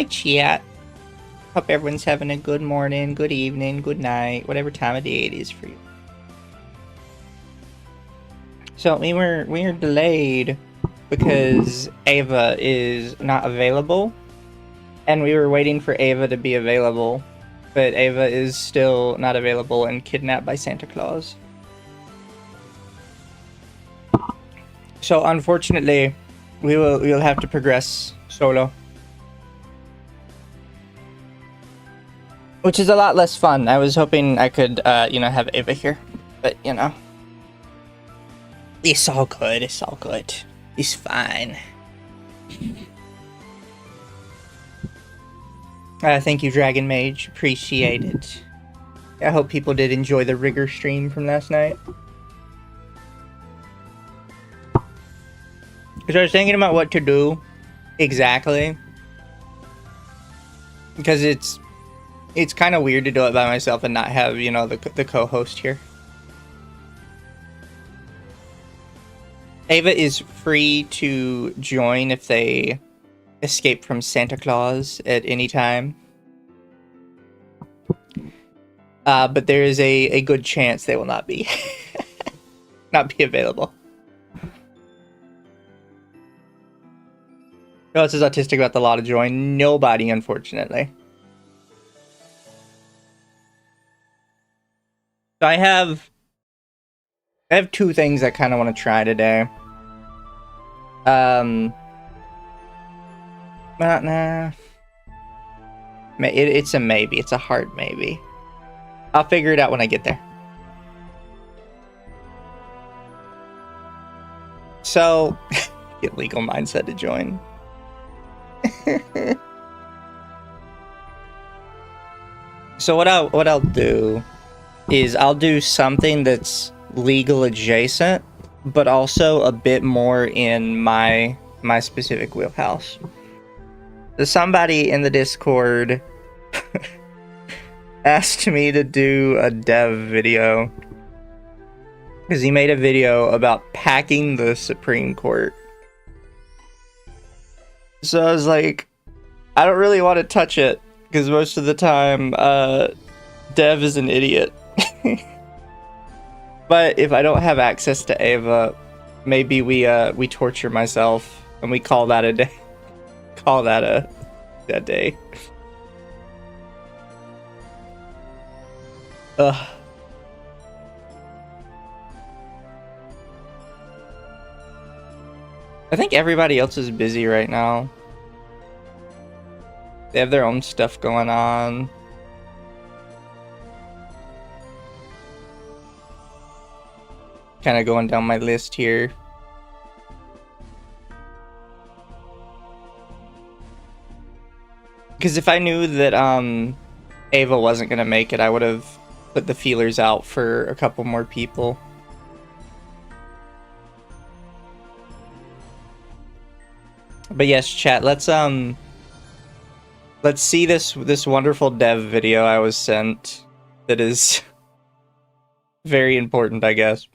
Hi, chat. Hope everyone's having a good morning, good evening, good night, whatever time of day it is for you. So we were delayed because Ava is not available, and we were waiting for Ava to be available, but Ava is still not available and kidnapped by Santa Claus. So unfortunately, we'll have to progress solo. Which is a lot less fun. I was hoping I could, have Ava here. But, it's all good. It's all good. It's fine. Thank you, Dragon Mage. Appreciate it. I hope people did enjoy the Rigger stream from last night. Because I was thinking about what to do exactly. Because it's kind of weird to do it by myself and not have, the co-host here. Ava is free to join if they escape from Santa Claus at any time. But there is a good chance they will not be available. Who else is autistic about the law to join? Nobody, unfortunately. So I have two things I kind of want to try today. Nah. It's a maybe. It's a hard maybe. I'll figure it out when I get there. So, get legal mindset to join. So what I'll do is I'll do something that's legal adjacent, but also a bit more in my specific wheelhouse. So somebody in the Discord asked me to do a dev video because he made a video about packing the Supreme Court. So I was like, I don't really want to touch it because most of the time Dev is an idiot. But if I don't have access to Ava, maybe we torture myself and we call that a day. Call that a day. Ugh. I think everybody else is busy right now. They have their own stuff going on. Kind of going down my list here. Because if I knew that Ava wasn't gonna make it, I would have put the feelers out for a couple more people. But yes, chat, let's see this wonderful dev video I was sent that is very important, I guess.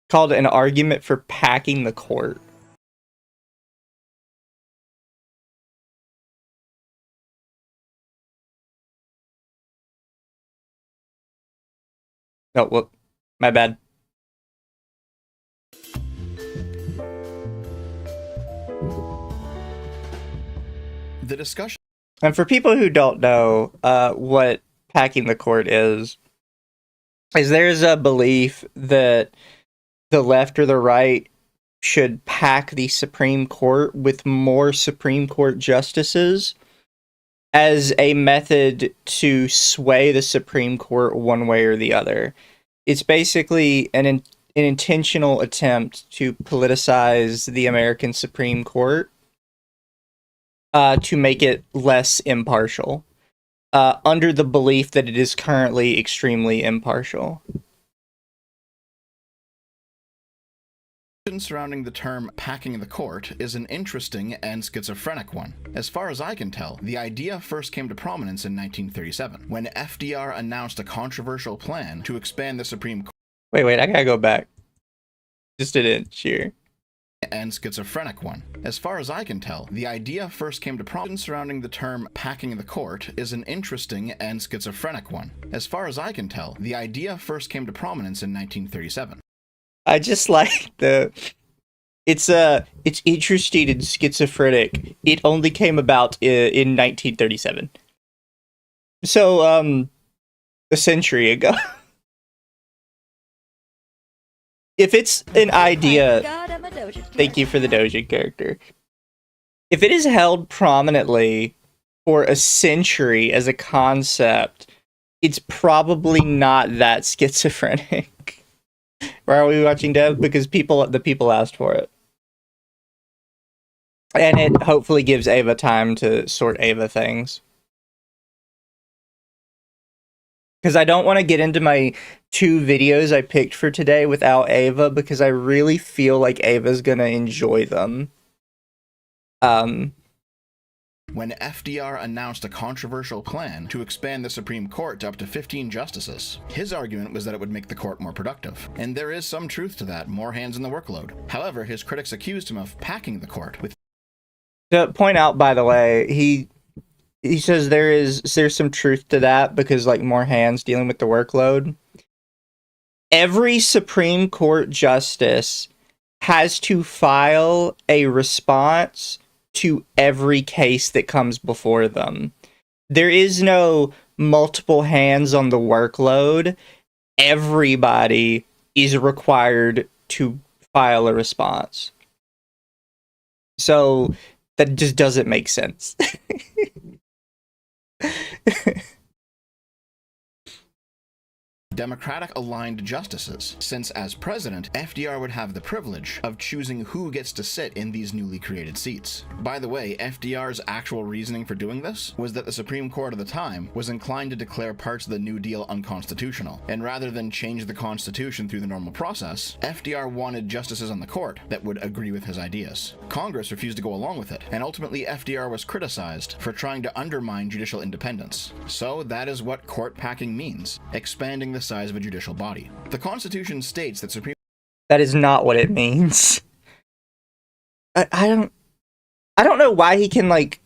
Called An Argument for Packing the Court. Oh, whoop. My bad. The discussion. And for people who don't know what packing the court is there's a belief that the left or the right should pack the Supreme Court with more Supreme Court justices as a method to sway the Supreme Court one way or the other. It's basically an intentional attempt to politicize the American Supreme Court to make it less impartial, under the belief that it is currently extremely impartial. Surrounding the term packing the court is an interesting and schizophrenic one. As far as I can tell, the idea first came to prominence in 1937, when FDR announced a controversial plan to expand the Supreme Court. Wait, I gotta go back. Just an inch here. and schizophrenic one. As far as I can tell, the idea first came to prominence surrounding the term packing the court is an interesting and schizophrenic one. As far as I can tell, the idea first came to prominence in 1937. I just like it's interesting and schizophrenic. It only came about in 1937. So, a century ago. If it's an idea, thank you for the Dojin character. If it is held prominently for a century as a concept, it's probably not that schizophrenic. Why are we watching Dev? Because the people asked for it. And it hopefully gives Ava time to sort Ava things. Because I don't want to get into my 2 videos I picked for today without Ava, because I really feel like Ava's gonna enjoy them. When FDR announced a controversial plan to expand the Supreme Court to up to 15 justices, his argument was that it would make the court more productive. And there is some truth to that, more hands in the workload. However, his critics accused him of packing the court with... To point out, by the way, he says there's some truth to that, because like more hands dealing with the workload. Every Supreme Court justice has to file a response to every case that comes before them. There is no multiple hands on the workload. Everybody is required to file a response. So that just doesn't make sense. Democratic-aligned justices, since as president, FDR would have the privilege of choosing who gets to sit in these newly created seats. By the way, FDR's actual reasoning for doing this was that the Supreme Court of the time was inclined to declare parts of the New Deal unconstitutional, and rather than change the Constitution through the normal process, FDR wanted justices on the court that would agree with his ideas. Congress refused to go along with it, and ultimately FDR was criticized for trying to undermine judicial independence. So that is what court packing means, expanding the size of a judicial body. The Constitution states that That is not what it means. I don't know why he can, like...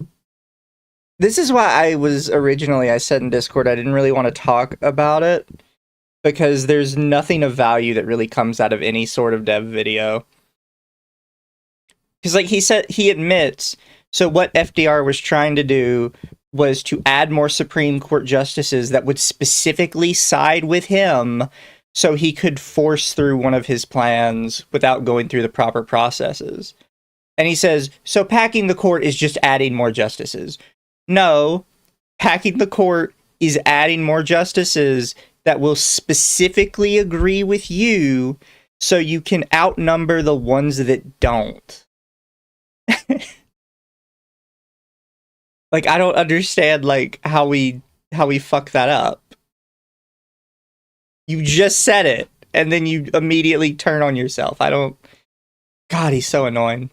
This is why I said in Discord I didn't really want to talk about it, because there's nothing of value that really comes out of any sort of dev video. Because like he admits, so what FDR was trying to do was to add more Supreme Court justices that would specifically side with him so he could force through one of his plans without going through the proper processes. And he says, so packing the court is just adding more justices. No, packing the court is adding more justices that will specifically agree with you so you can outnumber the ones that don't. Like, I don't understand, like, how we fuck that up. You just said it, and then you immediately turn on yourself. God, he's so annoying.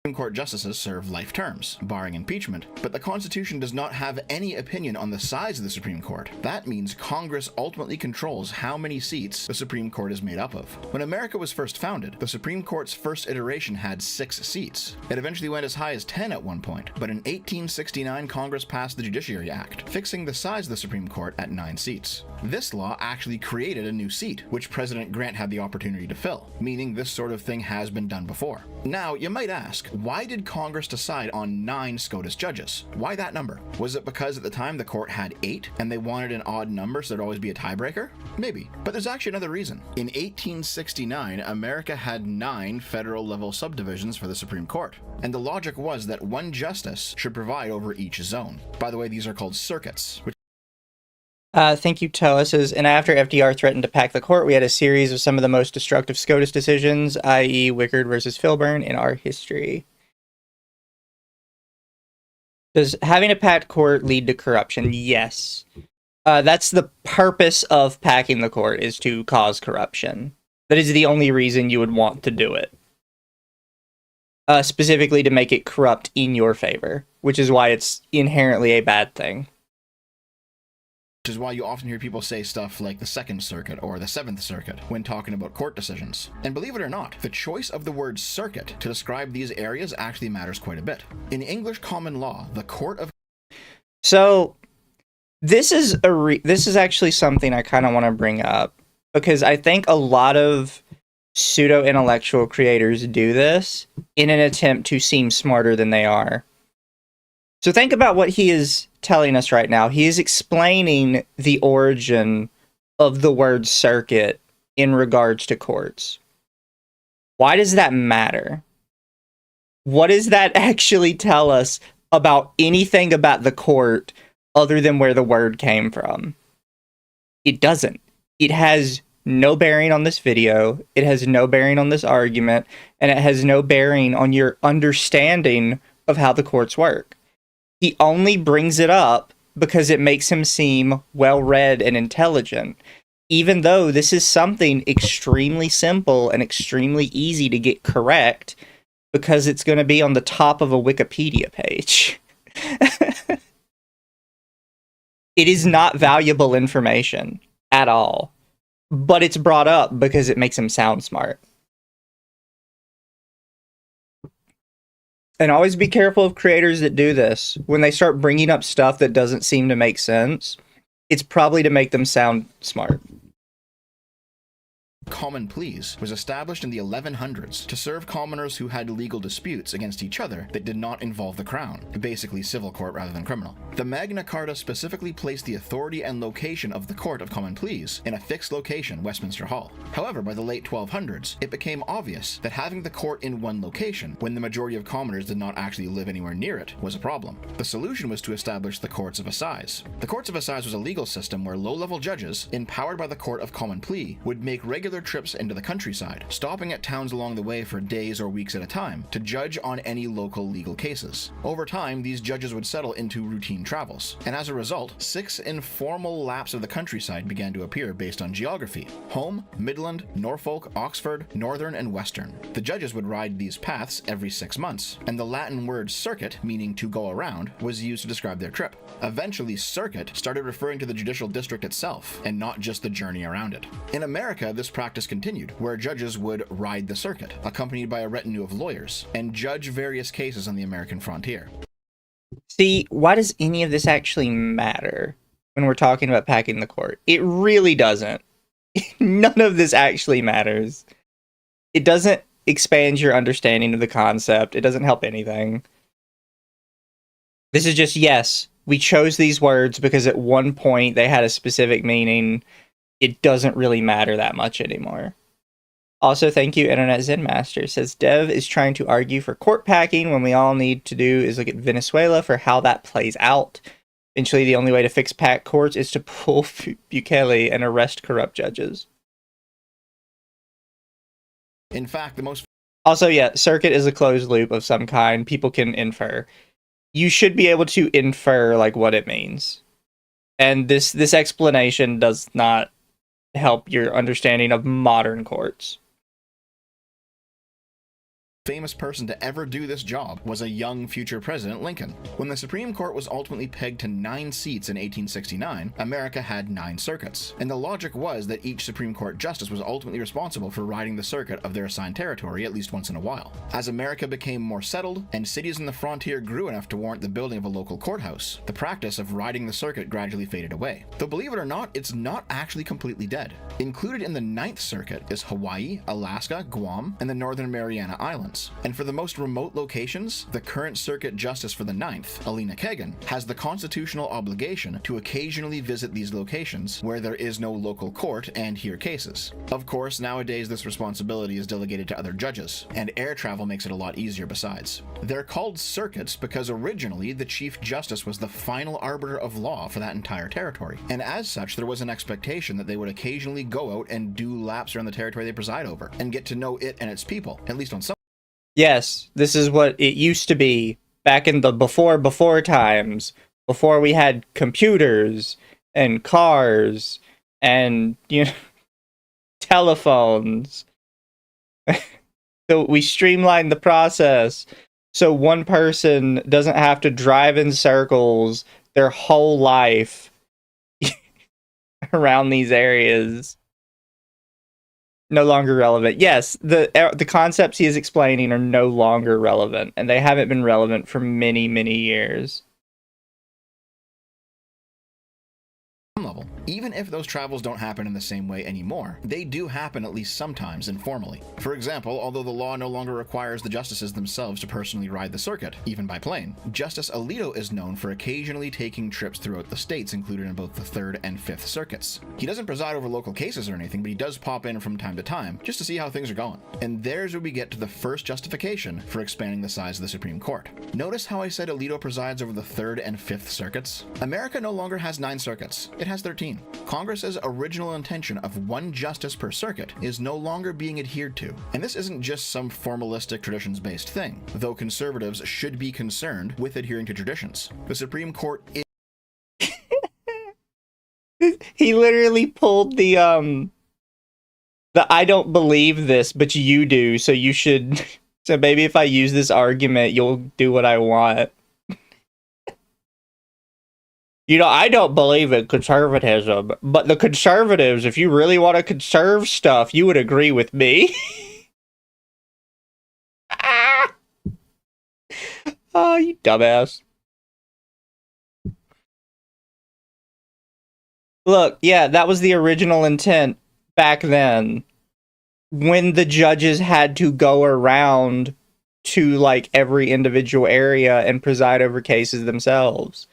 Supreme Court justices serve life terms, barring impeachment, but the Constitution does not have any opinion on the size of the Supreme Court. That means Congress ultimately controls how many seats the Supreme Court is made up of. When America was first founded, the Supreme Court's first iteration had 6 seats. It eventually went as high as 10 at one point, but in 1869 Congress passed the Judiciary Act, fixing the size of the Supreme Court at 9 seats. This law actually created a new seat, which President Grant had the opportunity to fill, meaning this sort of thing has been done before. Now, you might ask, why did Congress decide on 9 SCOTUS judges? Why that number? Was it because at the time the court had 8 and they wanted an odd number so there'd always be a tiebreaker? Maybe. But there's actually another reason. In 1869, America had 9 federal level subdivisions for the Supreme Court. And the logic was that one justice should preside over each zone. By the way, these are called circuits. Thank you, Toa. Says, and after FDR threatened to pack the court, we had a series of some of the most destructive SCOTUS decisions, i.e. Wickard versus Filburn, in our history. Does having a packed court lead to corruption? Yes. That's the purpose of packing the court, is to cause corruption. That is the only reason you would want to do it. Specifically to make it corrupt in your favor, which is why it's inherently a bad thing. Which is why you often hear people say stuff like the Second Circuit or the Seventh Circuit when talking about court decisions. And believe it or not, the choice of the word circuit to describe these areas actually matters quite a bit. In English common law, the court of... So, this is actually something I kind of want to bring up, because I think a lot of pseudo-intellectual creators do this in an attempt to seem smarter than they are. So think about what he is telling us right now. He is explaining the origin of the word circuit in regards to courts. Why does that matter? What does that actually tell us about anything about the court other than where the word came from? It doesn't. It has no bearing on this video. It has no bearing on this argument, and it has no bearing on your understanding of how the courts work. He only brings it up because it makes him seem well-read and intelligent, even though this is something extremely simple and extremely easy to get correct because it's going to be on the top of a Wikipedia page. It is not valuable information at all, but it's brought up because it makes him sound smart. And always be careful of creators that do this. When they start bringing up stuff that doesn't seem to make sense, it's probably to make them sound smart. Common pleas was established in the 1100s to serve commoners who had legal disputes against each other that did not involve the crown, basically civil court rather than criminal. The Magna Carta specifically placed the authority and location of the Court of Common Pleas in a fixed location, Westminster Hall. However, by the late 1200s, it became obvious that having the court in one location, when the majority of commoners did not actually live anywhere near it, was a problem. The solution was to establish the Courts of Assize. The Courts of Assize was a legal system where low-level judges, empowered by the Court of Common Plea, would make regular trips into the countryside, stopping at towns along the way for days or weeks at a time to judge on any local legal cases. Over time, these judges would settle into routine travels, and as a result, 6 informal laps of the countryside began to appear based on geography: Home, Midland, Norfolk, Oxford, Northern, and Western. The judges would ride these paths every 6 months, and the Latin word circuit, meaning to go around, was used to describe their trip. Eventually, circuit started referring to the judicial district itself, and not just the journey around it. In America, this practice continued, where judges would ride the circuit, accompanied by a retinue of lawyers, and judge various cases on the American frontier. See, why does any of this actually matter when we're talking about packing the court? It really doesn't. None of this actually matters. It doesn't expand your understanding of the concept. It doesn't help anything. This is just, yes, we chose these words because at one point they had a specific meaning. It doesn't really matter that much anymore. Also, thank you, Internet Zen Master. Says, Dev is trying to argue for court packing when we all need to do is look at Venezuela for how that plays out. Eventually, the only way to fix packed courts is to pull Bukele and arrest corrupt judges. In fact, the most... Also, yeah, circuit is a closed loop of some kind. People can infer. You should be able to infer, like, what it means. And this explanation does not help your understanding of modern courts. Famous person to ever do this job was a young future President Lincoln. When the Supreme Court was ultimately pegged to 9 seats in 1869, America had 9 circuits, and the logic was that each Supreme Court justice was ultimately responsible for riding the circuit of their assigned territory at least once in a while. As America became more settled, and cities in the frontier grew enough to warrant the building of a local courthouse, the practice of riding the circuit gradually faded away. Though believe it or not, it's not actually completely dead. Included in the 9th Circuit is Hawaii, Alaska, Guam, and the Northern Mariana Islands. And for the most remote locations, the current circuit justice for the 9th, Alina Kagan, has the constitutional obligation to occasionally visit these locations where there is no local court and hear cases. Of course, nowadays this responsibility is delegated to other judges, and air travel makes it a lot easier besides. They're called circuits because originally the Chief Justice was the final arbiter of law for that entire territory, and as such there was an expectation that they would occasionally go out and do laps around the territory they preside over, and get to know it and its people, at least on some. Yes, this is what it used to be back in the before times, before we had computers and cars and, you know, telephones. So we streamlined the process so one person doesn't have to drive in circles their whole life around these areas no longer relevant. Yes, the concepts he is explaining are no longer relevant, and they haven't been relevant for many, many years. Level. Even if those travels don't happen in the same way anymore, they do happen at least sometimes informally. For example, although the law no longer requires the justices themselves to personally ride the circuit, even by plane, Justice Alito is known for occasionally taking trips throughout the states included in both the 3rd and 5th circuits. He doesn't preside over local cases or anything, but he does pop in from time to time just to see how things are going. And there's where we get to the first justification for expanding the size of the Supreme Court. Notice how I said Alito presides over the 3rd and 5th circuits? America no longer has 9 circuits. It has 13. Congress's original intention of 1 justice per circuit is no longer being adhered to. And this isn't just some formalistic traditions-based thing, though conservatives should be concerned with adhering to traditions. The Supreme Court is He literally pulled the I don't believe this, but you do, so you should so maybe if I use this argument, you'll do what I want. You know, I don't believe in conservatism, but the conservatives, if you really want to conserve stuff, you would agree with me. Oh, you dumbass. Look, yeah, that was the original intent back then, when the judges had to go around to, like, every individual area and preside over cases themselves.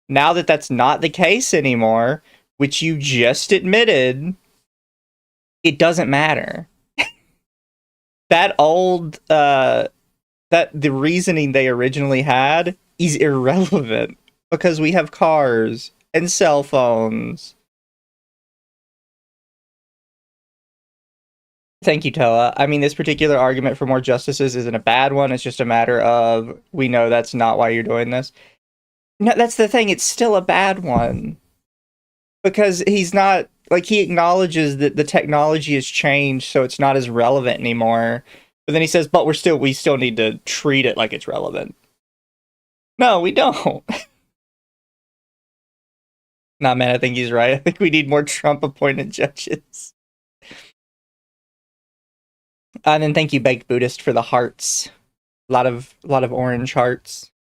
Now that that's not the case anymore, which you just admitted, it doesn't matter. That old, that the reasoning they originally had is irrelevant because we have cars and cell phones. Thank you, Toa. I mean, this particular argument for more justices isn't a bad one. It's just a matter of, we know that's not why you're doing this. No, that's the thing. It's still a bad one. Because he's not, like, he acknowledges that the technology has changed, so it's not as relevant anymore. But then he says, but we still need to treat it like it's relevant. No, we don't. Nah, man, I think he's right. I think we need more Trump-appointed judges. And then thank you, Baked Buddhist, for the hearts. A lot of orange hearts.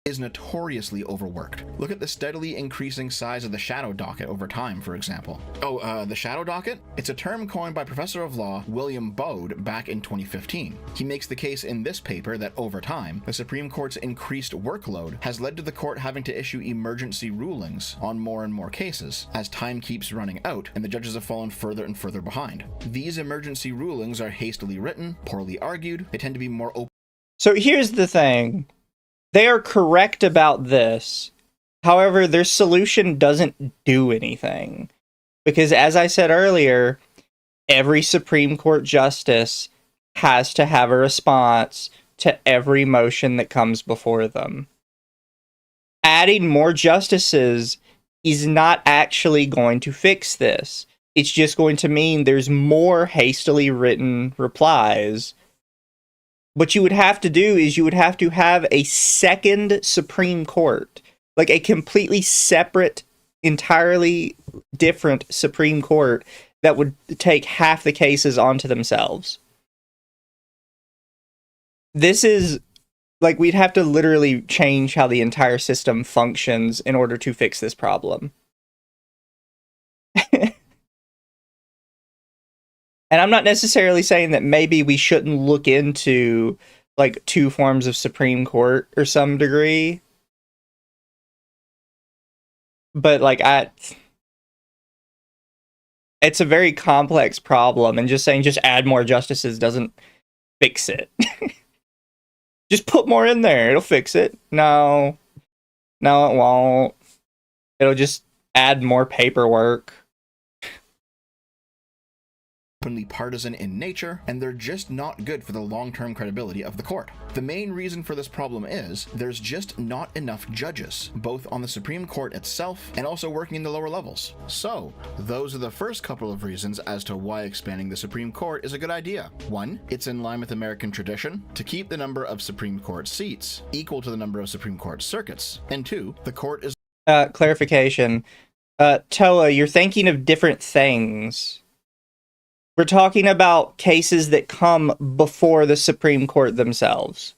Is notoriously overworked. Look at the steadily increasing size of the shadow docket over time, for example. The shadow docket? It's a term coined by Professor of Law William Bode back in 2015. He makes the case in this paper that over time, the Supreme Court's increased workload has led to the court having to issue emergency rulings on more and more cases, as time keeps running out and the judges have fallen further and further behind. These emergency rulings are hastily written, poorly argued, they tend to be more open. So here's the thing. They are correct about this. However, their solution doesn't do anything. Because as I said earlier, every Supreme Court justice has to have a response to every motion that comes before them. Adding more justices is not actually going to fix this. It's just going to mean there's more hastily written replies. What you would have to do is you would have to have a second Supreme Court, like a completely separate, entirely different Supreme Court that would take half the cases onto themselves. This is, like, we'd have to literally change how the entire system functions in order to fix this problem. And I'm not necessarily saying that maybe we shouldn't look into, like, 2 forms of Supreme Court or some degree. But, like, it's a very complex problem, and just saying just add more justices doesn't fix it. Just put more in there, it'll fix it. No, it won't. It'll just add more paperwork. Openly partisan in nature, and they're just not good for the long-term credibility of the court. The main reason for this problem is there's just not enough judges, both on the Supreme Court itself and also working in the lower levels. So, those are the first couple of reasons as to why expanding the Supreme Court is a good idea. 1, it's in line with American tradition to keep the number of Supreme Court seats equal to the number of Supreme Court circuits. And 2, the court is... Clarification. Toa, you're thinking of different things. We're talking about cases that come before the Supreme Court themselves.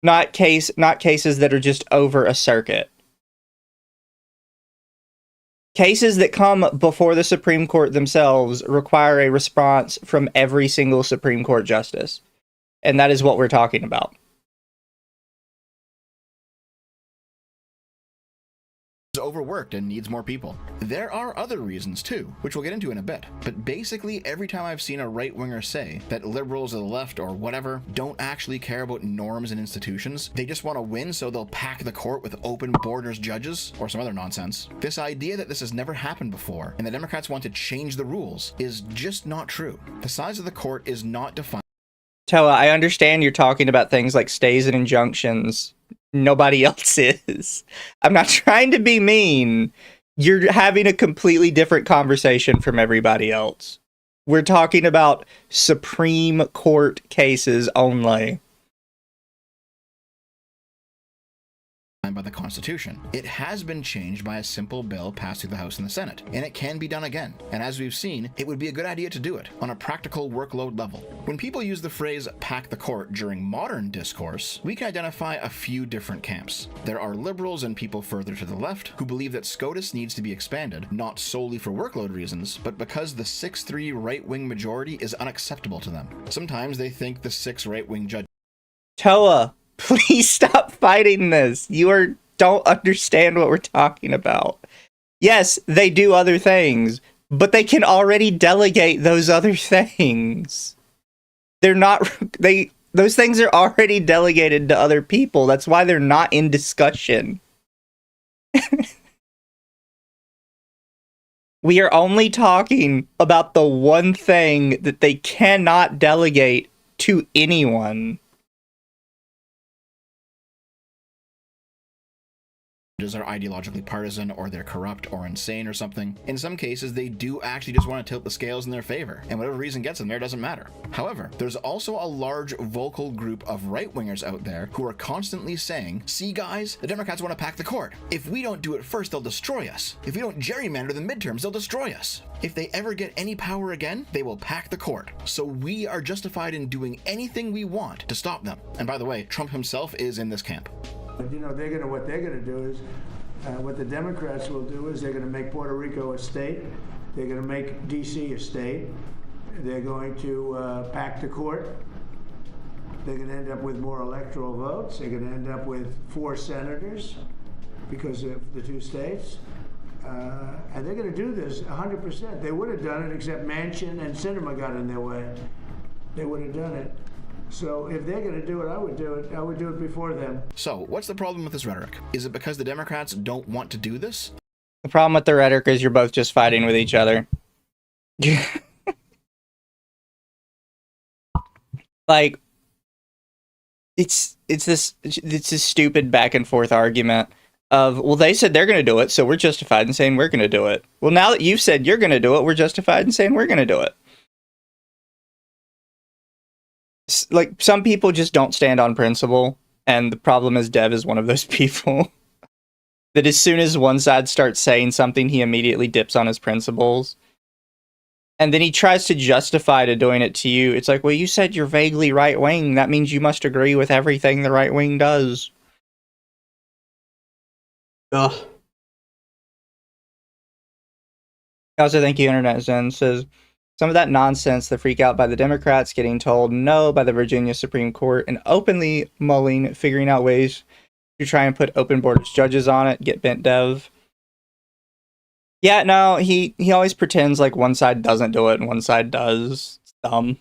Not cases that are just over a circuit. Cases that come before the Supreme Court themselves require a response from every single Supreme Court justice. And that is what we're talking about. Overworked and needs more people. There are other reasons too, which we'll get into in a bit, but basically every time I've seen a right-winger say that liberals or the left or whatever don't actually care about norms and institutions, they just want to win so they'll pack the court with open borders judges or some other nonsense. This idea that this has never happened before and the Democrats want to change the rules is just not true. The size of the court is not defined. Toa, I understand you're talking about things like stays and injunctions. Nobody else is. I'm not trying to be mean. You're having a completely different conversation from everybody else. We're talking about Supreme Court cases only. By the Constitution. It has been changed by a simple bill passed through the House and the Senate, and it can be done again. And as we've seen, it would be a good idea to do it on a practical workload level. When people use the phrase pack the court during modern discourse, we can identify a few different camps. There are liberals and people further to the left who believe that SCOTUS needs to be expanded, not solely for workload reasons, but because the 6-3 right-wing majority is unacceptable to them. Sometimes they think the 6 right-wing judges. Toa, please stop fighting this. You don't understand what we're talking about. Yes, they do other things, but they can already delegate those other things. Those things are already delegated to other people. That's why they're not in discussion. We are only talking about the one thing that they cannot delegate to anyone. Are ideologically partisan, or they're corrupt or insane or something. In some cases, they do actually just want to tilt the scales in their favor, and whatever reason gets them there doesn't matter. However, there's also a large vocal group of right-wingers out there who are constantly saying, see guys, the Democrats want to pack the court. If we don't do it first, they'll destroy us. If we don't gerrymander the midterms, they'll destroy us. If they ever get any power again, they will pack the court. So we are justified in doing anything we want to stop them. And by the way, Trump himself is in this camp. You know, what they're going to do is, what the Democrats will do is they're going to make Puerto Rico a state. They're going to make D.C. a state. They're going to pack the court. They're going to end up with more electoral votes. They're going to end up with 4 senators because of the 2 states. And they're going to do this 100%. They would have done it, except Manchin and Sinema got in their way. They would have done it. So if they're going to do it, I would do it. I would do it before them. So what's the problem with this rhetoric? Is it because the Democrats don't want to do this? The problem with the rhetoric is you're both just fighting with each other. Like, it's this stupid back and forth argument of, well, they said they're going to do it, so we're justified in saying we're going to do it. Well, now that you've said you're going to do it, we're justified in saying we're going to do it. Like, some people just don't stand on principle, and the problem is Dev is one of those people. That as soon as one side starts saying something, he immediately dips on his principles. And then he tries to justify to doing it to you. It's like, well, you said you're vaguely right-wing. That means you must agree with everything the right wing does. Ugh. Also, thank you, Internet Zen says, some of that nonsense, the freak out by the Democrats, getting told no by the Virginia Supreme Court, and openly mulling, figuring out ways to try and put open borders judges on it, get bent Dev. Yeah, no, he always pretends like one side doesn't do it and one side does. It's dumb.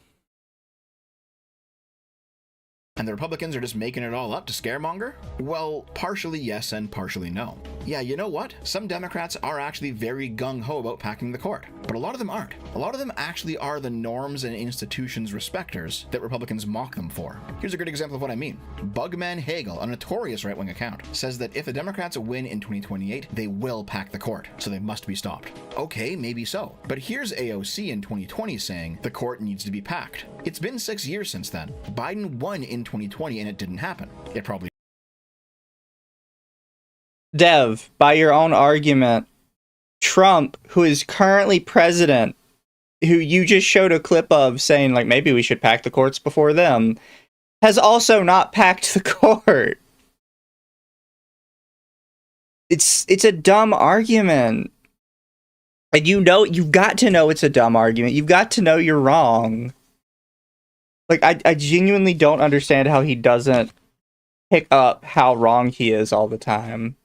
And the Republicans are just making it all up to scaremonger? Well, partially yes and partially no. Yeah, you know what? Some Democrats are actually very gung-ho about packing the court, but a lot of them aren't. A lot of them actually are the norms and institutions respecters that Republicans mock them for. Here's a good example of what I mean. Bugman Hagel, a notorious right-wing account, says that if the Democrats win in 2028, they will pack the court, so they must be stopped. Okay, maybe so. But here's AOC in 2020 saying the court needs to be packed. It's been 6 years since then. Biden won in 2020 and it didn't happen. It probably... Dev, by your own argument, Trump, who is currently president, who you just showed a clip of saying, like, maybe we should pack the courts before them, has also not packed the court. It's a dumb argument. And you've got to know it's a dumb argument. You've got to know you're wrong. Like, I genuinely don't understand how he doesn't pick up how wrong he is all the time.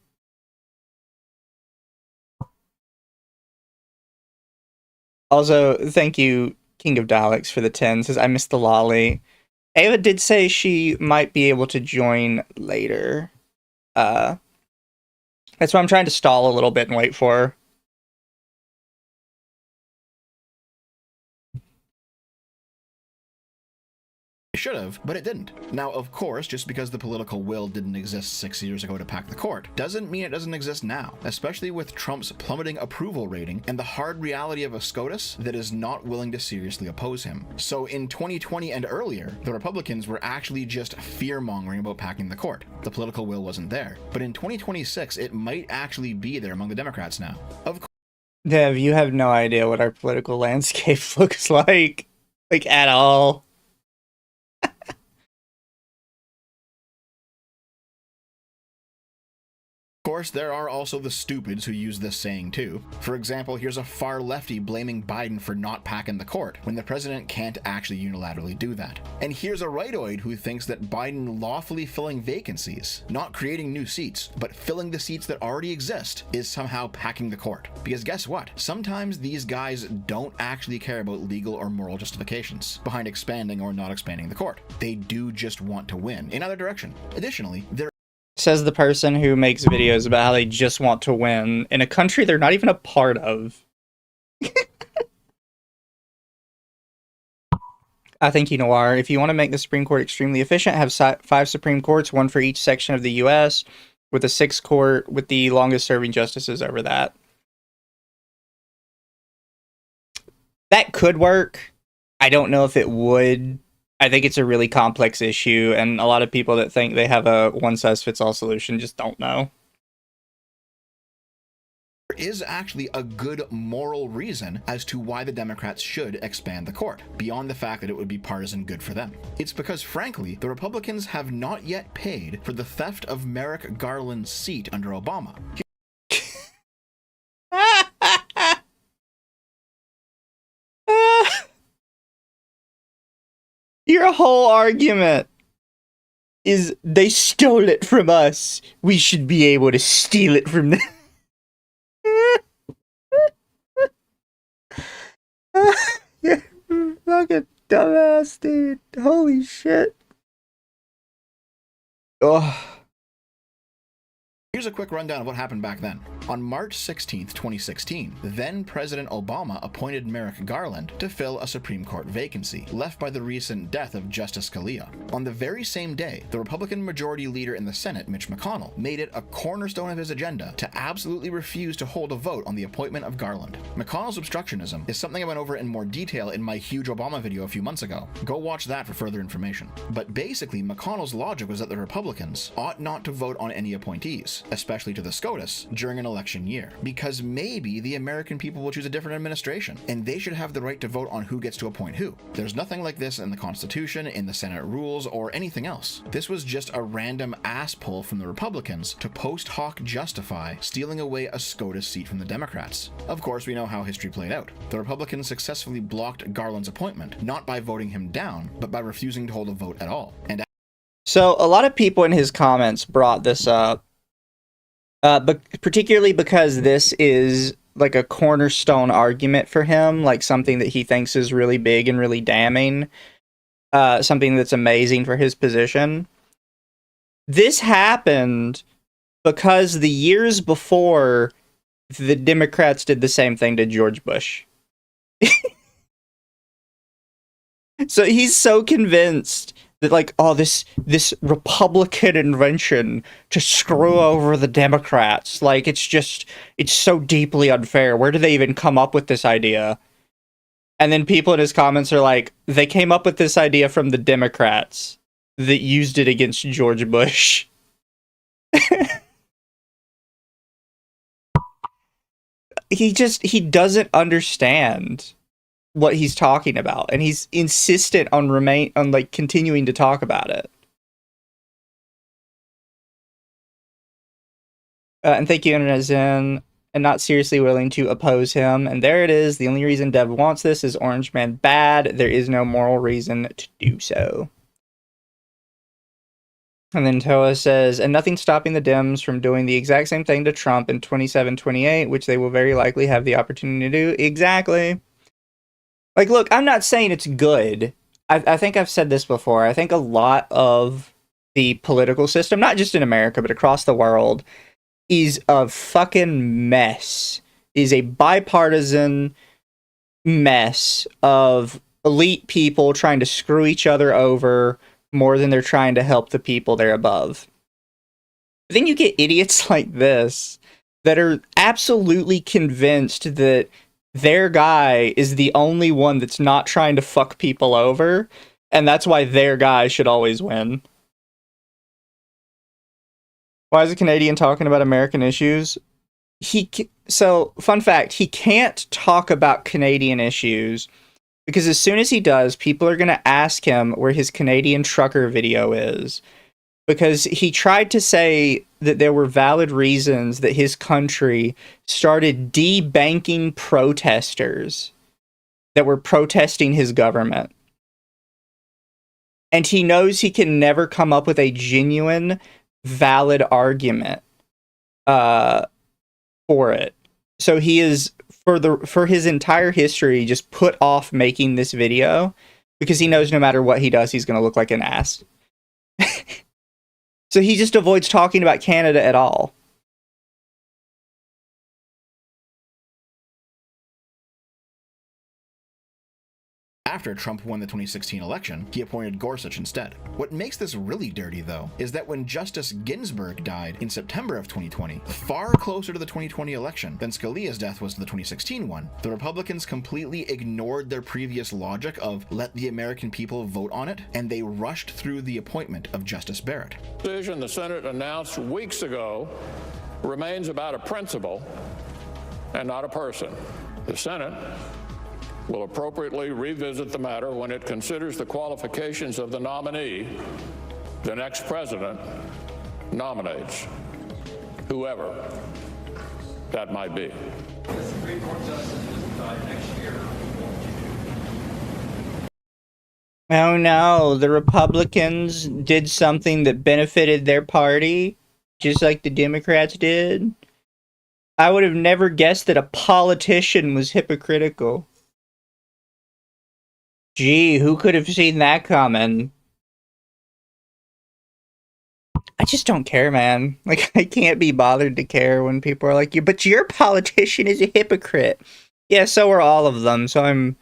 Also, thank you, King of Daleks, for the 10. Says, I missed the Lawli. Ava did say she might be able to join later. That's why I'm trying to stall a little bit and wait for her. Should have, but it didn't. Now, of course, just because the political will didn't exist 6 years ago to pack the court, doesn't mean it doesn't exist now, especially with Trump's plummeting approval rating and the hard reality of a SCOTUS that is not willing to seriously oppose him. So in 2020 and earlier, the Republicans were actually just fear-mongering about packing the court. The political will wasn't there. But in 2026, it might actually be there among the Democrats now. Of course, Dev, you have no idea what our political landscape looks like at all. Of course, there are also the stupids who use this saying too. For example, here's a far lefty blaming Biden for not packing the court, when the president can't actually unilaterally do that. And here's a rightoid who thinks that Biden lawfully filling vacancies, not creating new seats, but filling the seats that already exist, is somehow packing the court. Because guess what? Sometimes these guys don't actually care about legal or moral justifications behind expanding or not expanding the court. They do just want to win in either direction. Additionally, there Says the person who makes videos about how they just want to win in a country they're not even a part of. I think you are. If you want to make the Supreme Court extremely efficient, have 5 Supreme Courts, 1 for each section of the U.S., with a 6th court with the longest serving justices over that. That could work. I don't know if it would. I think it's a really complex issue, and a lot of people that think they have a one-size-fits-all solution just don't know. There is actually a good moral reason as to why the Democrats should expand the court, beyond the fact that it would be partisan good for them. It's because, frankly, the Republicans have not yet paid for the theft of Merrick Garland's seat under Obama. Your whole argument is they stole it from us. We should be able to steal it from them. You're fucking dumbass, dude. Holy shit. Oh. Here's a quick rundown of what happened back then. On March 16th, 2016, then President Obama appointed Merrick Garland to fill a Supreme Court vacancy, left by the recent death of Justice Scalia. On the very same day, the Republican Majority Leader in the Senate, Mitch McConnell, made it a cornerstone of his agenda to absolutely refuse to hold a vote on the appointment of Garland. McConnell's obstructionism is something I went over in more detail in my huge Obama video a few months ago. Go watch that for further information. But basically, McConnell's logic was that the Republicans ought not to vote on any appointees, especially to the SCOTUS, during an election year, because maybe the American people will choose a different administration, and they should have the right to vote on who gets to appoint who. There's nothing like this in the Constitution, in the Senate rules, or anything else. This was just a random ass pull from the Republicans to post hoc justify stealing away a SCOTUS seat from the Democrats. Of course, we know how history played out. The Republicans successfully blocked Garland's appointment, not by voting him down, but by refusing to hold a vote at all. And so a lot of people in his comments brought this up, but particularly because this is like a cornerstone argument for him, like something that he thinks is really big and really damning, something that's amazing for his position. This happened because the years before, the Democrats did the same thing to George Bush. So he's so convinced that, like, oh, this Republican invention to screw over the Democrats, like, it's so deeply unfair. Where did they even come up with this idea? And then people in his comments are like, they came up with this idea from the Democrats that used it against George Bush. he doesn't understand what he's talking about, and he's insistent on like continuing to talk about it. And thank you, Internet Zen, and not seriously willing to oppose him. And there it is. The only reason Dev wants this is Orange Man bad. There is no moral reason to do so. And then Toa says, and nothing stopping the Dems from doing the exact same thing to Trump in 27-28, which they will very likely have the opportunity to do. Exactly. Like, look, I'm not saying it's good. I think I've said this before. I think a lot of the political system, not just in America, but across the world, is a fucking mess. Is a bipartisan mess of elite people trying to screw each other over more than they're trying to help the people they're above. But then you get idiots like this that are absolutely convinced that their guy is the only one that's not trying to fuck people over, and that's why their guy should always win. Why is a Canadian talking about American issues? So, fun fact, he can't talk about Canadian issues because as soon as he does, people are going to ask him where his Canadian trucker video is. Because he tried to say that there were valid reasons that his country started debanking protesters that were protesting his government. And he knows he can never come up with a genuine, valid argument for it. So he is, for his entire history, just put off making this video because he knows no matter what he does, he's going to look like an ass. So he just avoids talking about Canada at all. After Trump won the 2016 election, he appointed Gorsuch instead. What makes this really dirty, though, is that when Justice Ginsburg died in September of 2020, far closer to the 2020 election than Scalia's death was to the 2016 one, the Republicans completely ignored their previous logic of let the American people vote on it, and they rushed through the appointment of Justice Barrett. The decision the Senate announced weeks ago remains about a principle and not a person. The Senate will appropriately revisit the matter when it considers the qualifications of the nominee the next president nominates, whoever that might be. The Supreme Court justice will decide next year. Oh no, the Republicans did something that benefited their party, just like the Democrats did. I would have never guessed that a politician was hypocritical. Gee, who could have seen that coming? I just don't care, man. Like, I can't be bothered to care when people are like, but your politician is a hypocrite. Yeah, so are all of them. So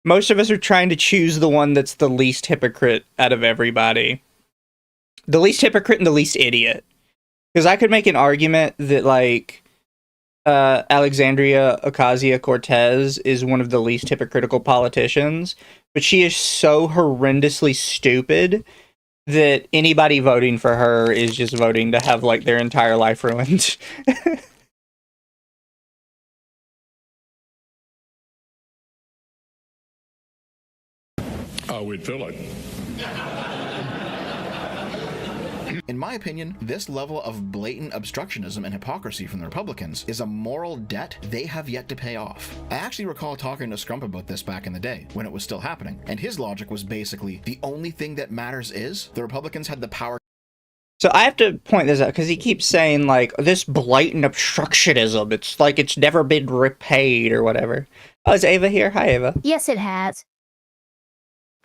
most of us are trying to choose the one that's the least hypocrite out of everybody. The least hypocrite and the least idiot. Because I could make an argument that, like, Alexandria Ocasio-Cortez is one of the least hypocritical politicians, but she is so horrendously stupid that anybody voting for her is just voting to have, like, their entire life ruined. We'd fill it. In my opinion, this level of blatant obstructionism and hypocrisy from the Republicans is a moral debt they have yet to pay off. I actually recall talking to Scrump about this back in the day, when it was still happening, and his logic was basically, the only thing that matters is the Republicans had the power. So I have to point this out, because he keeps saying, like, this blatant obstructionism, it's like it's never been repaid or whatever. Oh, is Ava here? Hi, Ava. Yes, it has.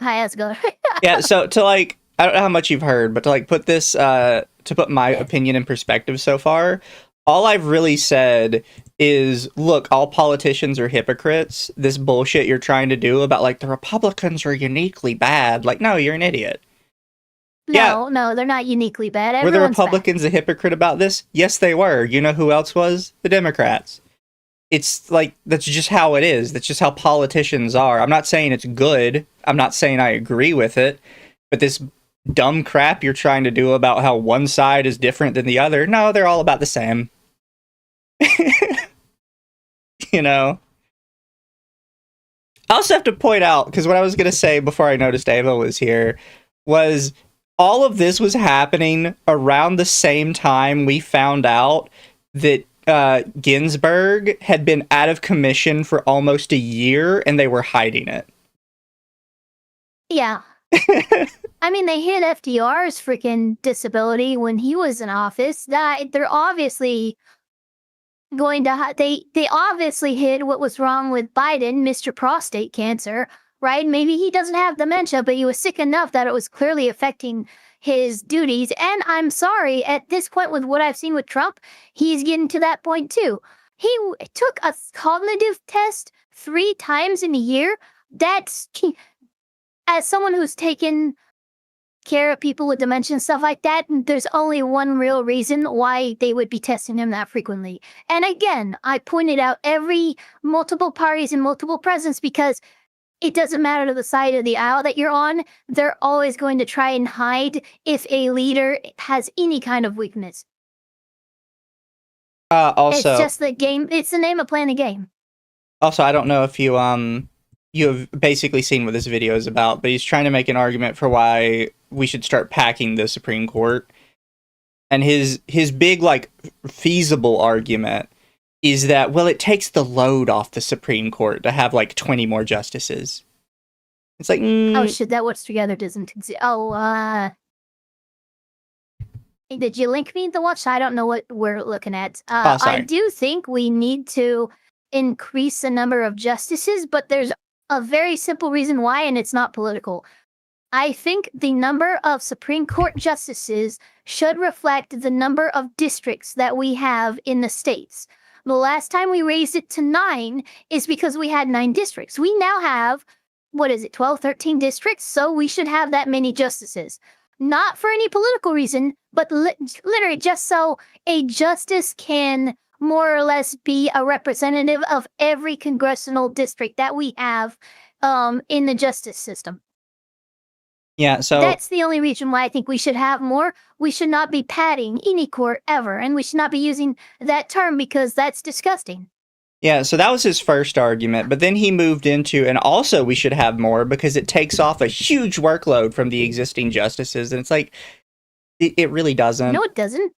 Hi, how's it going? Yeah, so to, like, I don't know how much you've heard, but to, like, put this, to put my opinion in perspective so far, all I've really said is, look, all politicians are hypocrites. This bullshit you're trying to do about, like, the Republicans are uniquely bad. Like, no, you're an idiot. No, they're not uniquely bad. Were the Everyone's Republicans a hypocrite about this? Yes, they were. You know who else was? The Democrats. It's, like, that's just how it is. That's just how politicians are. I'm not saying it's good. I'm not saying I agree with it. But this dumb crap you're trying to do about how one side is different than the other. No, they're all about the same. you know? I also have to point out, because what I was going to say before I noticed Ava was here, was all of this was happening around the same time we found out that Ginsburg had been out of commission for almost a year, and they were hiding it. Yeah. I mean, they hid FDR's freaking disability when he was in office. That they're obviously going to they obviously hid what was wrong with Biden, Mr. Prostate Cancer, right? Maybe he doesn't have dementia, but he was sick enough that it was clearly affecting his duties. And I'm sorry, at this point with what I've seen with Trump, he's getting to that point too. He took a cognitive test 3 times in a year. That's, as someone who's taken care of people with dementia and stuff like that, there's only one real reason why they would be testing him that frequently. And again, I pointed out every multiple parties and multiple presidents, because it doesn't matter to the side of the aisle that you're on, they're always going to try and hide if a leader has any kind of weakness. Also, it's just the game. It's the name of playing the game. Also, I don't know if you have basically seen what this video is about, but he's trying to make an argument for why we should start packing the Supreme Court. And his big, like, feasible argument is that, well, it takes the load off the Supreme Court to have, like, 20 more justices. It's like, oh shit, that what's together doesn't exist. Did you link me the watch? I don't know what we're looking at. I do think we need to increase the number of justices, but there's a very simple reason why, and it's not political. I think the number of Supreme Court justices should reflect the number of districts that we have in the states. The last time we raised it to 9 is because we had 9 districts. We now have, 12, 13 districts, so we should have that many justices. Not for any political reason, but literally just so a justice can more or less be a representative of every congressional district that we have in the justice system. Yeah, so that's the only reason why I think we should have more. We should not be padding any court ever, and we should not be using that term because that's disgusting. Yeah, so that was his first argument, but then he moved into, and also we should have more because it takes off a huge workload from the existing justices, and it's like, it really doesn't. No, it doesn't.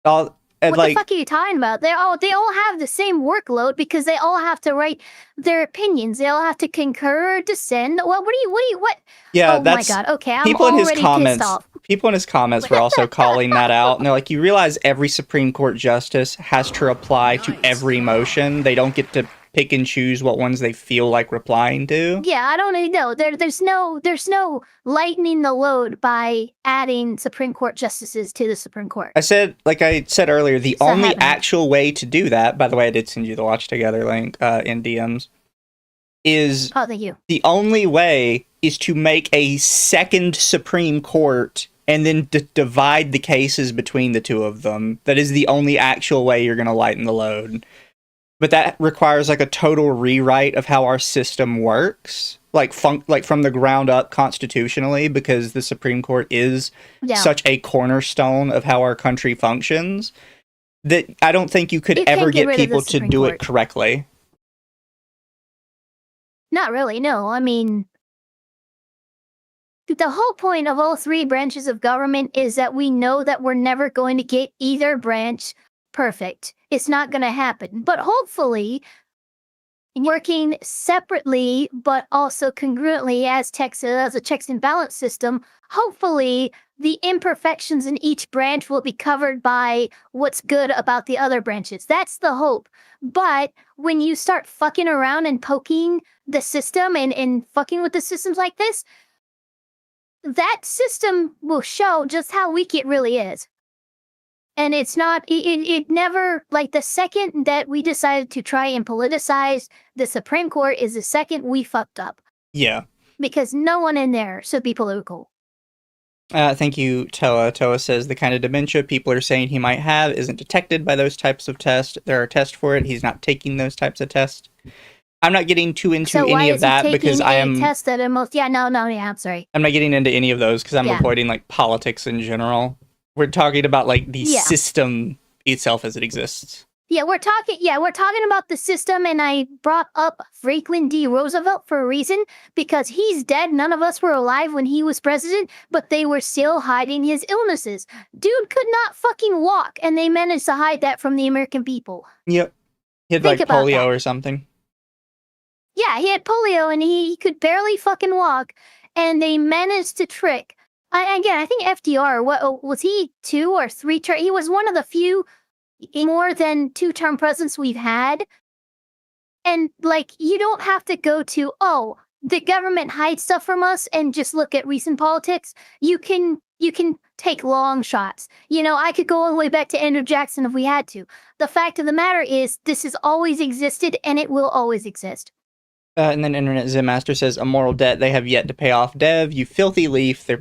What the fuck are you talking about? They all have the same workload because they all have to write their opinions. They all have to concur or dissent. What? Yeah, oh that's... my god, okay, I'm people already in his comments, pissed off. People in his comments were also calling that out, and they're like, you realize every Supreme Court justice has to reply to every motion? They don't get to pick and choose what ones they feel like replying to? Yeah, I don't really know. There's no lightening the load by adding Supreme Court justices to the Supreme Court. Like I said earlier, the only actual way to do that, by the way, I did send you the Watch Together link in DMs, is thank you. The only way is to make a second Supreme Court and then divide the cases between the two of them. That is the only actual way you're going to lighten the load. But that requires like a total rewrite of how our system works, like from the ground up constitutionally, because the Supreme Court is such a cornerstone of how our country functions, that I don't think you could ever get people to do it correctly. Not really, no. I mean, the whole point of all 3 branches of government is that we know that we're never going to get either branch perfect. It's not going to happen. But hopefully, working separately but also congruently as a checks and balance system, hopefully the imperfections in each branch will be covered by what's good about the other branches. That's the hope. But when you start fucking around and poking the system and fucking with the systems like this, that system will show just how weak it really is. And it's not, it never, like the second that we decided to try and politicize the Supreme Court is the second we fucked up. Yeah. Because no one in there should be political. Thank you, Toa. Toa says the kind of dementia people are saying he might have isn't detected by those types of tests. There are tests for it. He's not taking those types of tests. I'm not getting too into any of that because I am... test that I'm sorry. I'm not getting into any of those because I'm avoiding like politics in general. We're talking about like the system itself as it exists. Yeah, we're talking about the system, and I brought up Franklin D. Roosevelt for a reason, because he's dead. None of us were alive when he was president, but they were still hiding his illnesses. Dude could not fucking walk, and they managed to hide that from the American people. Yep. He had Think like about polio that. or something. Yeah, he had polio, and he could barely fucking walk, and they managed to trick. I think FDR, what was he, 2 or 3 term? He was one of the few more than 2-term presidents we've had. And, like, you don't have to go to, oh, the government hides stuff from us and just look at recent politics. You can take long shots. You know, I could go all the way back to Andrew Jackson if we had to. The fact of the matter is, this has always existed, and it will always exist. And then Internet Zen Master says, a moral debt they have yet to pay off. Dev, you filthy leaf. They're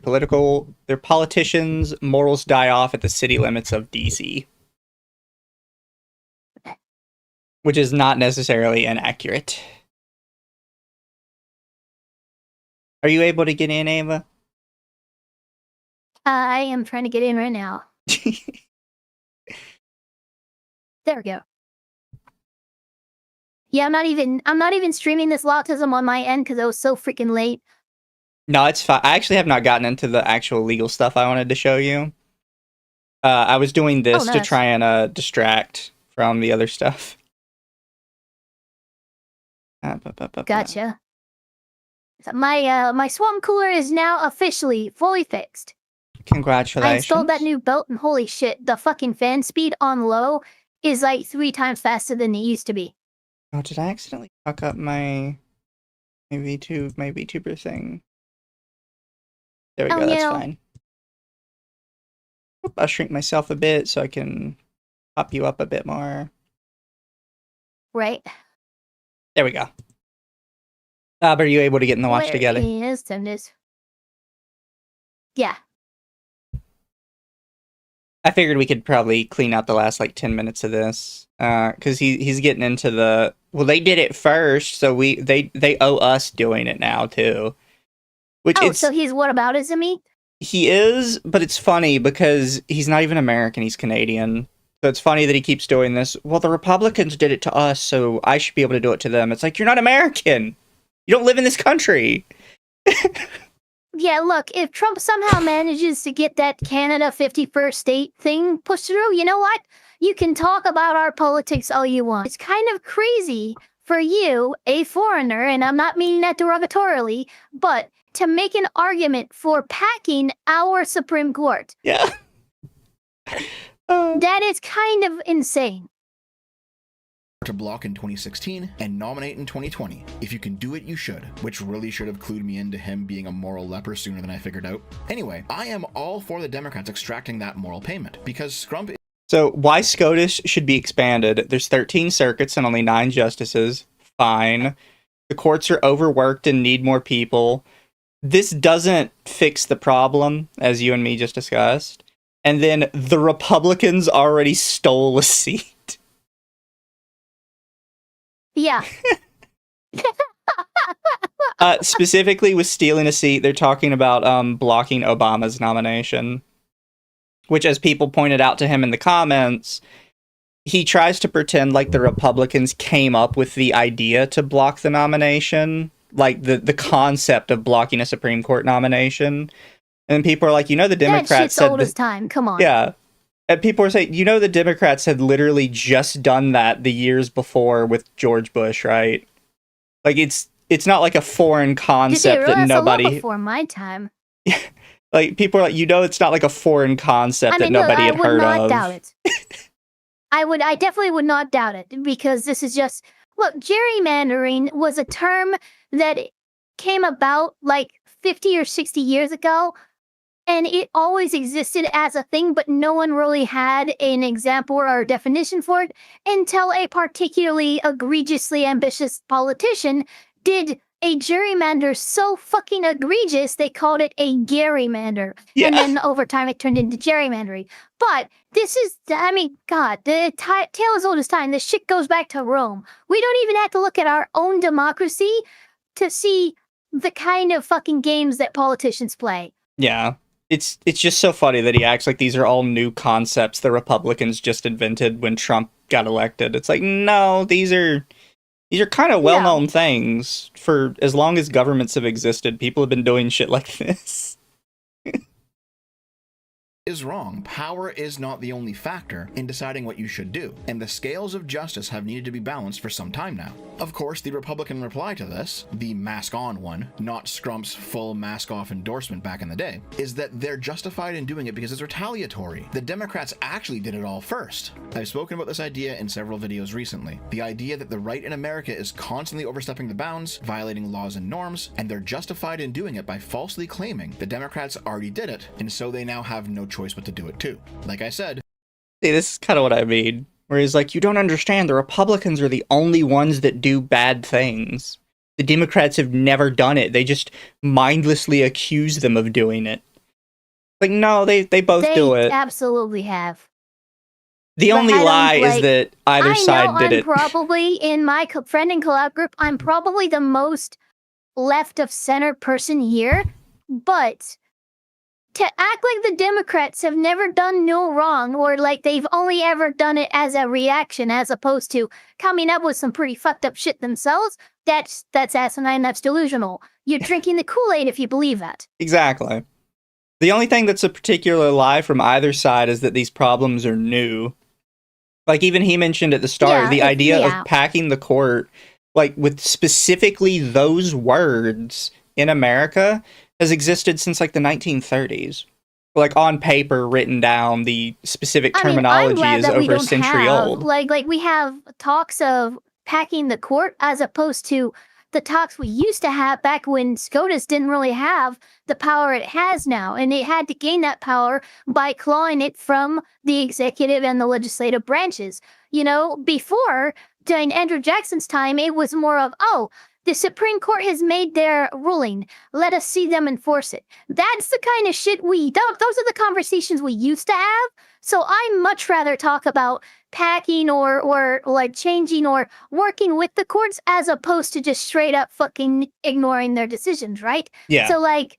politicians. Morals die off at the city limits of DC. Which is not necessarily inaccurate. Are you able to get in, Ava? I am trying to get in right now. There we go. Yeah, I'm not even streaming this Lawtism on my end because I was so freaking late. No, it's fine. I actually have not gotten into the actual legal stuff I wanted to show you. I was doing this to try and distract from the other stuff. Gotcha. So my swamp cooler is now officially fully fixed. Congratulations. I installed that new belt, and holy shit, the fucking fan speed on low is like 3 times faster than it used to be. Oh, did I accidentally fuck up my VTuber thing? There we go, that's fine. I'll shrink myself a bit so I can pop you up a bit more. Right. There we go. But are you able to get in the watch together? Yes, Timness. Yeah. I figured we could probably clean out the last like 10 minutes of this. Because he's getting into the... Well, they did it first, so they owe us doing it now, too. So he's whataboutism-y? He is, but it's funny because he's not even American, he's Canadian. So it's funny that he keeps doing this. Well, the Republicans did it to us, so I should be able to do it to them. It's like, you're not American! You don't live in this country! Yeah, look, if Trump somehow manages to get that Canada 51st state thing pushed through, you know what? You can talk about our politics all you want. It's kind of crazy for you, a foreigner, and I'm not meaning that derogatorily, but to make an argument for packing our Supreme Court. Yeah. That is kind of insane. To block in 2016 and nominate in 2020. If you can do it, you should. Which really should have clued me into him being a moral leper sooner than I figured out. Anyway, I am all for the Democrats extracting that moral payment, because Scrump... So, why SCOTUS should be expanded. There's 13 circuits and only 9 justices. Fine. The courts are overworked and need more people. This doesn't fix the problem, as you and me just discussed. And then the Republicans already stole a seat. Yeah. Specifically with stealing a seat, they're talking about blocking Obama's nomination. Which, as people pointed out to him in the comments, he tries to pretend like the Republicans came up with the idea to block the nomination. Like, the concept of blocking a Supreme Court nomination. And people are like, the Democrats that shit's said... old as time, come on. Yeah. And people are saying, the Democrats had literally just done that the years before with George Bush, right? Like, it's not like a foreign concept that nobody... That's a lot before my time. Like, people are like, it's not like a foreign concept that nobody had heard of. I would not doubt it. I definitely would not doubt it, because this is just... Look, gerrymandering was a term that came about like 50 or 60 years ago, and it always existed as a thing, but no one really had an example or a definition for it until a particularly egregiously ambitious politician did a gerrymander so fucking egregious, they called it a gerrymander. Yeah. And then over time, it turned into gerrymandering. But this is, God, the tale as old as time. This shit goes back to Rome. We don't even have to look at our own democracy to see the kind of fucking games that politicians play. Yeah. It's just so funny that he acts like these are all new concepts the Republicans just invented when Trump got elected. It's like, no, these are kind of well-known things. For as long as governments have existed, people have been doing shit like this. Is wrong. Power is not the only factor in deciding what you should do, and the scales of justice have needed to be balanced for some time now. Of course, the Republican reply to this, the mask-on one, not Scrump's full mask-off endorsement back in the day, is that they're justified in doing it because it's retaliatory. The Democrats actually did it all first. I've spoken about this idea in several videos recently. The idea that the right in America is constantly overstepping the bounds, violating laws and norms, and they're justified in doing it by falsely claiming the Democrats already did it, and so they now have no choice but to do it too. Like I said, See, this is kind of what I mean. Where he's like, you don't understand, the Republicans are the only ones that do bad things. The Democrats have never done it. They just mindlessly accuse them of doing it. Like, no, they both do it. They absolutely have. The only lie is that either side did it. Probably, in my friend and collab group, I'm probably the most left of center person here, but to act like the Democrats have never done no wrong, or like they've only ever done it as a reaction as opposed to coming up with some pretty fucked up shit themselves, that's asinine, that's delusional. You're drinking the Kool-Aid if you believe that. Exactly. The only thing that's a particular lie from either side is that these problems are new. Like, even he mentioned at the start, the idea of packing the court, like, with specifically those words in America has existed since, like, the 1930s. Like, on paper, written down, the specific terminology is over a century old. Like, we have talks of packing the court as opposed to the talks we used to have back when SCOTUS didn't really have the power it has now. And it had to gain that power by clawing it from the executive and the legislative branches. You know, before, during Andrew Jackson's time, it was more of, oh, the Supreme Court has made their ruling. Let us see them enforce it. That's the kind of shit those are the conversations we used to have. So I much rather talk about packing or like changing or working with the courts as opposed to just straight up fucking ignoring their decisions, right? Yeah. So like,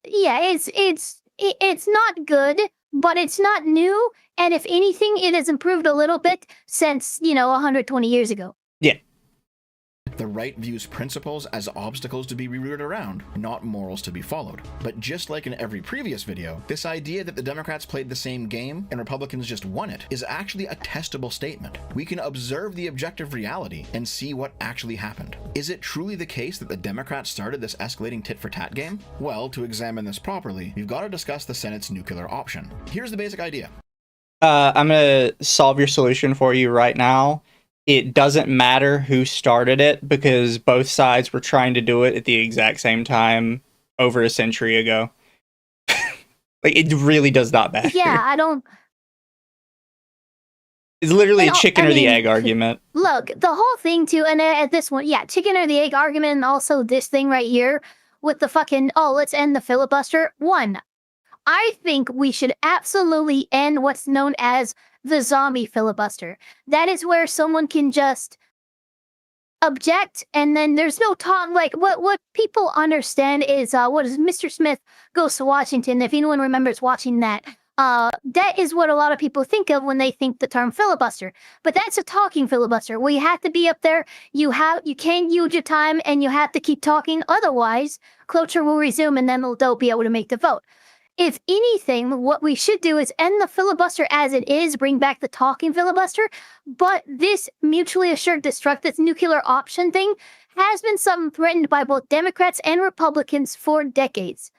it's not good, but it's not new. And if anything, it has improved a little bit since, 120 years ago. Yeah. The right views principles as obstacles to be rerouted around, not morals to be followed. But just like in every previous video, this idea that the Democrats played the same game and Republicans just won it is actually a testable statement. We can observe the objective reality and see what actually happened. Is it truly the case that the Democrats started this escalating tit-for-tat game? Well, to examine this properly, we've got to discuss the Senate's nuclear option. Here's the basic idea. I'm going to solve your solution for you right now. It doesn't matter who started it because both sides were trying to do it at the exact same time over a century ago. Like, it really does not matter. Yeah, I don't... It's literally a chicken or the egg argument. Look, the whole thing too, and at this one, yeah, chicken or the egg argument, and also this thing right here with the fucking, let's end the filibuster. One, I think we should absolutely end what's known as the zombie filibuster. That is where someone can just object and then there's no talk. Like what people understand is what is Mr. Smith Goes to Washington, if anyone remembers watching that. That is what a lot of people think of when they think the term filibuster. But that's a talking filibuster where you have to be up there, you can't use your time, and you have to keep talking. Otherwise, cloture will resume and then they'll be able to make the vote. If anything, what we should do is end the filibuster as it is, bring back the talking filibuster. But this mutually assured destruct, this nuclear option thing, has been something threatened by both Democrats and Republicans for decades.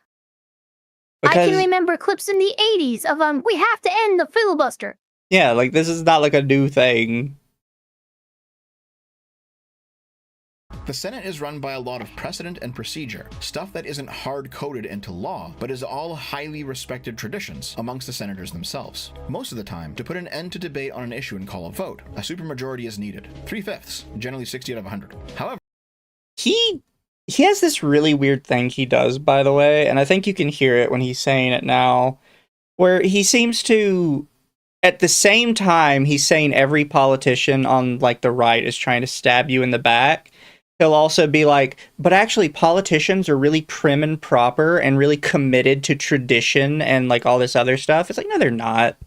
I can remember clips in the 80s of, we have to end the filibuster. Yeah, like, this is not like a new thing. The Senate is run by a lot of precedent and procedure, stuff that isn't hard-coded into law, but is all highly respected traditions amongst the senators themselves. Most of the time, to put an end to debate on an issue and call a vote, a supermajority is needed. 3/5, generally 60 out of 100. However, he has this really weird thing he does, by the way, and I think you can hear it when he's saying it now, where he seems to, at the same time, he's saying every politician on, like, the right is trying to stab you in the back. he'll also be like, but actually politicians are really prim and proper and really committed to tradition and like all this other stuff. It's like, no, they're not.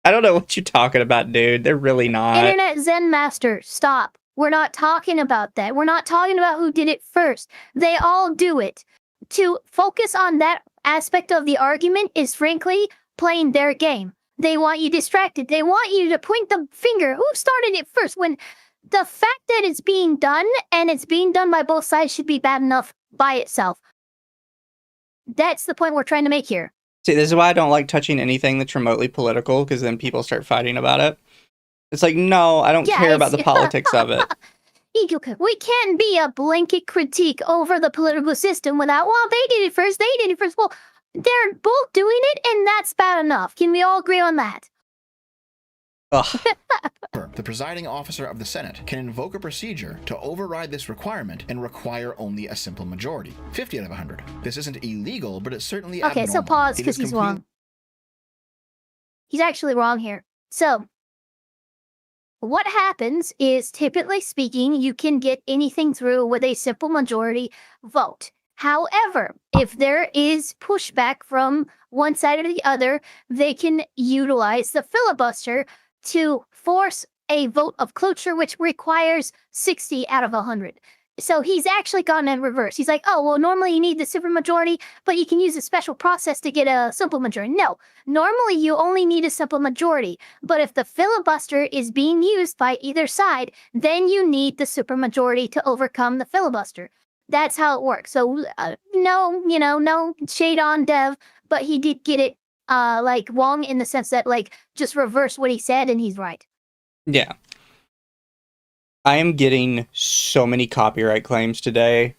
I don't know what you're talking about, dude. They're really not. Internet Zen Master, stop. We're not talking about that. We're not talking about who did it first. They all do it. To focus on that aspect of the argument is frankly playing their game. They want you distracted. They want you to point the finger. Who started it first? When the fact that it's being done and it's being done by both sides should be bad enough by itself. That's the point we're trying to make here. See, this is why I don't like touching anything that's remotely political, because then people start fighting about it. It's like, no, I don't care about the politics of it. We can't be a blanket critique over the political system without, well, they did it first. Well, they're both doing it, and that's bad enough. Can we all agree on that? Ugh. The presiding officer of the Senate can invoke a procedure to override this requirement and require only a simple majority, 50 out of 100. This isn't illegal, but it's certainly Okay, abnormal. so pause, because he's wrong. He's actually wrong here. So, what happens is, typically speaking, you can get anything through with a simple majority vote. However, if there is pushback from one side or the other, they can utilize the filibuster to force a vote of cloture, which requires 60 out of 100. So he's actually gone in reverse. He's like, oh, well, normally you need the supermajority, but you can use a special process to get a simple majority. No, normally you only need a simple majority. But if the filibuster is being used by either side, then you need the supermajority to overcome the filibuster. That's how it works. So no shade on Dev, but he did get it like wrong in the sense that like just reverse what he said and he's right. Yeah. I am getting so many copyright claims today.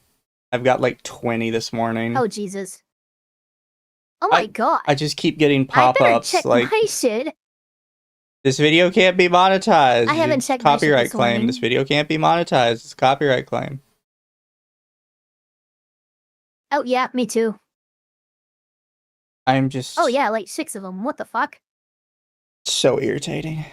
I've got like 20 this morning. Oh, Jesus. Oh my God. I just keep getting pop-ups check like, my shit. This video can't be monetized. I haven't checked my shit copyright this claim. morning. This video can't be monetized. It's a copyright claim. Oh, yeah, me too. I'm just Oh, yeah, like 6 of them. What the fuck? so irritating.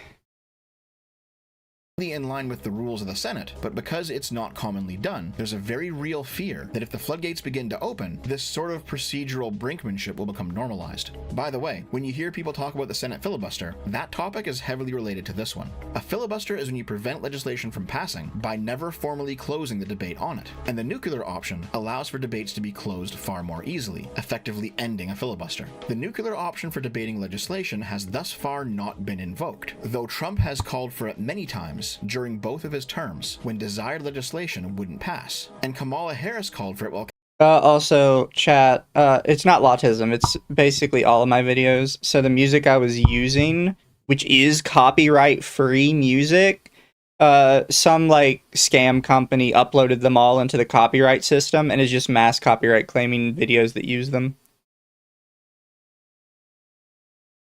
In line with the rules of the Senate, but because it's not commonly done, there's a very real fear that if the floodgates begin to open, this sort of procedural brinkmanship will become normalized. By the way, when you hear people talk about the Senate filibuster, that topic is heavily related to this one. A filibuster is when you prevent legislation from passing by never formally closing the debate on it, and the nuclear option allows for debates to be closed far more easily, effectively ending a filibuster. The nuclear option for debating legislation has thus far not been invoked, though Trump has called for it many times during both of his terms when desired legislation wouldn't pass, and Kamala Harris called for it while Also, chat, it's not Lawtism, it's basically all of my videos. So the music I was using, which is copyright-free music, some, like, scam company uploaded them all into the copyright system and is just mass copyright claiming videos that use them.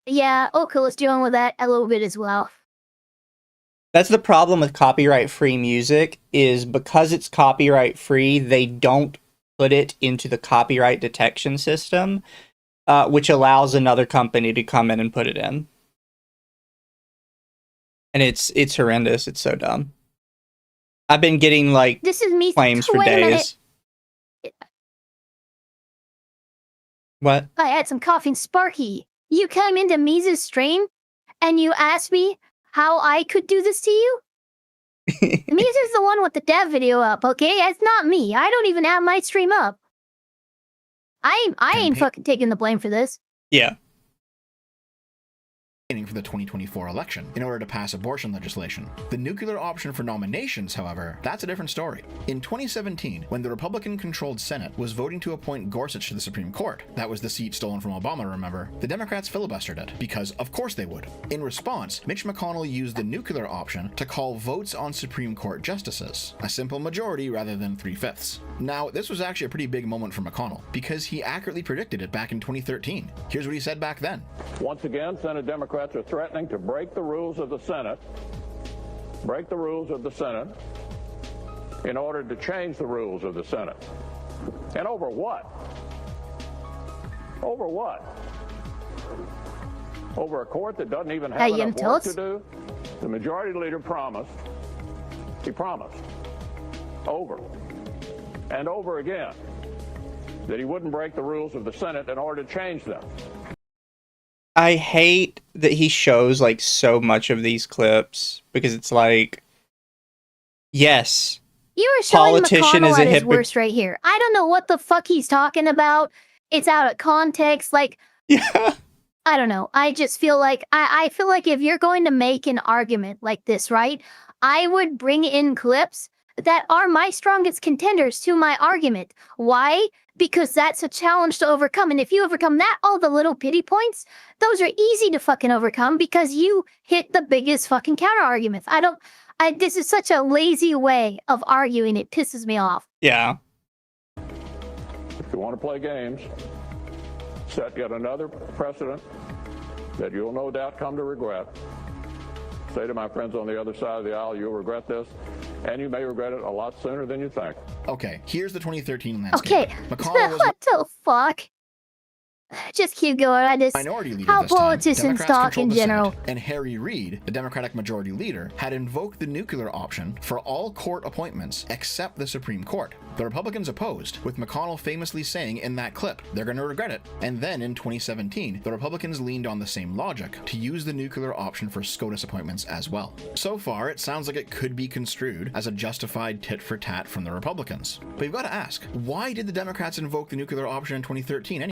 Yeah, Oculus dealing with that a little bit as well. That's the problem with copyright-free music, is because it's copyright-free, they don't put it into the copyright detection system, which allows another company to come in and put it in. And it's horrendous. It's so dumb. I've been getting, like, This is me. claims for Wait a minute. days. What? I had some coffee and Sparky. You came into Misa's stream and you asked me how I could do this to you? Misa's the one with the dev video up, okay? It's not me. I don't even have my stream up. I ain't fucking taking the blame for this. Yeah. for the 2024 election in order to pass abortion legislation. The nuclear option for nominations, however, that's a different story. In 2017, when the Republican-controlled Senate was voting to appoint Gorsuch to the Supreme Court, that was the seat stolen from Obama, remember, the Democrats filibustered it, because of course they would. In response, Mitch McConnell used the nuclear option to call votes on Supreme Court justices, a simple majority rather than 3/5. Now, this was actually a pretty big moment for McConnell, because he accurately predicted it back in 2013. Here's what he said back then. Once again, Senate Democrats are threatening to break the rules of the Senate, in order to change the rules of the Senate. And over what? Over what? Over a court that doesn't even have enough work to do? The majority leader promised He promised over and over again that he wouldn't break the rules of the Senate in order to change them. I hate that he shows like so much of these clips because it's like, yes, You were showing politician McConnell is a at his hypocrite. worst right here. I don't know what the fuck he's talking about. It's out of context. Like, Yeah. I don't know. I just feel like I feel like if you're going to make an argument like this, right? I would bring in clips that are my strongest contenders to my argument. Why? Because that's a challenge to overcome. And if you overcome that, all the little pity points, those are easy to fucking overcome because you hit the biggest fucking counter arguments. This is such a lazy way of arguing. It pisses me off. Yeah. If you want to play games, set yet another precedent that you'll no doubt come to regret. Say to my friends on the other side of the aisle, you'll regret this, and you may regret it a lot sooner than you think. Okay, here's the 2013 landscape. Okay. McConnell was What the fuck? Just keep going. minority leader how this time. politicians Democrats talk controlled in the general. Senate, and Harry Reid, the Democratic majority leader, had invoked the nuclear option for all court appointments except the Supreme Court. The Republicans opposed, with McConnell famously saying in that clip, they're going to regret it. And then in 2017, the Republicans leaned on the same logic to use the nuclear option for SCOTUS appointments as well. So far, it sounds like it could be construed as a justified tit for tat from the Republicans. But you've got to ask, why did the Democrats invoke the nuclear option in 2013 anyway?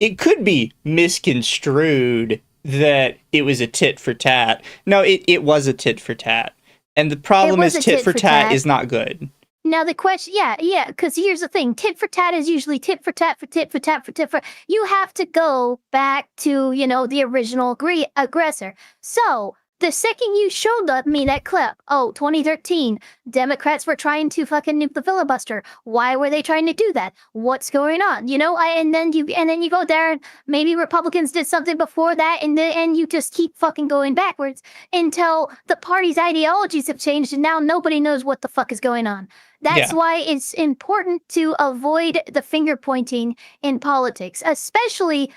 It could be misconstrued that it was a tit for tat. No, it was a tit for tat. And the problem is tit for tat is not good. Now the question, yeah, because here's the thing. Tit for tat is usually tit for tat for tit for tat for tit for... You have to go back to, the original aggressor. So, the second you showed me that clip, 2013, Democrats were trying to fucking nuke the filibuster. Why were they trying to do that? What's going on? And then you go there and maybe Republicans did something before that, and you just keep fucking going backwards until the party's ideologies have changed and now nobody knows what the fuck is going on. That's why it's important to avoid the finger pointing in politics, especially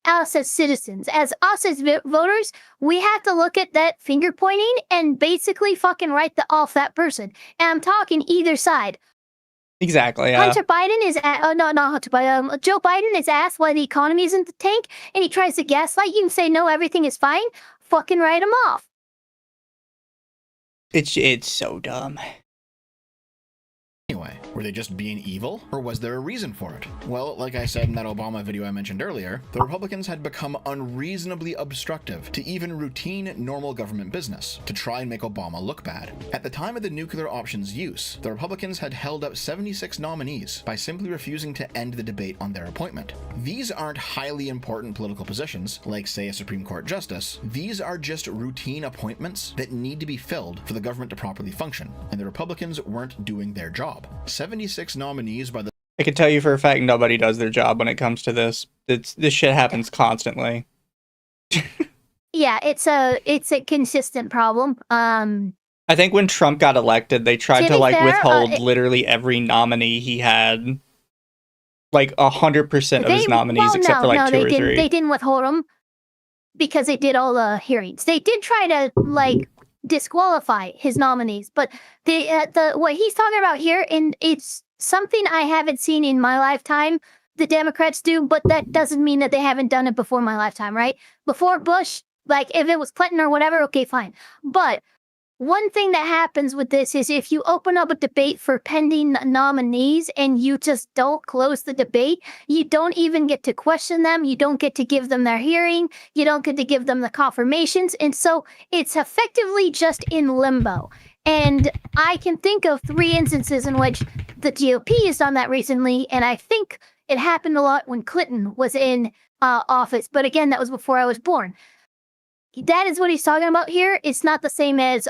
us as citizens. As us as voters, we have to look at that finger pointing and basically fucking write off that person. And I'm talking either side. Exactly. Hunter Biden is not Hunter Biden. Joe Biden is asked why the economy is in the tank, and he tries to gaslight you and say no, everything is fine. Fucking write him off. It's so dumb. Anyway, were they just being evil, or was there a reason for it? Well, like I said in that Obama video I mentioned earlier, the Republicans had become unreasonably obstructive to even routine, normal government business to try and make Obama look bad. At the time of the nuclear option's use, the Republicans had held up 76 nominees by simply refusing to end the debate on their appointment. These aren't highly important political positions, like say a Supreme Court justice. These are just routine appointments that need to be filled for the government to properly function, and the Republicans weren't doing their job. 76 nominees by the... I can tell you for a fact nobody does their job when it comes to this. This shit happens constantly. Yeah, it's a consistent problem. I think when Trump got elected, they tried to withhold literally every nominee he had. Like 100% of his nominees, except for two or three. They didn't withhold them because they did all the hearings. They did try to disqualify his nominees, but the what he's talking about here, and it's something I haven't seen in my lifetime. The Democrats do, but that doesn't mean that they haven't done it before my lifetime, right? Before Bush, if it was Clinton or whatever, okay, fine. But one thing that happens with this is if you open up a debate for pending nominees and you just don't close the debate, you don't even get to question them. You don't get to give them their hearing. You don't get to give them the confirmations. And so it's effectively just in limbo. And I can think of 3 instances in which the GOP has done that recently. And I think it happened a lot when Clinton was in office. But again, that was before I was born. That is what he's talking about here. It's not the same as,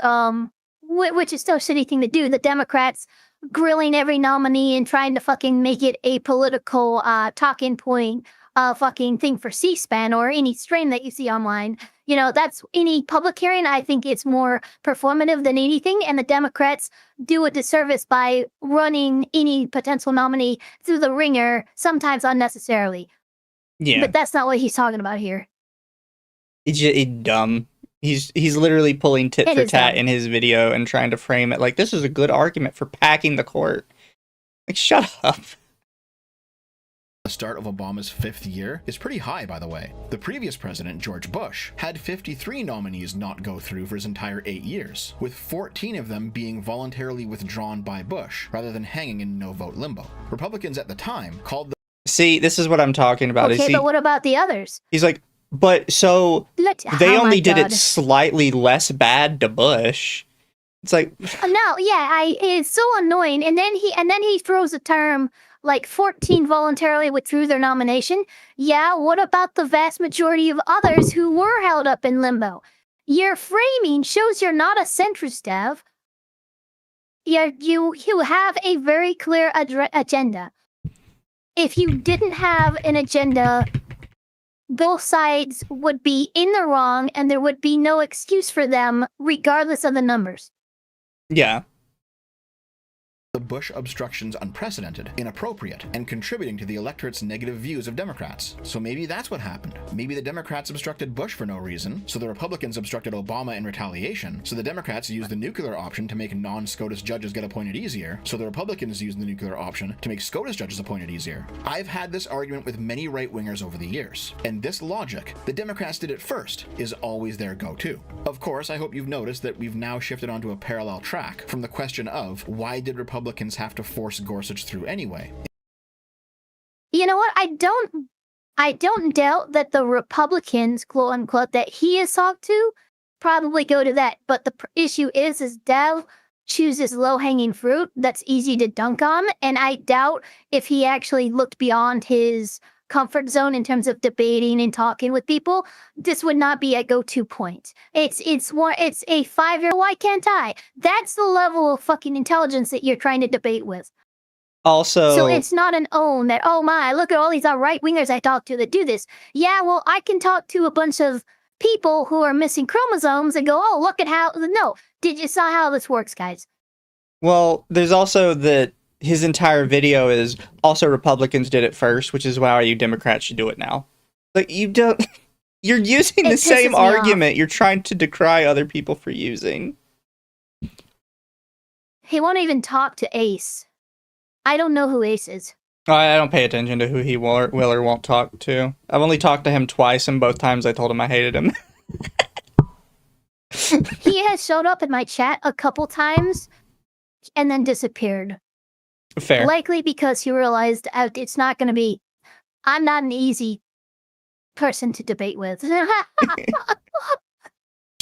which is still a shitty thing to do. The Democrats grilling every nominee and trying to fucking make it a political talking point fucking thing for C-SPAN or any stream that you see online. That's any public hearing. I think it's more performative than anything. And the Democrats do a disservice by running any potential nominee through the ringer, sometimes unnecessarily. Yeah. But that's not what he's talking about here. It's just dumb. He's literally pulling tit It for is tat dumb. in his video and trying to frame it like this is a good argument for packing the court. Like, shut up. The start of Obama's 5th year is pretty high, by the way. The previous president, George Bush, had 53 nominees not go through for his entire 8 years, with 14 of them being voluntarily withdrawn by Bush, rather than hanging in no-vote limbo. Republicans at the time called the See, this is what I'm talking about. Okay, but what about the others? He's like, but so they Oh only my did God. it slightly less bad to Bush. It's like, No, yeah, it's so annoying. And then he throws a term like 14 voluntarily withdrew their nomination. Yeah, what about the vast majority of others who were held up in limbo? Your framing shows you're not a centrist, Dev. You have a very clear agenda. If you didn't have an agenda, both sides would be in the wrong and there would be no excuse for them, regardless of the numbers. yeah. the Bush obstructions unprecedented, inappropriate, and contributing to the electorate's negative views of Democrats. So maybe that's what happened. Maybe the Democrats obstructed Bush for no reason, so the Republicans obstructed Obama in retaliation, so the Democrats used the nuclear option to make non-SCOTUS judges get appointed easier, so the Republicans used the nuclear option to make SCOTUS judges appointed easier. I've had this argument with many right-wingers over the years, and this logic, the Democrats did it first, is always their go-to. Of course, I hope you've noticed that we've now shifted onto a parallel track from the question of why did Republicans have to force Gorsuch through anyway? You know what? I don't doubt that the Republicans, quote unquote, that he has talked to probably go to that. But the issue is Dev chooses low-hanging fruit that's easy to dunk on. And I doubt if he actually looked beyond his comfort zone in terms of debating and talking with people, this would not be a go-to point. It's a 5-year, why can't I? That's the level of fucking intelligence that you're trying to debate with. Also, So it's not an own that, oh my, look at all these right-wingers I talk to that do this. Yeah, well, I can talk to a bunch of people who are missing chromosomes and go, oh, look at how, no, did you saw how this works, guys? well, there's also that his entire video is also Republicans did it first, which is why you Democrats should do it now. Like, you don't, you're using It the pisses same me off. argument you're trying to decry other people for using. He won't even talk to Ace. I don't know who Ace is. I don't pay attention to who he will or won't talk to. I've only talked to him twice, and both times I told him I hated him. He has showed up in my chat a couple times and then disappeared. Fair. Likely because he realized it's not going to be, I'm not an easy person to debate with.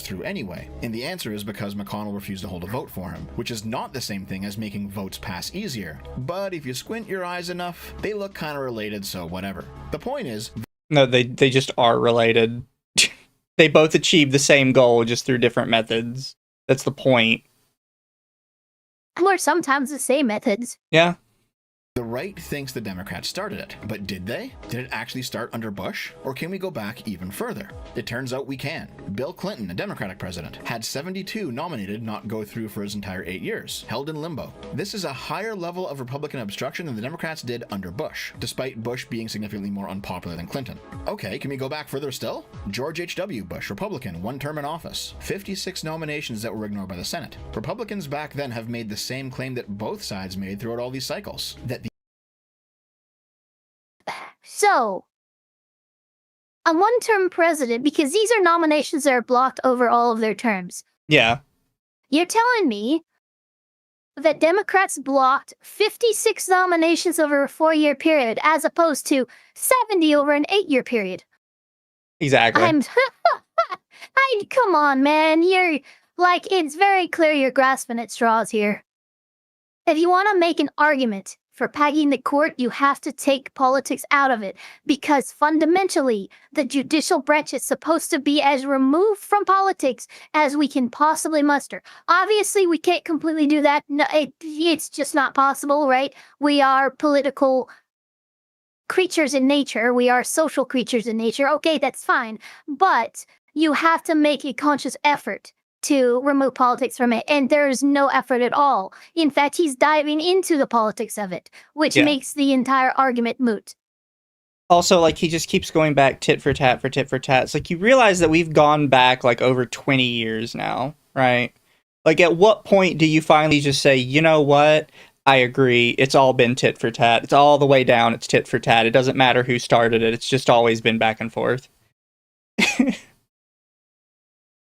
Through anyway? And the answer is because McConnell refused to hold a vote for him, which is not the same thing as making votes pass easier. But if you squint your eyes enough, they look kind of related, so whatever. The point is, No, they just are related. They both achieve the same goal, just through different methods. That's the point. Or sometimes the same methods. Yeah. the right thinks the Democrats started it, but did they? Did it actually start under Bush? Or can we go back even further? It turns out we can. Bill Clinton, a Democratic president, had 72 nominated not go through for his entire 8 years, held in limbo. This is a higher level of Republican obstruction than the Democrats did under Bush, despite Bush being significantly more unpopular than Clinton. Okay, can we go back further still? George H.W. Bush, Republican, 1 term in office, 56 nominations that were ignored by the Senate. Republicans back then have made the same claim that both sides made throughout all these cycles, that So, a one-term president, because these are nominations that are blocked over all of their terms. Yeah. You're telling me that Democrats blocked 56 nominations over a 4-year period as opposed to 70 over an 8-year period. Exactly. Come on, man. You're like, it's very clear you're grasping at straws here. If you want to make an argument for packing the court, you have to take politics out of it, because fundamentally, the judicial branch is supposed to be as removed from politics as we can possibly muster. Obviously, we can't completely do that. No, it's just not possible, right? We are political creatures in nature. We are social creatures in nature. Okay, that's fine. But you have to make a conscious effort to remove politics from it, and there's no effort at all. In fact, he's diving into the politics of it, which makes the entire argument moot. Also, like, he just keeps going back tit for tat for tit for tat. It's like, you realize that we've gone back, like, over 20 years now, right? Like, at what point do you finally just say, you know what? I agree. It's all been tit for tat. It's all the way down. It's tit for tat. It doesn't matter who started it. It's just always been back and forth.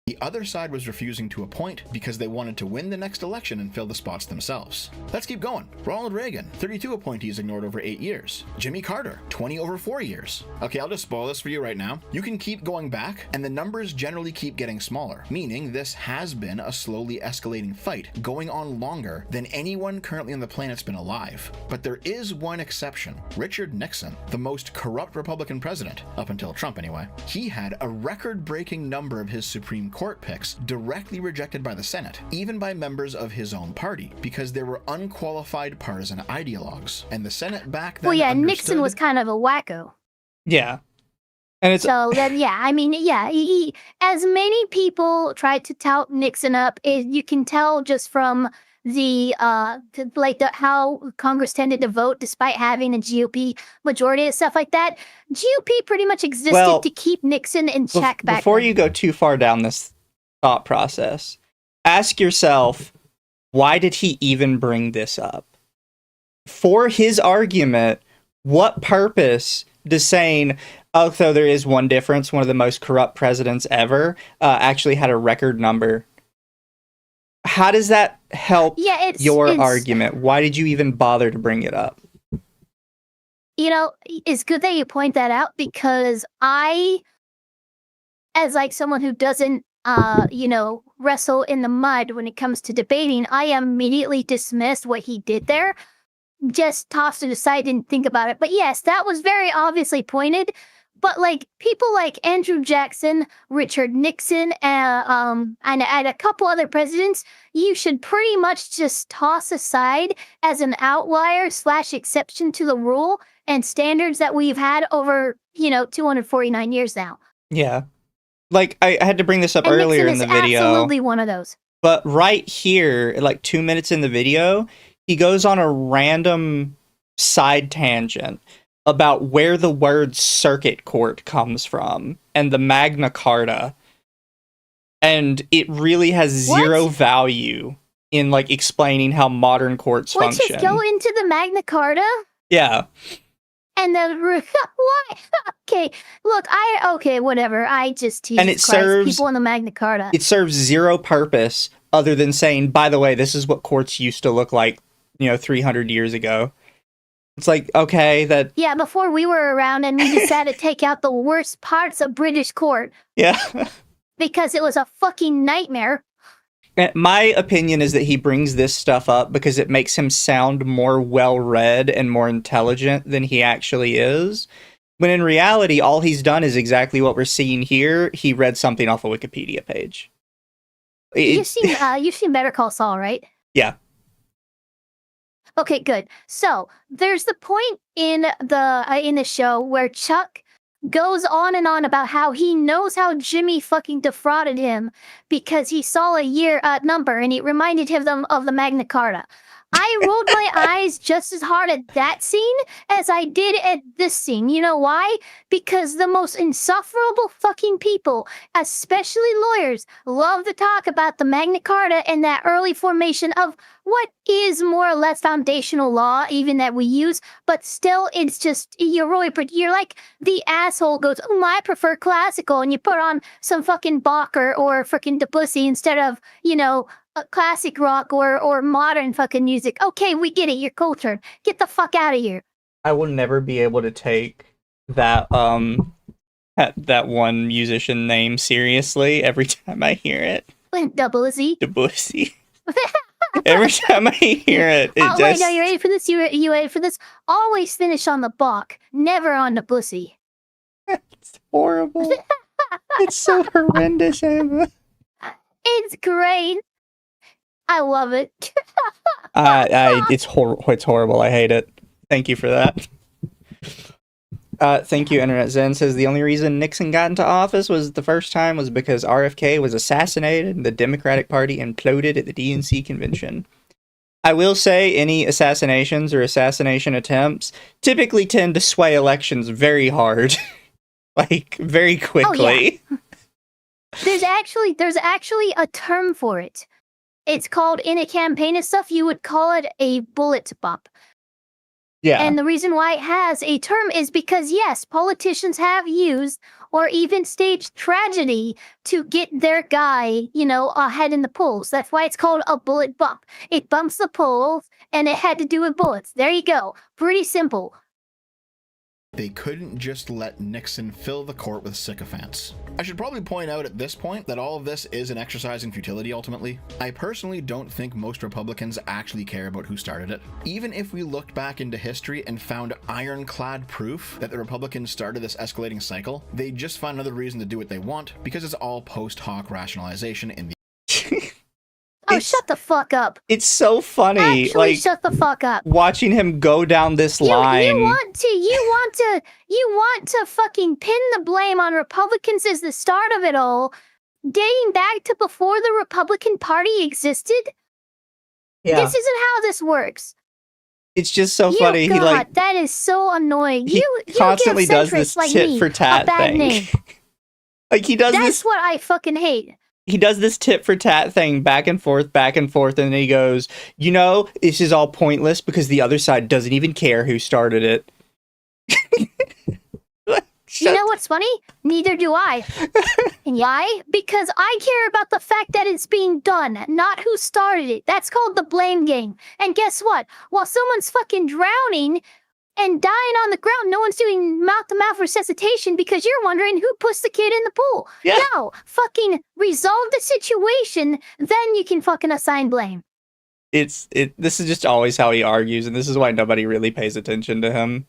The other side was refusing to appoint because they wanted to win the next election and fill the spots themselves. Let's keep going. Ronald Reagan, 32 appointees ignored over 8 years. Jimmy Carter, 20 over 4 years. Okay, I'll just spoil this for you right now. You can keep going back, and the numbers generally keep getting smaller, meaning this has been a slowly escalating fight, going on longer than anyone currently on the planet's been alive. But there is one exception. Richard Nixon, the most corrupt Republican president, up until Trump anyway. He had a record-breaking number of his Supreme Court picks directly rejected by the Senate, even by members of his own party, because they were unqualified partisan ideologues. And the Senate back then Nixon was kind of a wacko. Yeah. And it's so then, yeah, I mean, yeah, as many people tried to tout Nixon up, you can tell just from the how Congress tended to vote despite having a GOP majority and stuff like that. GOP pretty much existed to keep Nixon in check back before then. You go too far down this thought process, ask yourself, why did he even bring this up? For his argument, what purpose does saying, although there is one difference, one of the most corrupt presidents ever actually had a record number, how does that help your argument? Why did you even bother to bring it up? You know, it's good that you point that out, because I, as like someone who doesn't wrestle in the mud when it comes to debating, I immediately dismissed what he did there. Just tossed it aside, didn't think about it. But yes, that was very obviously pointed. But like people like Andrew Jackson, Richard Nixon, and a couple other presidents, you should pretty much just toss aside as an outlier / exception to the rule and standards that we've had over 249 years now. Yeah. Like, I had to bring this up earlier Nixon in the video. Absolutely one of those. But right here, like 2 minutes in the video, he goes on a random side tangent about where the word circuit court comes from and the Magna Carta. And it really has zero value in, like, explaining how modern courts function. Let's just go into the Magna Carta? Yeah. And then, why? Okay, look, whatever. I just tease people in the Magna Carta. It serves zero purpose other than saying, by the way, this is what courts used to look like, 300 years ago. It's like, okay, that... Yeah, before we were around and we decided to take out the worst parts of British court. Yeah. Because it was a fucking nightmare. My opinion is that he brings this stuff up because it makes him sound more well-read and more intelligent than he actually is. When in reality, all he's done is exactly what we're seeing here. He read something off a Wikipedia page. You've seen Better Call Saul, right? Yeah. Okay, good. So there's the point in the show where Chuck goes on and on about how he knows how Jimmy fucking defrauded him because he saw a number and it reminded him of the Magna Carta. I rolled my eyes just as hard at that scene as I did at this scene. You know why? Because the most insufferable fucking people, especially lawyers, love to talk about the Magna Carta and that early formation of what is more or less foundational law, even that we use, but still it's just, you're like the asshole goes, I prefer classical, and you put on some fucking Bach or freaking Debussy instead of, classic rock or modern fucking music. Okay, we get it. You're cultured. Get the fuck out of here. I will never be able to take that that one musician name seriously every time I hear it. Debussy. Every time I hear it, wait, no, you ready for this? You ready for this? Always finish on the Bach, never on Debussy. It's horrible. It's so horrendous, Emma. It's great. I love it. It's horrible. I hate it. Thank you for that. Thank you, Internet Zen says the only reason Nixon got into office was the first time was because RFK was assassinated and the Democratic Party imploded at the DNC convention. I will say any assassinations or assassination attempts typically tend to sway elections very hard. Like, very quickly. Oh, yeah. There's actually a term for it. It's called, in a campaign and stuff, you would call it a bullet bump. Yeah. And the reason why it has a term is because, yes, politicians have used or even staged tragedy to get their guy, ahead in the polls. That's why it's called a bullet bump. It bumps the polls, and it had to do with bullets. There you go. Pretty simple. They couldn't just let Nixon fill the court with sycophants. I should probably point out at this point that all of this is an exercise in futility ultimately. I personally don't think most Republicans actually care about who started it. Even if we looked back into history and found ironclad proof that the Republicans started this escalating cycle, they'd just find another reason to do what they want because it's all post hoc rationalization in the Shut the fuck up. It's so funny. Actually, shut the fuck up. Watching him go down this line. You want to fucking pin the blame on Republicans as the start of it all, dating back to before the Republican Party existed? Yeah. This isn't how this works. It's just so funny. God, that is so annoying. He constantly does this tit for tat thing. Name. Like he does That's what I fucking hate. He does this tit for tat thing back and forth, and then he goes, this is all pointless because the other side doesn't even care who started it. You know what's funny? Neither do I. And why? Because I care about the fact that it's being done, not who started it. That's called the blame game. And guess what? While someone's fucking drowning and dying on the ground, no one's doing mouth-to-mouth resuscitation because you're wondering who pushed the kid in the pool. Yeah. No, fucking resolve the situation, then you can fucking assign blame. This is just always how he argues, and this is why nobody really pays attention to him.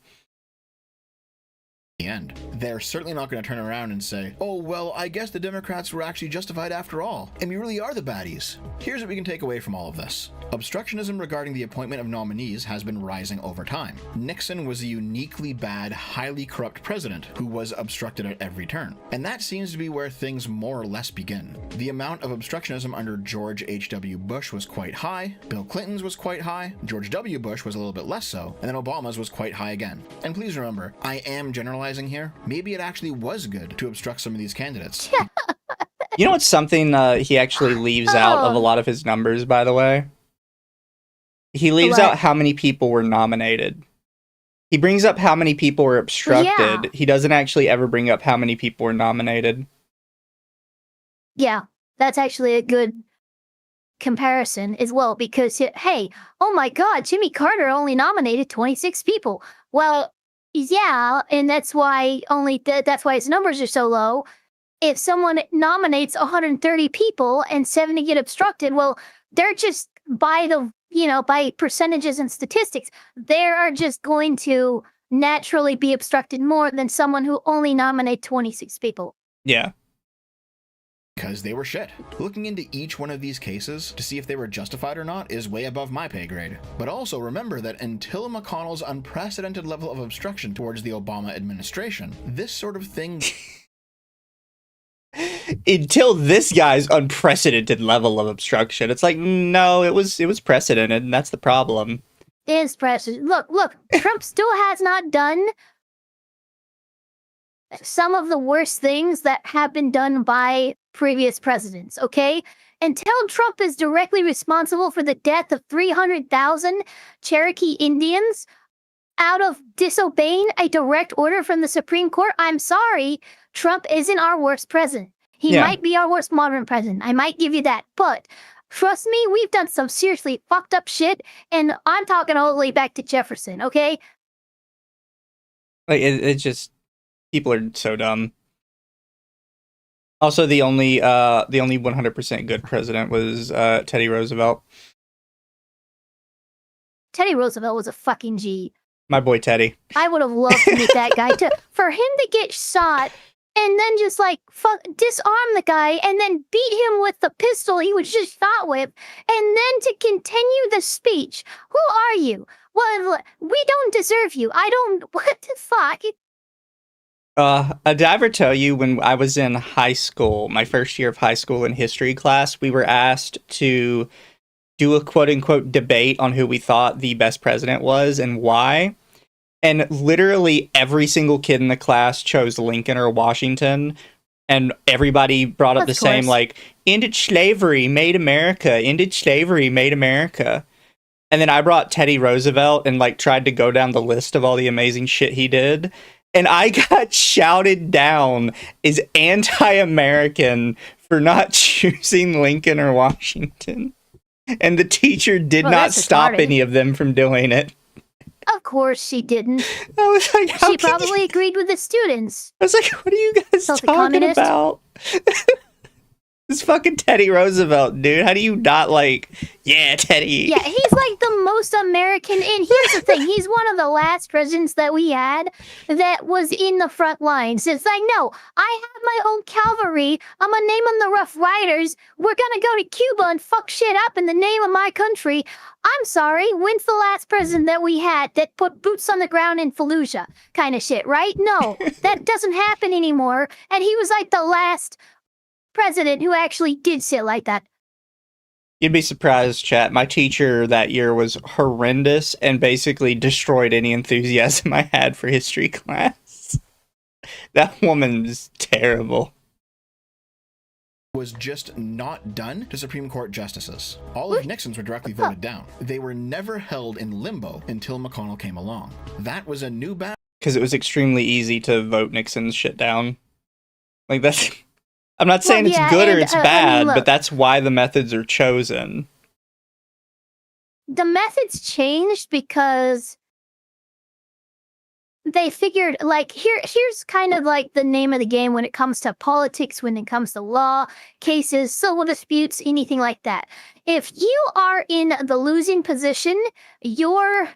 The end. They're certainly not going to turn around and say, oh, well, I guess the Democrats were actually justified after all, and we really are the baddies. Here's what we can take away from all of this. Obstructionism regarding the appointment of nominees has been rising over time. Nixon was a uniquely bad, highly corrupt president who was obstructed at every turn. And that seems to be where things more or less begin. The amount of obstructionism under George H.W. Bush was quite high, Bill Clinton's was quite high, George W. Bush was a little bit less so, and then Obama's was quite high again. And please remember, I am generalizing here. Maybe it actually was good to obstruct some of these candidates. You know what's something he actually leaves out of a lot of his numbers, by the way? He leaves out how many people were nominated. He brings up how many people were obstructed. Yeah. He doesn't actually ever bring up how many people were nominated. Yeah, that's actually a good comparison as well, because, hey, oh my God, Jimmy Carter only nominated 26 people. Well, yeah, and that's why that's why his numbers are so low. If someone nominates 130 people and 70 get obstructed, well, they're just by percentages and statistics, they are just going to naturally be obstructed more than someone who only nominates 26 people. Yeah. Because they were shit. Looking into each one of these cases to see if they were justified or not is way above my pay grade. But also remember that until McConnell's unprecedented level of obstruction towards the Obama administration, this sort of thing... Until this guy's unprecedented level of obstruction, it's like, no, it was precedented, and that's the problem. It is precedented. Look, Trump still has not done some of the worst things that have been done by previous presidents, okay? Until Trump is directly responsible for the death of 300,000 Cherokee Indians out of disobeying a direct order from the Supreme Court, I'm sorry, Trump isn't our worst president. He might be our worst modern president. I might give you that. But trust me, we've done some seriously fucked up shit, and I'm talking all the way back to Jefferson, okay? Like, it's just... People are so dumb. Also, the only 100% good president was Teddy Roosevelt. Teddy Roosevelt was a fucking G. My boy Teddy. I would have loved to meet that guy too. For him to get shot and then just disarm the guy and then beat him with the pistol he was just shot with, and then to continue the speech. Who are you? Well, we don't deserve you. What the fuck? Did I ever tell you when I was in high school, my first year of high school in history class, we were asked to do a quote-unquote debate on who we thought the best president was and why. And literally every single kid in the class chose Lincoln or Washington. And everybody brought up the same, like, ended slavery, made America, ended slavery, made America. And then I brought Teddy Roosevelt and, like, tried to go down the list of all the amazing shit he did. And I got shouted down as anti-American for not choosing Lincoln or Washington. And the teacher did not stop any of them from doing it. Of course she didn't. I was like, she probably agreed with the students. I was like, what are you guys talking about? This fucking Teddy Roosevelt, dude. How do you not like, yeah, Teddy? Yeah, he's like the most American. And here's the thing. He's one of the last presidents that we had that was in the front lines. It's like, no, I have my own cavalry. I'm going to name them the Rough Riders. We're going to go to Cuba and fuck shit up in the name of my country. I'm sorry. When's the last president that we had that put boots on the ground in Fallujah kind of shit, right? No, that doesn't happen anymore. And he was like the last president who actually did shit like that. You'd be surprised, chat. My teacher that year was horrendous and basically destroyed any enthusiasm I had for history class. That woman's terrible. Was just not done to Supreme Court justices. All of Nixon's were directly voted down. They were never held in limbo until McConnell came along. That was a new battle. Because it was extremely easy to vote Nixon's shit down. Like, that's... I'm not saying it's good or it's bad, but that's why the methods are chosen. The methods changed because they figured, like, here's kind of like the name of the game when it comes to politics, when it comes to law, cases, civil disputes, anything like that. If you are in the losing position, your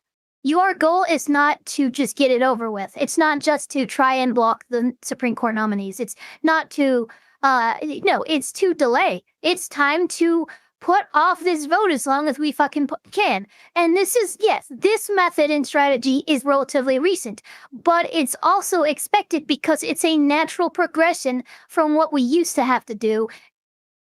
goal is not to just get it over with. It's not just to try and block the Supreme Court nominees. It's not to... no, it's to delay. It's time to put off this vote as long as we fucking can. And this is, yes, this method and strategy is relatively recent, but it's also expected because it's a natural progression from what we used to have to do.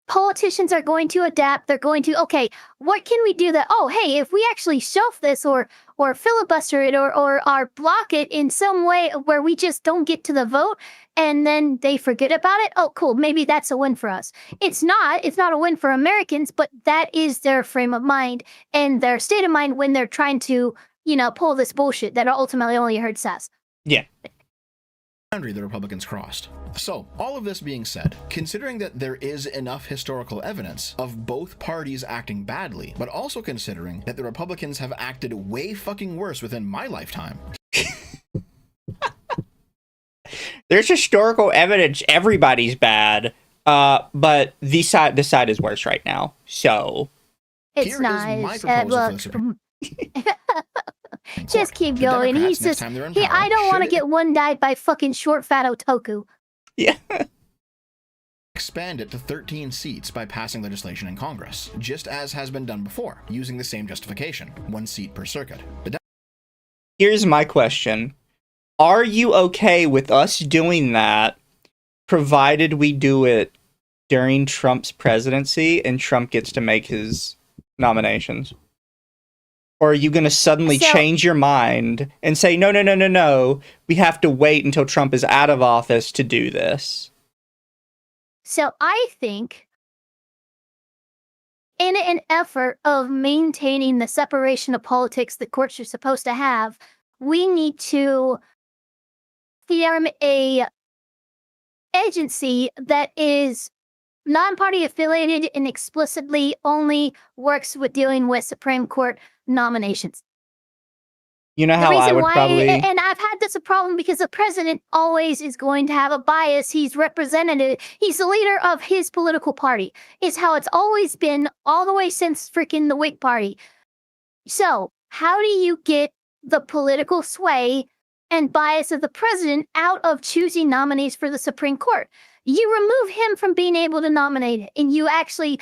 Politicians are going to adapt. They're going to, okay, what can we do that, oh, hey, if we actually shelf this or filibuster it or block it in some way where we just don't get to the vote and then they forget about it, oh, cool, maybe that's a win for us. It's not a win for Americans, but that is their frame of mind and their state of mind when they're trying to, pull this bullshit that ultimately only hurts us. Yeah. Boundary the Republicans crossed. So, all of this being said, considering that there is enough historical evidence of both parties acting badly, but also considering that the Republicans have acted way fucking worse within my lifetime. There's historical evidence everybody's bad, but this side is worse right now. So it's nice. Look. Just keep going. He's just... I don't want to get one died by fucking short fat Otoku. Yeah. Expand it to 13 seats by passing legislation in Congress, just as has been done before, using the same justification, 1 seat per circuit. Here's my question. Are you okay with us doing that, provided we do it during Trump's presidency and Trump gets to make his nominations? Or are you going to suddenly change your mind and say, no, we have to wait until Trump is out of office to do this? So I think in an effort of maintaining the separation of politics the courts are supposed to have, we need to form a agency that is non-party affiliated and explicitly only works with dealing with Supreme Court nominations. You know how I would probably... And I've had this a problem because the president always is going to have a bias. He's representative. He's the leader of his political party. It's how it's always been all the way since freaking the Whig Party. So how do you get the political sway and bias of the president out of choosing nominees for the Supreme Court? You remove him from being able to nominate it, and you actually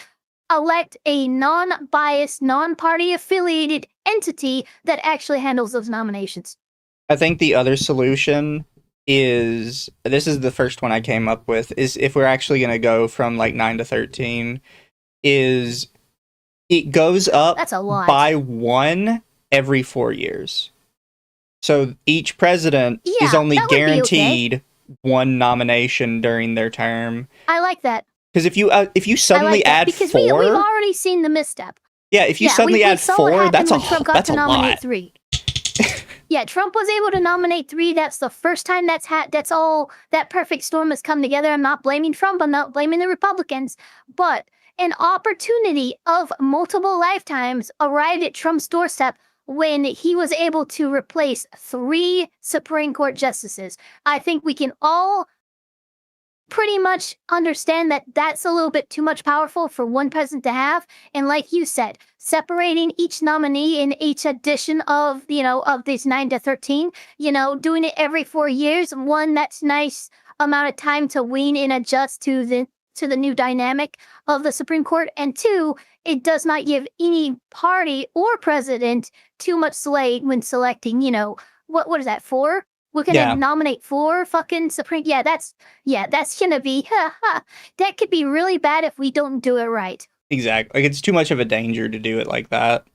elect a non-biased, non-party affiliated entity that actually handles those nominations. I think the other solution is, this is the first one I came up with, is if we're actually going to go from like 9 to 13, is It goes up That's a lot. by 1 every 4 years. So each president is Yeah, only that would be okay. guaranteed 1 nomination during their term. I like that. Because if you I suddenly like that add because 4, we've already seen the misstep. yeah, if you Yeah, suddenly we add saw what 4, happened that's when Trump got to a nominate lot. 3. Yeah, Trump was able to nominate 3. That's the first time that's all that perfect storm has come together. I'm not blaming Trump. I'm not blaming the Republicans. But an opportunity of multiple lifetimes arrived at Trump's doorstep when he was able to replace 3 Supreme Court justices. I think we can all pretty much understand that that's a little bit too much powerful for one president to have. And like you said, separating each nominee in each edition of, of these 9 to 13, doing it every 4 years, one, that's nice amount of time to wean and adjust to the new dynamic of the Supreme Court. And 2, it does not give any party or president too much sway when selecting, what is that, 4? We're gonna nominate 4 fucking Supreme. Yeah, that's gonna be. That could be really bad if we don't do it right. Exactly. Like, it's too much of a danger to do it like that.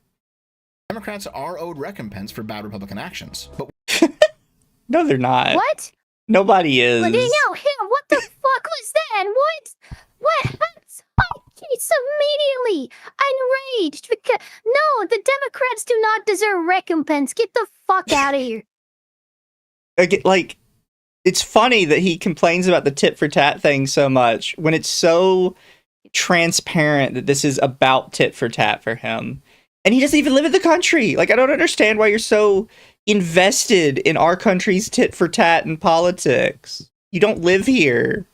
Democrats are owed recompense for bad Republican actions, but No, they're not. What? Nobody is. Well, what the fuck was that? What? It's immediately enraged because no, the Democrats do not deserve recompense. Get the fuck out of here. Like, it's funny that he complains about the tit for tat thing so much when it's so transparent that this is about tit for tat for him. And he doesn't even live in the country. Like, I don't understand why you're so invested in our country's tit for tat and politics. You don't live here.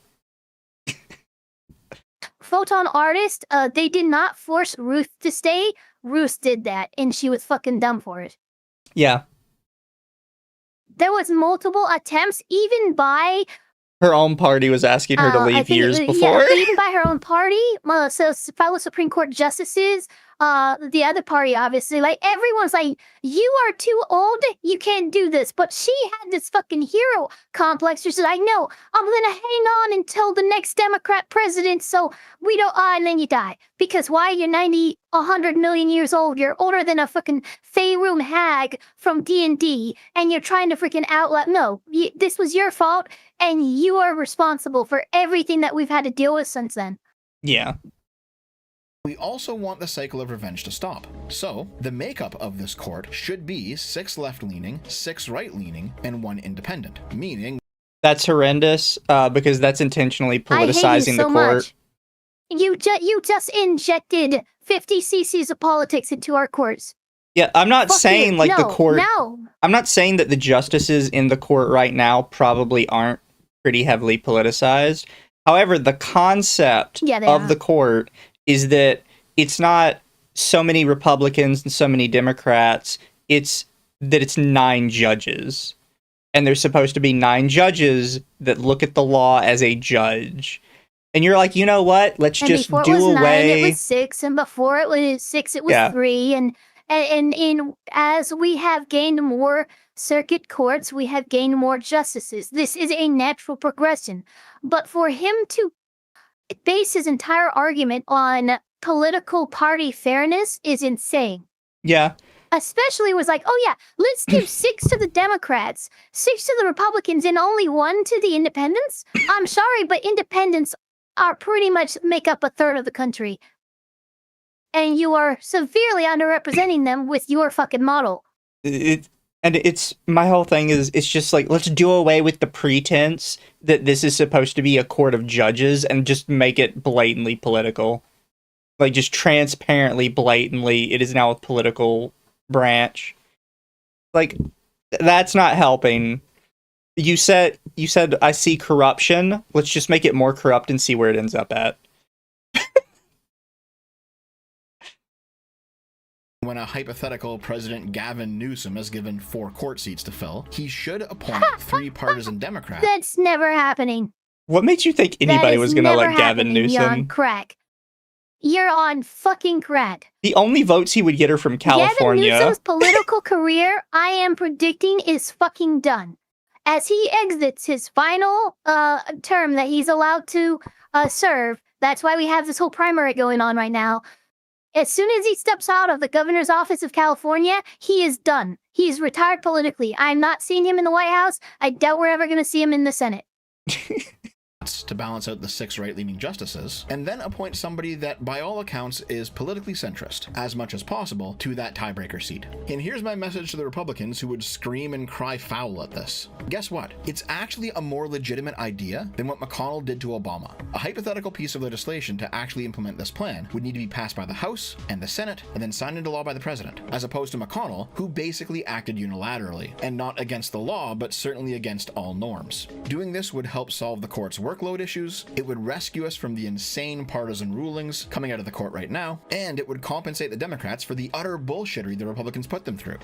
Photon artist, they did not force Ruth to stay. Ruth did that, and she was fucking dumb for it. Yeah. There was multiple attempts, even by her own party was asking her to leave years before. Yeah, even by her own party. So fellow Supreme Court justices, the other party, obviously, like everyone's like, you are too old, you can't do this. But she had this fucking hero complex. She said, I know, I'm gonna hang on until the next Democrat president, so we don't, and then you die. Because why? You're 90, 100 million years old. You're older than a fucking Faerun hag from D&D, and you're trying to freaking outlet. No, this was your fault, and you are responsible for everything that we've had to deal with since then. Yeah. We also want the cycle of revenge to stop. So, the makeup of this court should be 6 left-leaning, 6 right-leaning, and 1 independent. Meaning... That's horrendous, because that's intentionally politicizing the court. Much. You just injected 50 cc's of politics into our courts. Yeah, I'm not saying like the court... No. I'm not saying that the justices in the court right now probably aren't pretty heavily politicized. However, the concept of the court is that it's not so many Republicans and so many Democrats. It's that it's 9 judges. And there's supposed to be 9 judges that look at the law as a judge. And you're like, you know what? Let's just do away. Before it was 9, it was 6, and before it was 6, it was 3. And as we have gained more circuit courts, we have gained more justices. This is a natural progression. But for him to base his entire argument on political party fairness is insane. Yeah. Especially was like, oh yeah, let's give 6 to the Democrats, 6 to the Republicans, and only 1 to the independents? I'm sorry, but independents are pretty much make up a third of the country. And you are severely underrepresenting them with your fucking model. It's my whole thing is it's just like, let's do away with the pretense that this is supposed to be a court of judges and just make it blatantly political. Like, just transparently, blatantly, it is now a political branch. Like, that's not helping. You said I see corruption. Let's just make it more corrupt and see where it ends up at. When a hypothetical President Gavin Newsom is given 4 court seats to fill, he should appoint 3 partisan Democrats. That's never happening. What made you think anybody was going to elect Gavin Newsom? You're on crack. You're on fucking crack. The only votes he would get are from California. Gavin Newsom's political career, I am predicting, is fucking done. As he exits his final term that he's allowed to serve, that's why we have this whole primary going on right now. As soon as he steps out of the governor's office of California, he is done. He's retired politically. I'm not seeing him in the White House. I doubt we're ever going to see him in the Senate. To balance out the 6 right-leaning justices, and then appoint somebody that by all accounts is politically centrist, as much as possible, to that tiebreaker seat. And here's my message to the Republicans who would scream and cry foul at this. Guess what? It's actually a more legitimate idea than what McConnell did to Obama. A hypothetical piece of legislation to actually implement this plan would need to be passed by the House and the Senate, and then signed into law by the President, as opposed to McConnell, who basically acted unilaterally, and not against the law, but certainly against all norms. Doing this would help solve the court's workload issues, it would rescue us from the insane partisan rulings coming out of the court right now, and it would compensate the Democrats for the utter bullshittery the Republicans put them through.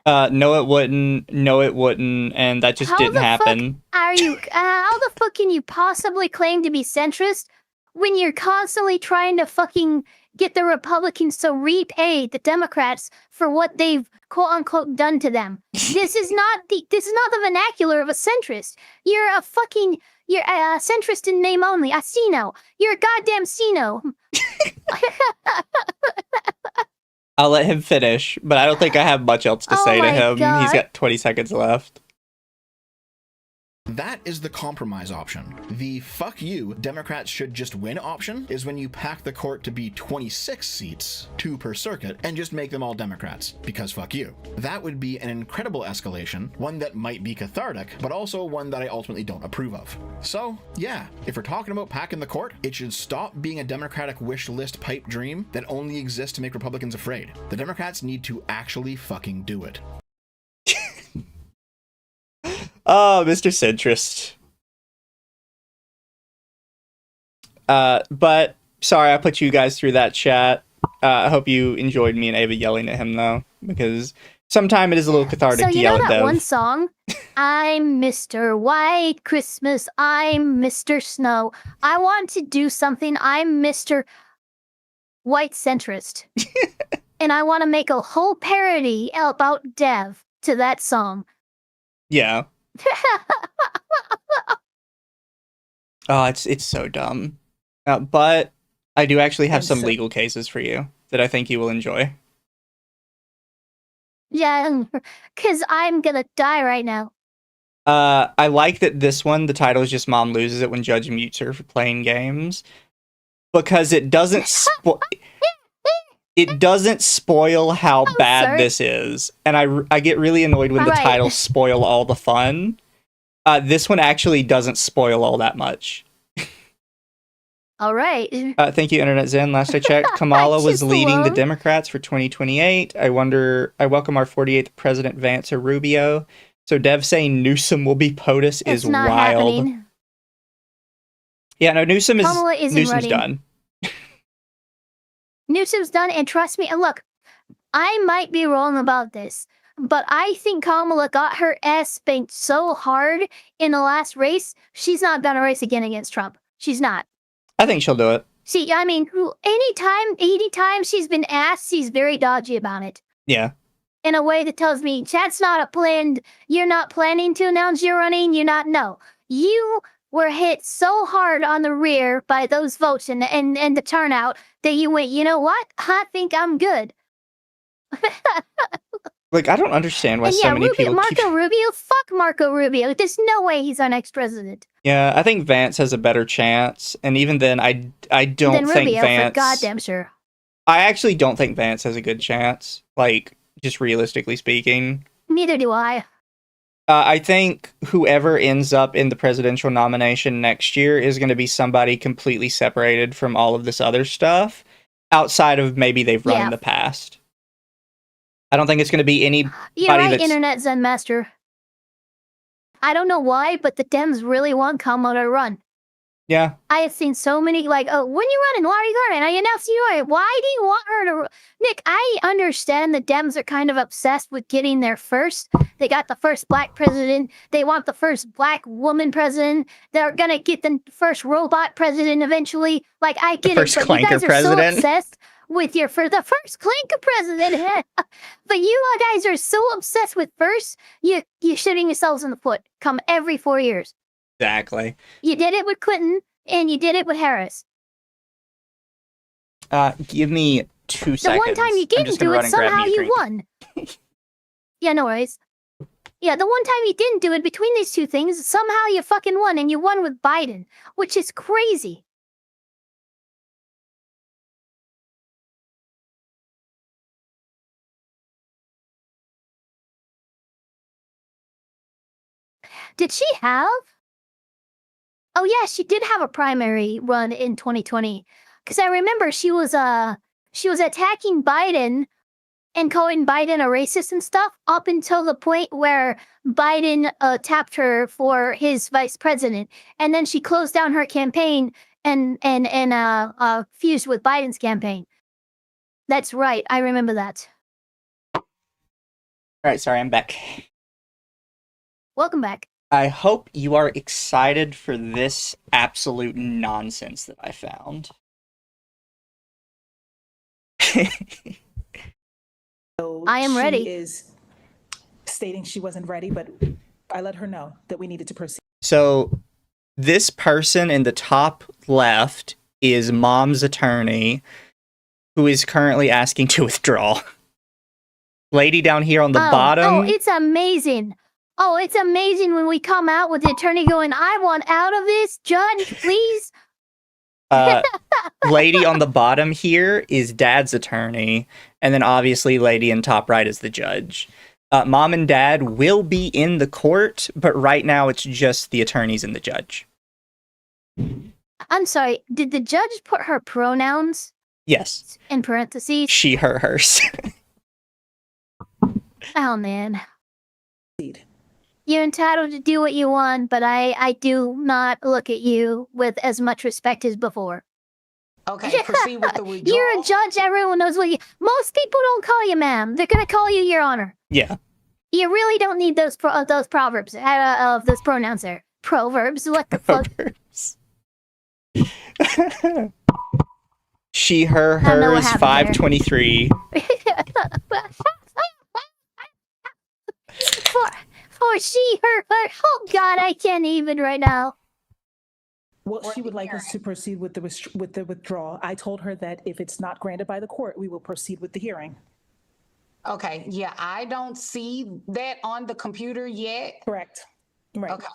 No, it wouldn't. No, it wouldn't. And that just didn't happen. How the fuck can you possibly claim to be centrist when you're constantly trying to fucking get the Republicans to repay the Democrats for what they've quote unquote done to them? This is not the vernacular of a centrist. You're a centrist in name only. A Sino. You're a goddamn Sino. I'll let him finish, but I don't think I have much else to say to him. God. He's got 20 seconds left. That is the compromise option. The fuck you, Democrats should just win option is when you pack the court to be 26 seats, 2 per circuit, and just make them all Democrats, because fuck you. That would be an incredible escalation, one that might be cathartic, but also one that I ultimately don't approve of. So, yeah, if we're talking about packing the court, it should stop being a Democratic wish list pipe dream that only exists to make Republicans afraid. The Democrats need to actually fucking do it. Oh, Mr. Centrist. But sorry I put you guys through that chat. I hope you enjoyed me and Ava yelling at him though, because sometimes it is a little cathartic to yell at Dev. So you know that one song? I'm Mr. White Christmas, I'm Mr. Snow. I want to do something. I'm Mr. White Centrist. And I want to make a whole parody about Dev to that song. Yeah. Oh, it's so dumb. But I do actually have some legal cases for you that I think you will enjoy. Yeah, because I'm gonna die right now. I like that this one, the title is just Mom Loses It When Judge Mutes Her for Playing Games. Because it doesn't it doesn't spoil how bad this is. And I get really annoyed when the titles spoil all the fun. This one actually doesn't spoil all that much. All right. Thank you, Internet Zen. Last I checked, Kamala was leading the Democrats for 2028. I welcome our 48th President, Vance or Rubio. So Dev saying Newsom will be POTUS is not wild. Happening. Yeah, no, Newsom's done. Newsom's done, and trust me, and look, I might be wrong about this, but I think Kamala got her ass spanked so hard in the last race, she's not gonna race again against Trump. She's not. I think she'll do it. See, I mean, anytime she's been asked, she's very dodgy about it. Yeah. In a way that tells me, that's not a planned, you're not planning to announce you're running, no. You were hit so hard on the rear by those votes and the turnout that you went, you know what? I think I'm good. Like, I don't understand why so many people Rubio, fuck Marco Rubio. There's no way he's our next president. Yeah, I think Vance has a better chance, and even then, I don't think Rubio, Vance. for goddamn sure. I actually don't think Vance has a good chance. Like, just realistically speaking. Neither do I. I think whoever ends up in the presidential nomination next year is going to be somebody completely separated from all of this other stuff, outside of maybe they've run in the past. I don't think it's going to be anybody You're right, Internet Zen Master. I don't know why, but the Dems really want Kamala to run. Yeah. I have seen so many, like, oh, when you running, why are you running? I announced you are. Why do you want her to Nick, I understand the Dems are kind of obsessed with getting there first. They got the first black president. They want the first black woman president. They're going to get the first robot president eventually. Like, I get it, but you guys are so obsessed with the first clanker president. But you guys are so obsessed with first, you're shooting yourselves in the foot come every 4 years. Exactly. You did it with Clinton, and you did it with Harris. Give me 2 The seconds. one time you I'm didn't just gonna do run it, and grab somehow me a you drink. won. Yeah, no worries. Yeah, the one time you didn't do it between these two things, somehow you fucking won, and you won with Biden, which is crazy. Did she have? Oh yeah, she did have a primary run in 2020. Because I remember she was attacking Biden and calling Biden a racist and stuff up until the point where Biden tapped her for his vice president, and then she closed down her campaign and fused with Biden's campaign. That's right, I remember that. All right, sorry, I'm back. Welcome back. I hope you are excited for this absolute nonsense that I found. So I am ready. She is stating she wasn't ready, but I let her know that we needed to proceed. So, this person in the top left is Mom's attorney, who is currently asking to withdraw. Lady down here on the bottom. Oh, it's amazing. Oh, it's amazing when we come out with the attorney going, I want out of this, judge, please. Lady on the bottom here is Dad's attorney, and then obviously Lady in top right is the judge. Mom and Dad will be in the court, but right now it's just the attorneys and the judge. I'm sorry, did the judge put her pronouns Yes. in parentheses? She, her, hers. Oh, man. Proceed. You're entitled to do what you want, but I do not look at you with as much respect as before. Okay, proceed with the withdrawal. You're a judge, everyone knows what you... Most people don't call you ma'am. They're gonna call you your honor. Yeah. You really don't need those proverbs, those pronouns there. Proverbs, what the fuck? Proverbs. She, her, I don't know what hers, happened 523. For she, her, oh God, I can't even right now. Well, she would like us to proceed with the withdrawal. I told her that if it's not granted by the court, we will proceed with the hearing. Okay, yeah, I don't see that on the computer yet. Correct. Right. Okay.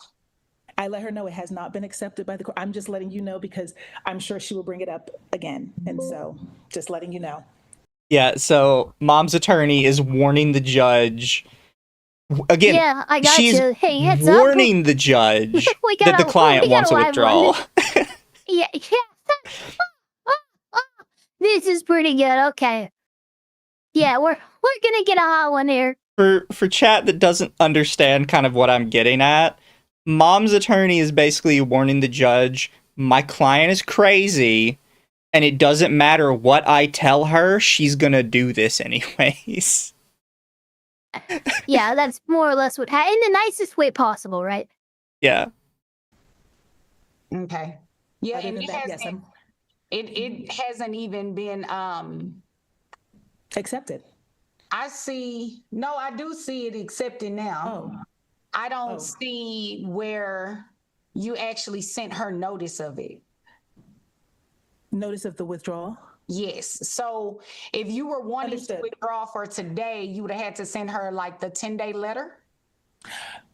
I let her know it has not been accepted by the court. I'm just letting you know because I'm sure she will bring it up again. And so just letting you know. Yeah, so Mom's attorney is warning the judge. Again, Yeah, I got she's you. Hey, heads up. warning the judge We that got the client wants a live withdrawal. one. Yeah. This is pretty good. Okay. Yeah, we're gonna get a hot one here. For chat that doesn't understand kind of what I'm getting at, Mom's attorney is basically warning the judge, my client is crazy, and it doesn't matter what I tell her, she's gonna do this anyways. Yeah, that's more or less what happened in the nicest way possible, right? Yeah. Okay. Yeah, Other and than it that, hasn't, yes, it hasn't even been accepted. I do see it accepted now. Oh. I don't Oh. see where you actually sent her notice of it. Notice of the withdrawal? Yes. So if you were wanting Understood. to withdraw for today, you would have had to send her like the 10-day letter. Or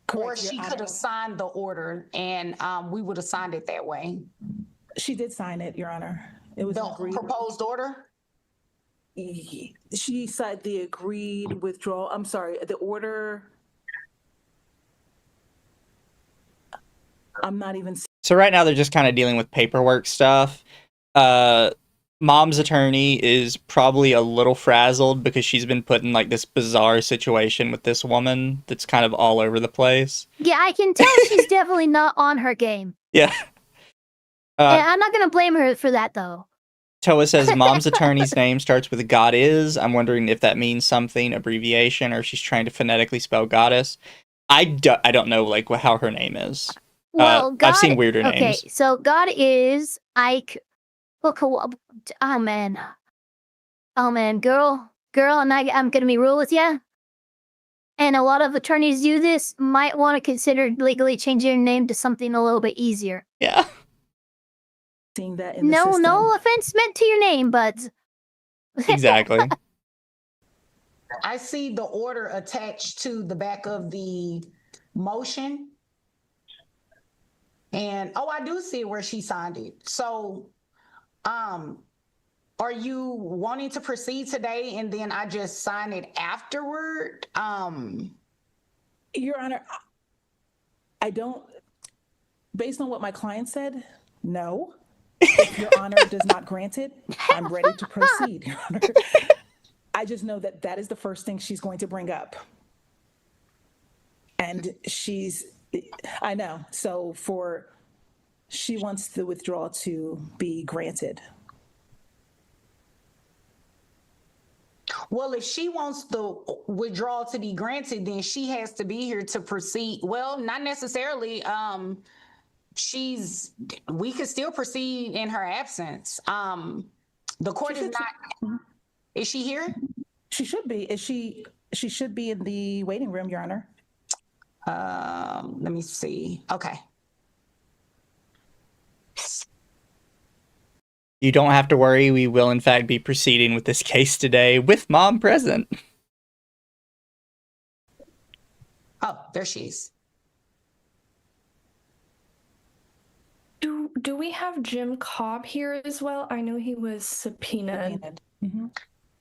Correct, Your she could Honor. have signed the order and we would have signed it that way. She did sign it, Your Honor. It was The agreed. proposed order? She signed the agreed withdrawal. I'm sorry, the order. I'm not even. So right now they're just kind of dealing with paperwork stuff. Mom's attorney is probably a little frazzled because she's been put in like this bizarre situation with this woman that's kind of all over the place. Yeah, I can tell she's definitely not on her game. Yeah. And I'm not gonna blame her for that though. Toa says Mom's attorney's name starts with God is. I'm wondering if that means something, abbreviation, or if she's trying to phonetically spell goddess. I don't know like how her name is. Well, God, I've seen weirder okay, names. so God is Ike. Look, oh man, girl, and I'm gonna be real with you. And a lot of attorneys do this. Might want to consider legally changing your name to something a little bit easier. Yeah. seeing that in the No, system. no offense meant to your name, but Exactly. I see the order attached to the back of the motion. And I do see where she signed it. So, are you wanting to proceed today and then I just sign it afterward? Your Honor, I don't, based on what my client said, no. If Your Honor does not grant it, I'm ready to proceed, Your Honor. I just know that that is the first thing she's going to bring up. And I know. So she wants the withdrawal to be granted. Well, if she wants the withdrawal to be granted, then she has to be here to proceed. Well, not necessarily. We could still proceed in her absence. The court is not. Is she here? She should be. She should be in the waiting room, Your Honor. Let me see. Okay. You don't have to worry. We will, in fact, be proceeding with this case today with Mom present. Oh, there she is. Do we have Jim Cobb here as well? I know he was subpoenaed. Mm-hmm.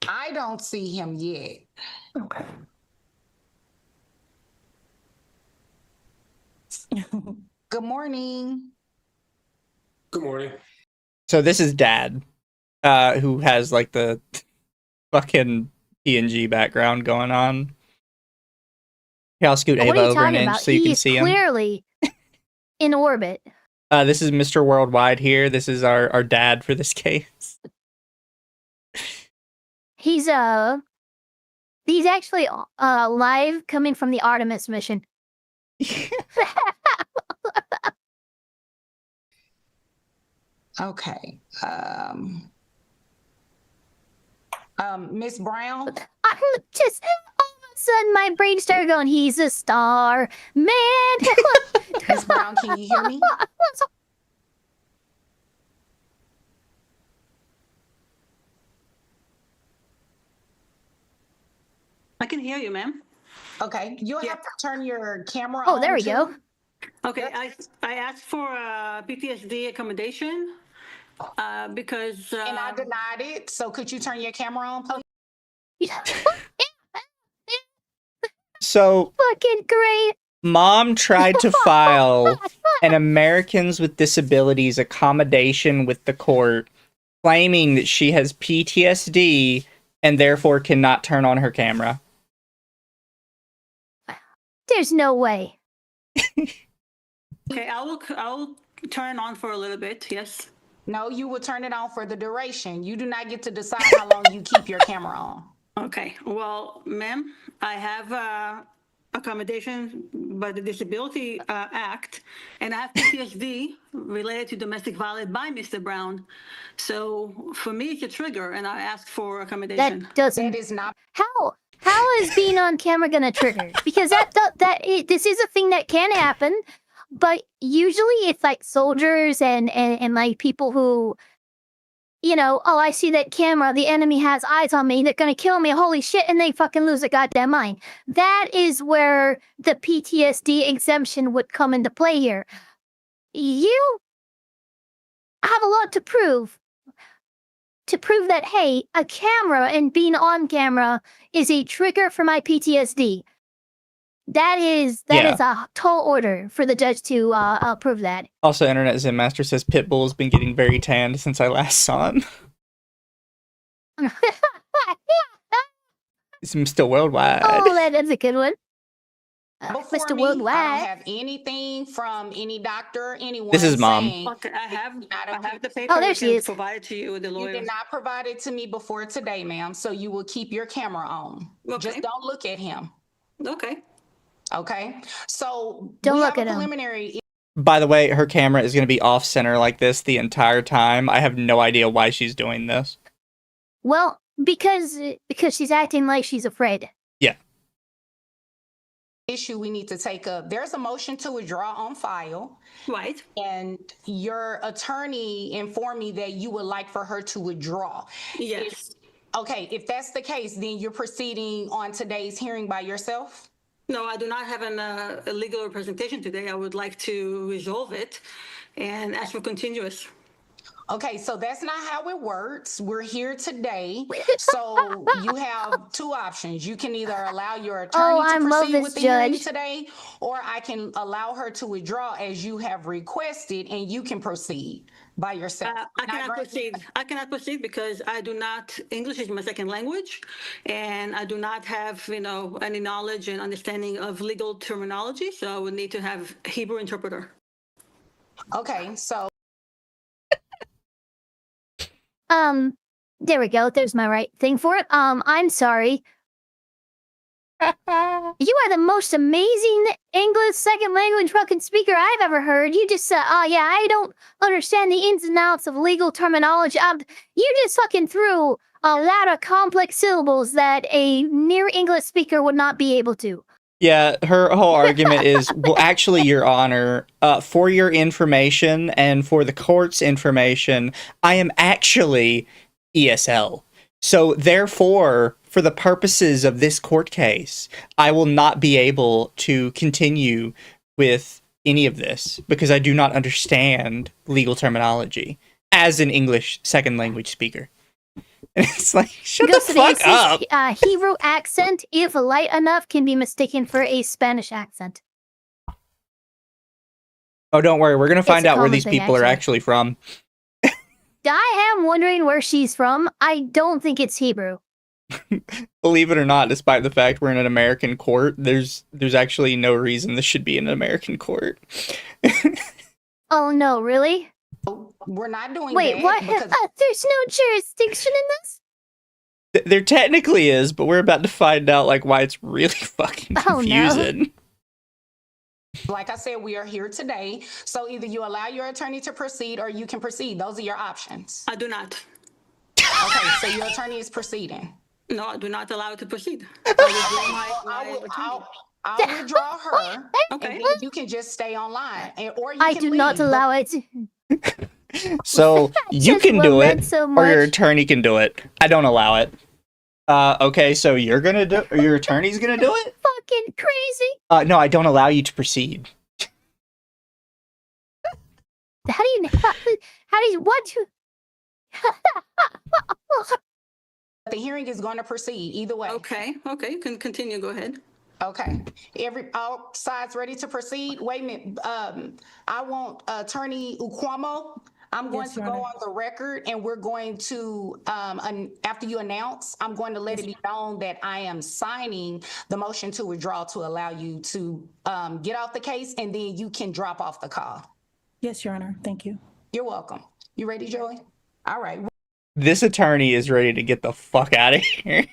I don't see him yet. Okay. Good morning. Good morning. So this is Dad, who has like the fucking PNG background going on. Here, I'll scoot what Ava are you over an talking inch about? so you can He's see him. clearly in orbit. This is Mr. Worldwide here. This is our dad for this case. He's actually live coming from the Artemis mission. Okay. Miss Brown. I'm just all of a sudden my brain started going, he's a star, man. Miss Brown, can you hear me? I can hear you, ma'am. Okay, you'll have to turn your camera Oh, on. there we too. go. Okay, I asked for a PTSD accommodation because And I denied it. So could you turn your camera on, please? So Fucking great. Mom tried to file an Americans with Disabilities accommodation with the court, claiming that she has PTSD and therefore cannot turn on her camera. There's no way. okay, I will turn it on for a little bit. Yes. No, you will turn it on for the duration. You do not get to decide how long you keep your camera on. Okay. Well, ma'am, I have accommodation by the Disability Act, and I have PTSD related to domestic violence by Mr. Brown. So for me, it's a trigger, and I asked for accommodation. That doesn't. That is not. How is being on camera gonna trigger? Because this is a thing that can happen, but usually it's like soldiers and like people who, I see that camera, the enemy has eyes on me, they're gonna kill me, holy shit, and they fucking lose their goddamn mind. That is where the PTSD exemption would come into play here. You have a lot to prove. To prove that, hey, a camera and being on camera is a trigger for my PTSD. That is a tall order for the judge to approve that. Also, Internet Zen Master says Pitbull has been getting very tanned since I last saw him. He's still worldwide. Oh, that's a good one. Before Mr. me, Worldwide. I don't have anything from any doctor, anyone. This is Mom. saying Okay, I have the Oh, paper there she is. provided to you with the you lawyer. did not provide it to me before today, ma'am. So you will keep your camera on. Okay. Just don't look at him. Okay. Okay. So Don't we look have at a him. preliminary. By the way, her camera is going to be off center like this the entire time. I have no idea why she's doing this. Well, because she's acting like she's afraid. issue we need to take up. There's a motion to withdraw on file. Right. And your attorney informed me that you would like for her to withdraw. Yes. Okay, if that's the case, then you're proceeding on today's hearing by yourself? No, I do not have a legal representation today. I would like to resolve it and ask for continuous. Okay, so that's not how it works. We're here today. So you have two options. You can either allow your attorney to proceed with the hearing today, or I can allow her to withdraw as you have requested, and you can proceed by yourself. I cannot proceed. I cannot proceed because I do not, English is my second language, and I do not have, any knowledge and understanding of legal terminology. So I would need to have a Hebrew interpreter. Okay, so. There we go. There's my right thing for it. I'm sorry. You are the most amazing English second language fucking speaker I've ever heard. You just said, oh yeah, I don't understand the ins and outs of legal terminology. You just fucking threw a lot of complex syllables that a near English speaker would not be able to. Yeah, her whole argument is, well, actually, Your Honor, for your information and for the court's information, I am actually ESL. So, therefore, for the purposes of this court case, I will not be able to continue with any of this because I do not understand legal terminology as an English second language speaker. And it's like, shut the fuck up. Hebrew accent, if light enough, can be mistaken for a Spanish accent. Oh, don't worry. We're going to find out where these people are actually from. I am wondering where she's from. I don't think it's Hebrew. Believe it or not, despite the fact we're in an American court, there's actually no reason this should be in an American court. Oh, no, really? We're not doing Wait, that. what? There's no jurisdiction in this? There technically is, but we're about to find out why it's really fucking confusing. No. Like I said, we are here today. So either you allow your attorney to proceed or you can proceed. Those are your options. I do not. Okay, so your attorney is proceeding. No, I do not allow it to proceed. I'll withdraw her, okay. And then you can just stay online, or you I can do leave. not allow it. So you can do it, so or your attorney can do it. I don't allow it. Okay, so you're gonna do, or your attorney's gonna do it? Fucking crazy. No, I don't allow you to proceed. The hearing is going to proceed either way. Okay, you can continue. Go ahead. Okay, all sides ready to proceed? Wait a minute. I want Attorney Ukwamo. I'm going to go on the record, and we're going to, after you announce, I'm going to let it be known that I am signing the motion to withdraw to allow you to get off the case, and then you can drop off the call. Yes, Your Honor. Thank you. You're welcome. You ready, Joey? All right. This attorney is ready to get the fuck out of here.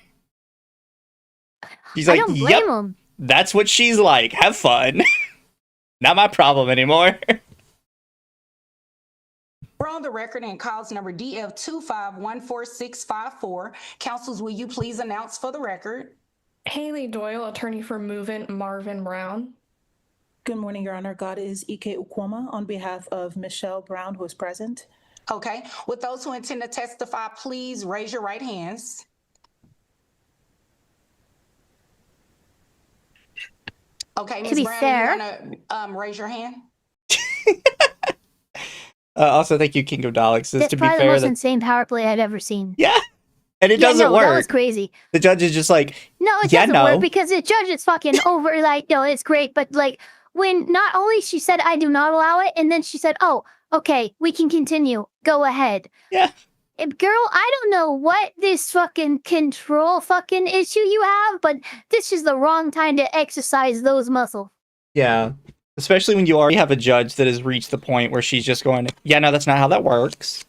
She's like, yep, him. That's what she's like. Have fun. Not my problem anymore. We're on the record in cause number DF2514654. Counsels, will you please announce for the record? Haley Doyle, attorney for Movement Marvin Brown. Good morning, Your Honor. God is Ike Ukwama on behalf of Michelle Brown, who is present. Okay. With those who intend to testify, please raise your right hands. Okay, Ms. Brown, you want to raise your hand? Also, thank you, King of Daleks. That's probably the most insane power play I've ever seen. Yeah, and it doesn't work. That was crazy. The judge is just like, no, it doesn't work because the judge is fucking over. No, it's great, but when not only she said I do not allow it, and then she said, oh, okay, we can continue. Go ahead. Yeah. Girl, I don't know what this fucking control fucking issue you have, but this is the wrong time to exercise those muscles. Yeah. Especially when you already have a judge that has reached the point where she's just going, yeah, no, that's not how that works.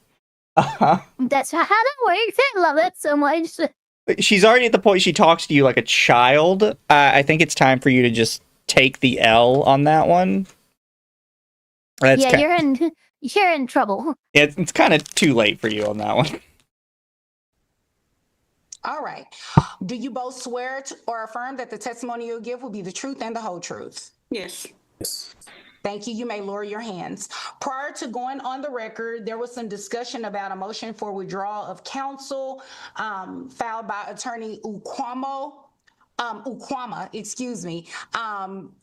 That's how that works. I love that so much. She's already at the point she talks to you like a child. I think it's time for you to just take the L on that one. You're in trouble. It's kind of too late for you on that one. All right. Do you both swear or affirm that the testimony you'll give will be the truth and the whole truth? Yes. Thank you. You may lower your hands. Prior to going on the record, there was some discussion about a motion for withdrawal of counsel filed by Attorney Ukwama, excuse me,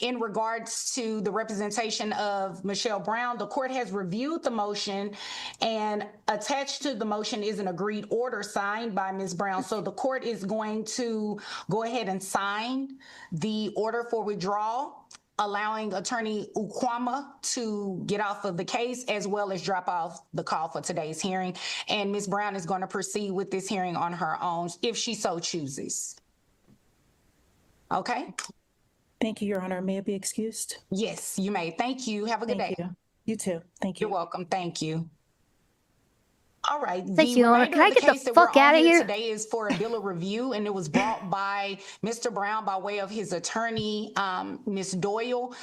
in regards to the representation of Michelle Brown. The court has reviewed the motion, and attached to the motion is an agreed order signed by Ms. Brown. So the court is going to go ahead and sign the order for withdrawal, allowing Attorney Ukwama to get off of the case, as well as drop off the call for today's hearing. And Ms. Brown is going to proceed with this hearing on her own if she so chooses. Okay? Thank you, Your Honor. May it be excused? Yes, you may. Thank you. Have a good day. Thank you. You too. Thank you. You're welcome. Thank you. All right. Thank you, Honor. Can I get the fuck out of here? Today is for a bill of review, and it was brought by Mr. Brown by way of his attorney, Ms. Doyle.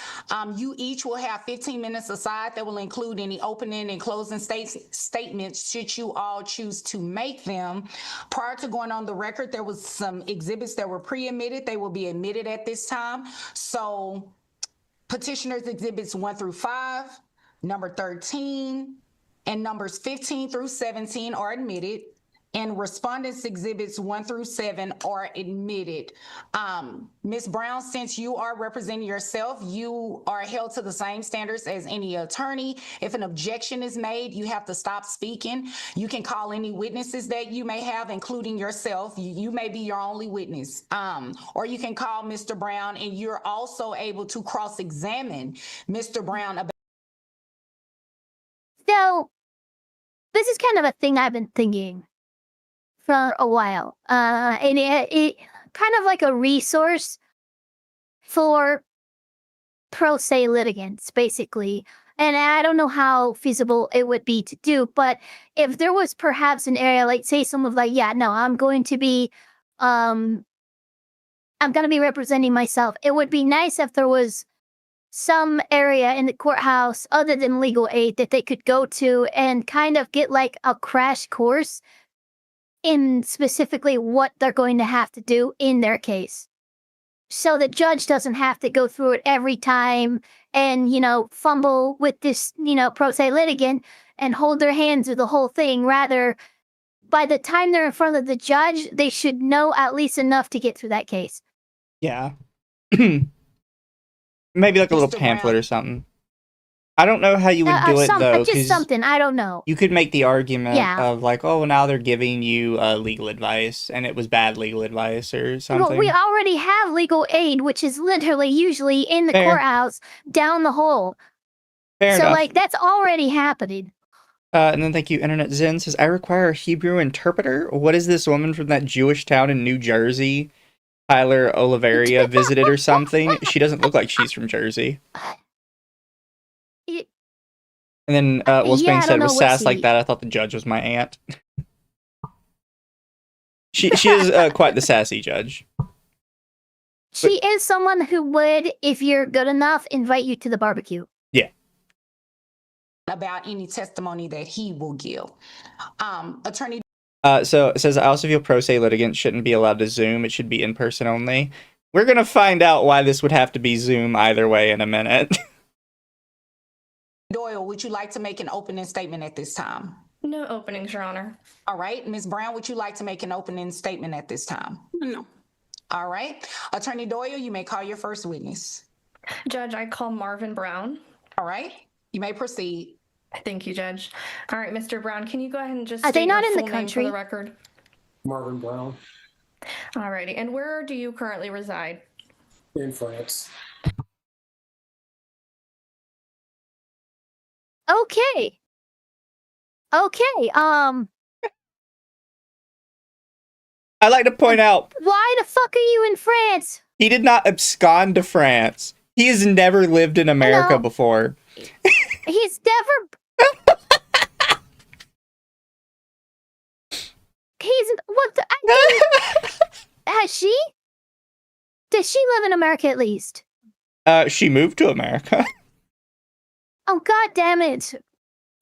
You each will have 15 minutes aside that will include any opening and closing statements should you all choose to make them. Prior to going on the record, there was some exhibits that were pre-admitted. They will be admitted at this time. So petitioners exhibits 1 through 5, number 13, and numbers 15 through 17 are admitted, and respondents exhibits 1 through 7 are admitted. Ms. Brown, since you are representing yourself, you are held to the same standards as any attorney. If an objection is made, you have to stop speaking. You can call any witnesses that you may have, including yourself. You may be your only witness. Or you can call Mr. Brown, and you're also able to cross-examine Mr. Brown about. So, this is kind of a thing I've been thinking for a while. And it kind of like a resource for pro se litigants, basically. And I don't know how feasible it would be to do, but if there was perhaps an area, like say someone's like, yeah, no, I'm going to be representing myself. It would be nice if there was some area in the courthouse other than legal aid that they could go to and kind of get like a crash course in specifically what they're going to have to do in their case. So the judge doesn't have to go through it every time and, fumble with this, pro se litigant and hold their hands through the whole thing. Rather, by the time they're in front of the judge, they should know at least enough to get through that case. Yeah. Maybe like a little pamphlet or something. I don't know how you would do it, though. Just something, I don't know. You could make the argument of like, oh, now they're giving you legal advice, and it was bad legal advice or something. Well, we already have legal aid, which is literally usually in the courthouse down the hall. Fair enough. Like, that's already happening. And then thank you, Internet Zen says, I require a Hebrew interpreter. What is this woman from that Jewish town in New Jersey? Tyler Oliveria visited or something. She doesn't look like she's from Jersey. And then Spang said, with sass like that, I thought the judge was my aunt. She is quite the sassy judge. She is someone who would, if you're good enough, invite you to the barbecue. Yeah. About any testimony that he will give. Attorney. So it says, I also feel pro se litigants shouldn't be allowed to Zoom. It should be in person only. We're going to find out why this would have to be Zoom either way in a minute. Doyle, would you like to make an opening statement at this time? No openings, Your Honor. All right. Ms. Brown, would you like to make an opening statement at this time? No. All right. Attorney Doyle, you may call your first witness. Judge, I call Marvin Brown. All right. You may proceed. Thank you, Judge. All right, Mr. Brown, can you go ahead and just Are they state not your in full the name country? for the record? Marvin Brown All righty. And where do you currently reside? in France. Okay. I'd like to point out, why the fuck are you in France? he did not abscond to France. He has never lived in America before. He's never... What the... Has she? Does she live in America at least? She moved to America. Oh, God damn it.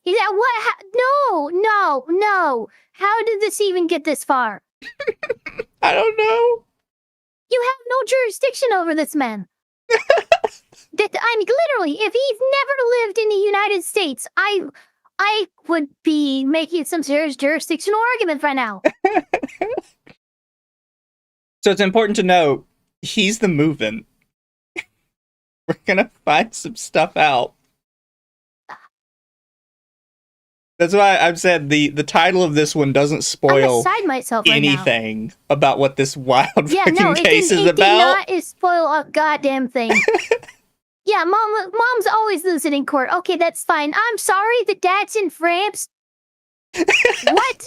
Yeah, what? No. How did this even get this far? I don't know. You have no jurisdiction over this man. I mean, literally, if he's never lived in the United States, I would be making some serious jurisdictional arguments right now. So it's important to note, he's the move-in. We're gonna find some stuff out. That's why I've said the title of this one doesn't spoil beside myself right anything about what this wild freaking it case is did about. not spoil a goddamn thing. Yeah, mom's always losing in court. Okay, that's fine. I'm sorry, the dad's in France. What?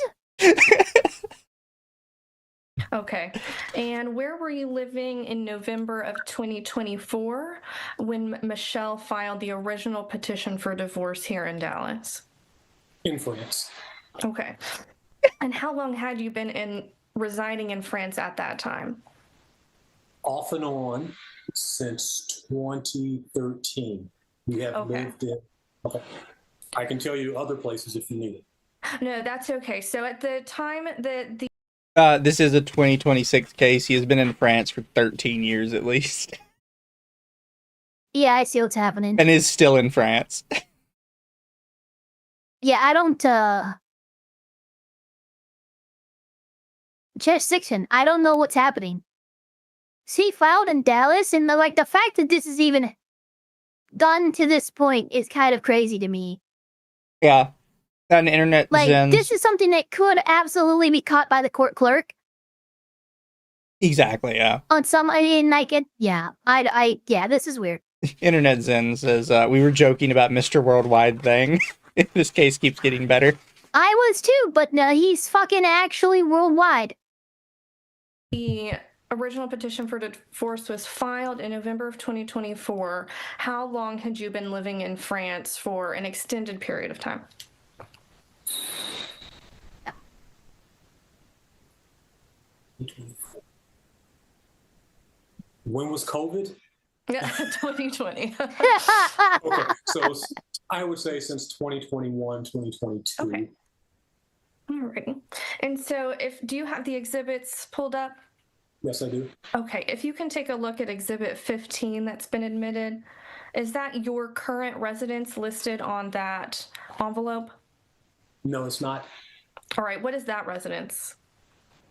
Okay. And where were you living in November of 2024 when Michelle filed the original petition for divorce here in Dallas? In France. Okay. And how long had you been residing in France at that time? Off and on since 2013. We have lived in. Okay. I can tell you other places if you need it. No, that's okay. So at the time that the This is a 2026 case. He has been in France for 13 years at least. Yeah, I see what's happening. And is still in France. Yeah, I don't, jurisdiction. I don't know what's happening. She filed in Dallas, and the fact that this is even done to this point is kind of crazy to me. Yeah. An internet Zens. This is something that could absolutely be caught by the court clerk. Exactly, yeah. On some, yeah, this is weird. Internet Zen says, we were joking about Mr. Worldwide thing. This case keeps getting better. I was too, but no, he's fucking actually worldwide. The original petition for divorce was filed in November of 2024. How long had you been living in France for an extended period of time? When was COVID? 2020. Okay, so I would say since 2021, 2022. Okay. All right. And so do you have the exhibits pulled up? Yes, I do. Okay, if you can take a look at Exhibit 15 that's been admitted, is that your current residence listed on that envelope? No, it's not. All right, what is that residence?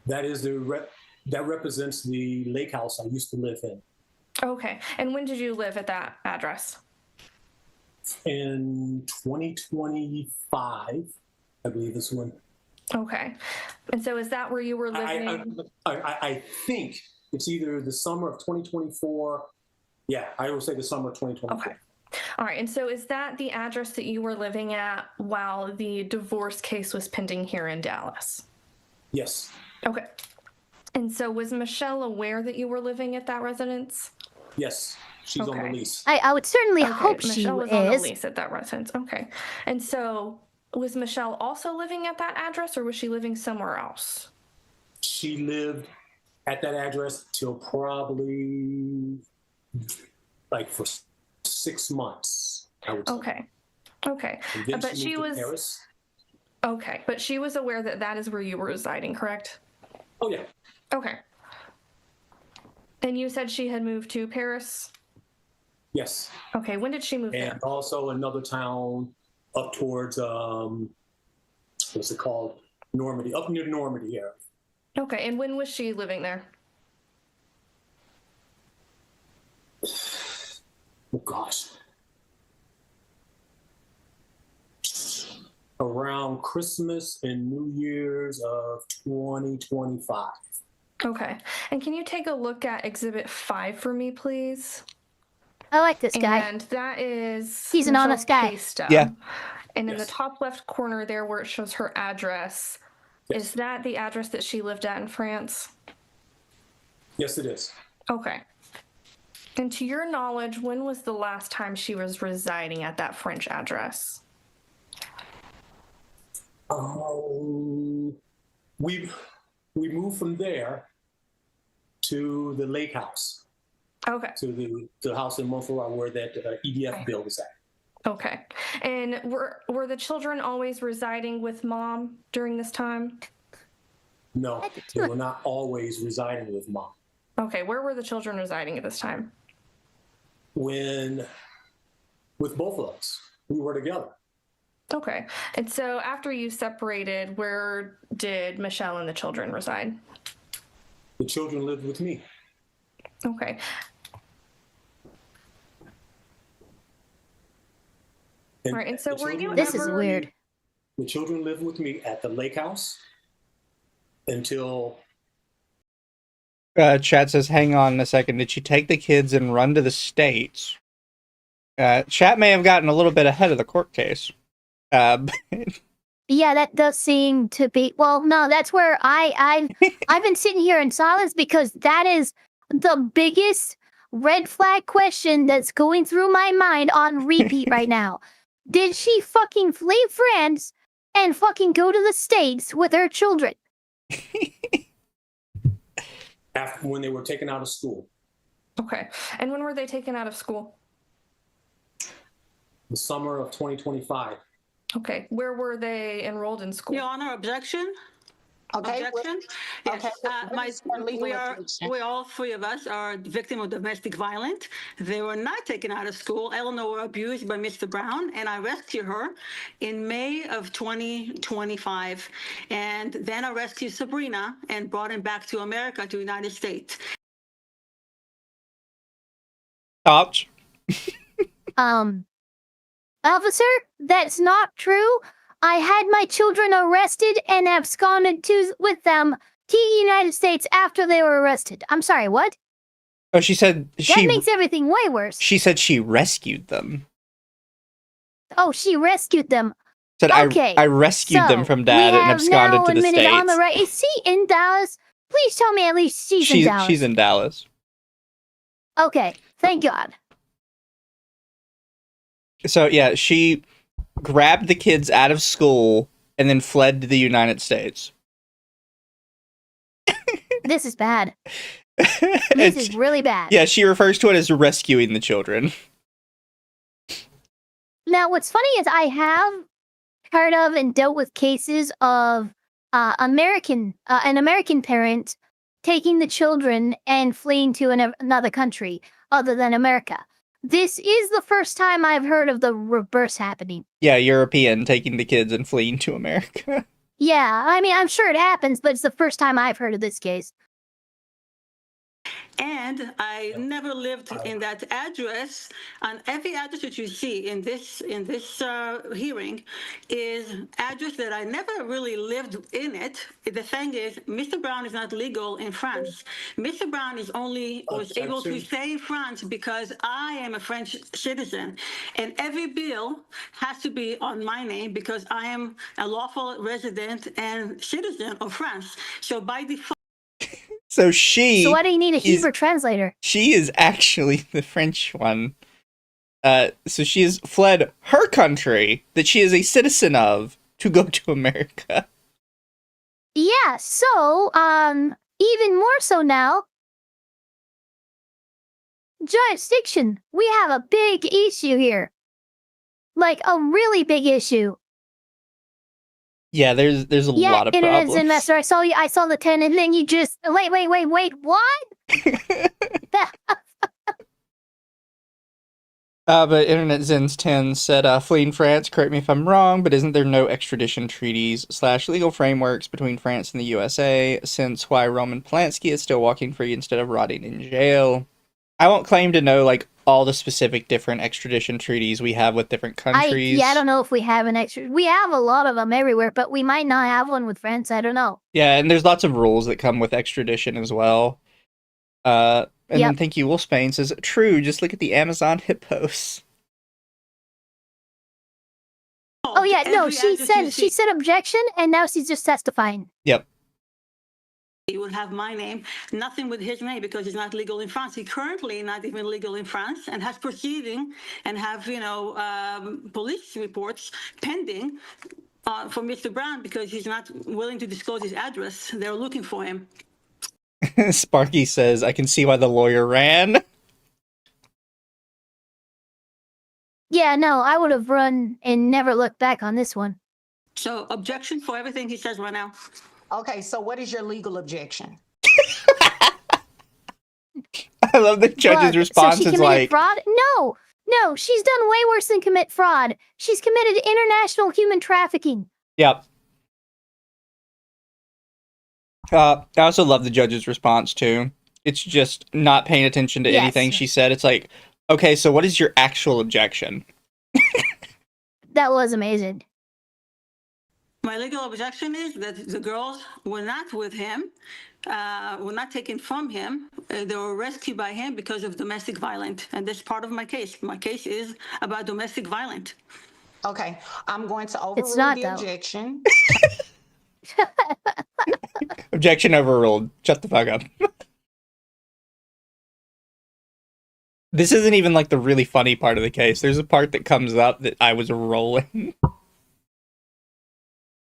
That is that represents the lake house I used to live in. Okay, and when did you live at that address? In 2025, I believe this one. Okay, and so is that where you were living? I think it's either the summer of 2024. Yeah, I would say the summer of 2024. Okay. All right, and so is that the address that you were living at while the divorce case was pending here in Dallas? Yes. Okay. And so was Michelle aware that you were living at that residence? Yes, she's on the lease. I would certainly hope Michelle was she on the is. lease at that residence. Okay. And so was Michelle also living at that address, or was she living somewhere else? She lived at that address till probably like for 6 months, I would say. Okay. Okay. And then But she moved to was Paris. okay. But she was aware that that is where you were residing, correct? Oh yeah. Okay. And you said she had moved to Paris? Yes. Okay. When did she move there? And also another town up towards what's it called? Normandy, up near Normandy here. Okay. And when was she living there? Oh gosh. Around Christmas and New Year's of 2025. Okay. And can you take a look at Exhibit 5 for me, please? I like this guy. And that is He's an honest Michelle's guy. pay stub. Yeah. And in the top left corner there where it shows her address, is that the address that she lived at in France? Yes, it is. Okay. And to your knowledge, when was the last time she was residing at that French address? We moved from there to the lake house. Okay. To the house in Montferrat where that EDF bill is at. Okay. And were the children always residing with mom during this time? No, they were not always residing with mom. Okay, where were the children residing at this time? With both of us, we were together. Okay, and so after you separated, where did Michelle and the children reside? The children lived with me. Okay. All right, and so were you This is weird. The children lived with me at the lake house until... Chat says, hang on a second. Did she take the kids and run to the States? Chat may have gotten a little bit ahead of the court case. Yeah, that does seem to be. Well, no, that's where I've been sitting here in silence because that is the biggest red flag question that's going through my mind on repeat right now. Did she fucking flee France and fucking go to the States with her children? After, when they were taken out of school. Okay, and when were they taken out of school? The summer of 2025. Okay, where were they enrolled in school? Your Honor, objection? Okay. Objection? Okay. Yes, we all three of us are victim of domestic violence. They were not taken out of school. Eleanor were abused by Mr. Brown, and I rescued her in May of 2025. And then I rescued Sabrina and brought him back to America, to the United States. Ouch. Officer, that's not true. I had my children arrested and absconded with them to the United States after they were arrested. I'm sorry, what? Oh, she said that makes everything way worse. She said she rescued them. Oh, she rescued them. Said okay, I rescued them from dad and absconded to the States. On the right. Is she in Dallas? Please tell me at least she's in Dallas. She's in Dallas. Okay, thank God. So yeah, she grabbed the kids out of school and then fled to the United States. This is bad. This is really bad. Yeah, she refers to it as rescuing the children. Now, what's funny is I have heard of and dealt with cases of an American parent taking the children and fleeing to another country other than America. This is the first time I've heard of the reverse happening. Yeah, European taking the kids and fleeing to America. Yeah, I mean, I'm sure it happens, but it's the first time I've heard of this case. And I never lived in that address. And every address that you see in this hearing is address that I never really lived in it. The thing is, Mr. Brown is not legal in France. Mr. Brown was able to stay in France because I am a French citizen. And every bill has to be on my name because I am a lawful resident and citizen of France. So by default, So why do you need a Hebrew translator? She is actually the French one. So she has fled her country that she is a citizen of to go to America. Yeah, so, even more so now, jurisdiction. We have a big issue here. Like, a really big issue. Yeah, there's a lot of problems. Internet investor, I saw the 10 and then you just wait, what? But Internet Zen's 10 said, fleeing France, correct me if I'm wrong, but isn't there no extradition treaties / legal frameworks between France and the USA, since why Roman Polanski is still walking free instead of rotting in jail? I won't claim to know, like, all the specific different extradition treaties we have with different countries. I don't know if we have an extra. We have a lot of them everywhere, but we might not have one with France. I don't know. Yeah, and there's lots of rules that come with extradition as well. And then Thank You, Will Spain says, true, just look at the Amazon hippos. Oh yeah, no, she said objection, and now she's just testifying. Yep. He would have my name, nothing with his name because he's not legal in France. He currently not even legal in France and has proceeding and have, police reports pending for Mr. Brown because he's not willing to disclose his address. They're looking for him. Sparky says, I can see why the lawyer ran. Yeah, no, I would have run and never looked back on this one. So objection for everything he says right now. Okay, so what is your legal objection? I love the judge's But, response. so she It's committed like, fraud? No, she's done way worse than commit fraud. She's committed international human trafficking. yep. I also love the judge's response too. It's just not paying attention to anything she said. It's like, okay, so what is your actual objection? That was amazing. My legal objection is that the girls were not with him, were not taken from him. They were rescued by him because of domestic violence. And that's part of my case. My case is about domestic violence. Okay, I'm going to overrule not, the though. objection. Objection overruled. Shut the fuck up. This isn't even like the really funny part of the case. There's a part that comes up that I was rolling.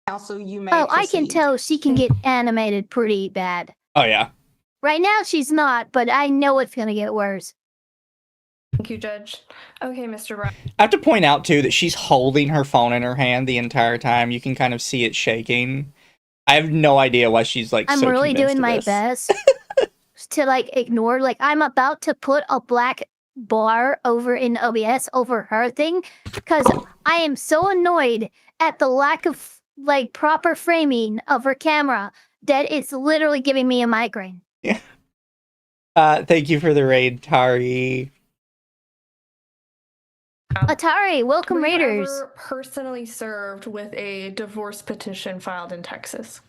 Counsel, you may I can proceed. tell she can get animated pretty bad. Oh, yeah. Right now she's not, but I know it's gonna get worse. Thank you, Judge. Okay, Mr. Brown. I have to point out, too, that she's holding her phone in her hand the entire time. You can kind of see it shaking. I have no idea why she's, like, I'm so really convinced doing of my this. best to, like, ignore, like, I'm about to put a black bar over in OBS over her thing, because I am so annoyed at the lack of, like, proper framing of her camera that it's literally giving me a migraine. Yeah. Thank you for the raid, Tari. Atari, welcome, Were you Raiders. ever personally served with a divorce petition filed in Texas?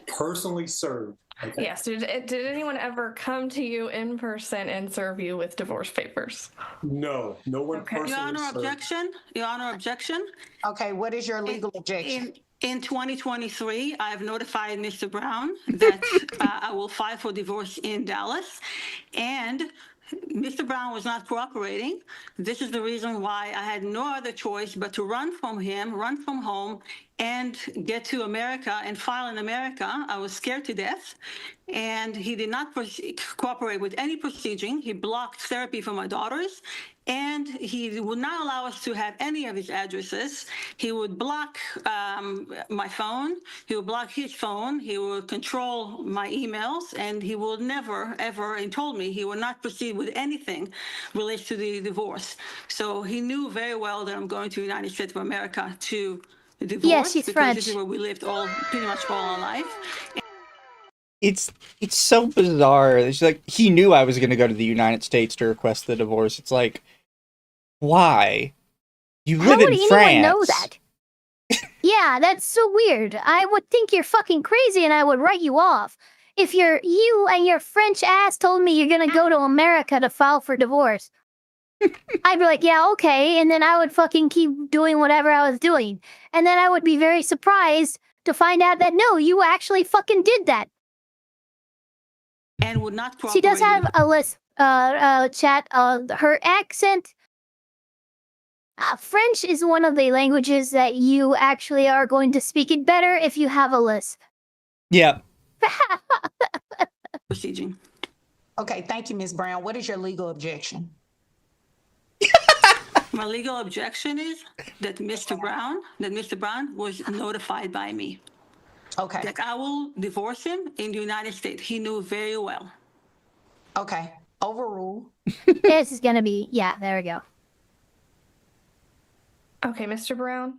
Personally served. Okay. Yes. Did anyone ever come to you in person and serve you with divorce papers? No, no one Okay. personally Your Honor, served. objection. Your Honor, objection. Okay, what is your legal objection? In 2023, I have notified Mr. Brown that I will file for divorce in Dallas, and Mr. Brown was not cooperating. This is the reason why I had no other choice but to run from him, run from home, and get to America and file in America. I was scared to death, and he did not cooperate with any proceeding. He blocked therapy for my daughters, and he would not allow us to have any of his addresses. He would block my phone. He would block his phone. He would control my emails, and he will never, ever, and told me he would not proceed with anything related to the divorce. So he knew very well that I'm going to the United States of America to divorce. Yeah, she's because French. this is where we lived pretty much all our life. It's so bizarre. It's like, he knew I was going to go to the United States to request the divorce. It's like, why? You live How would in anyone France. know that? Yeah, that's so weird. I would think you're fucking crazy and I would write you off. If you and your French ass told me you're gonna go to America to file for divorce, I'd be like, yeah, okay, and then I would fucking keep doing whatever I was doing. And then I would be very surprised to find out that no, you actually fucking did that. And would not cooperate. She does have a list, chat, her accent. French is one of the languages that you actually are going to speak it better if you have a lisp. Yeah. Proceeding. Okay, thank you, Ms. Brown. What is your legal objection? My legal objection is that Mr. Brown was notified by me. Okay. That I will divorce him in the United States. He knew very well. Okay, overrule. This is gonna be, yeah, there we go. Okay, Mr. Brown.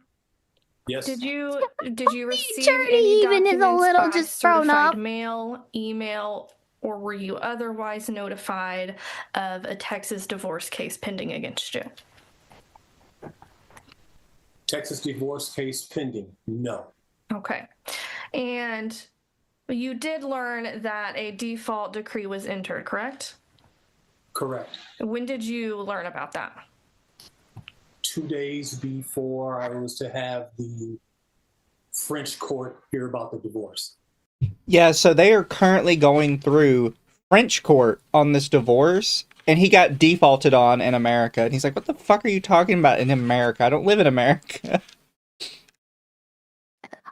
Yes. Did you receive Journey any even is a documents little by just thrown certified up. mail, email, or were you otherwise notified of a Texas divorce case pending against you? Texas divorce case pending. No. Okay. And you did learn that a default decree was entered, correct? Correct. When did you learn about that? 2 days before I was to have the French court hear about the divorce. Yeah, so they are currently going through French court on this divorce, and he got defaulted on in America. And he's like, what the fuck are you talking about in America? I don't live in America.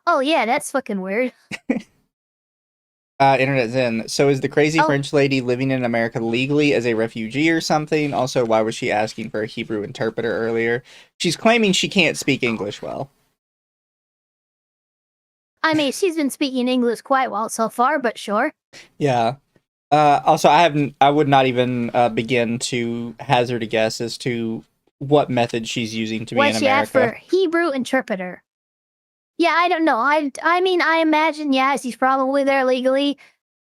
Oh yeah, that's fucking weird. Internet's in. So is the crazy French lady living in America legally as a refugee or something? Also, why was she asking for a Hebrew interpreter earlier? She's claiming she can't speak English well. I mean, she's been speaking English quite well so far, but sure. Yeah. Also, I would not even begin to hazard a guess as to what method she's using to be in America. What she asked for Hebrew interpreter. Yeah, I don't know. I mean, I imagine, yeah, she's probably there legally,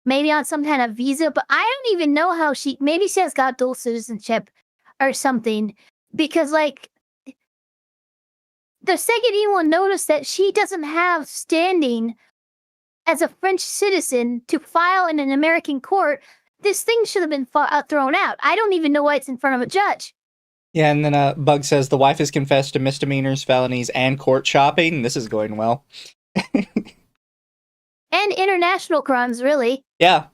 maybe on some kind of visa, but I don't even know how maybe she has got dual citizenship or something, because, like, the second anyone noticed that she doesn't have standing as a French citizen to file in an American court, this thing should have been thrown out. I don't even know why it's in front of a judge. Yeah, and then Bug says the wife has confessed to misdemeanors, felonies, and court shopping. This is going well. And international crimes, really. Yeah.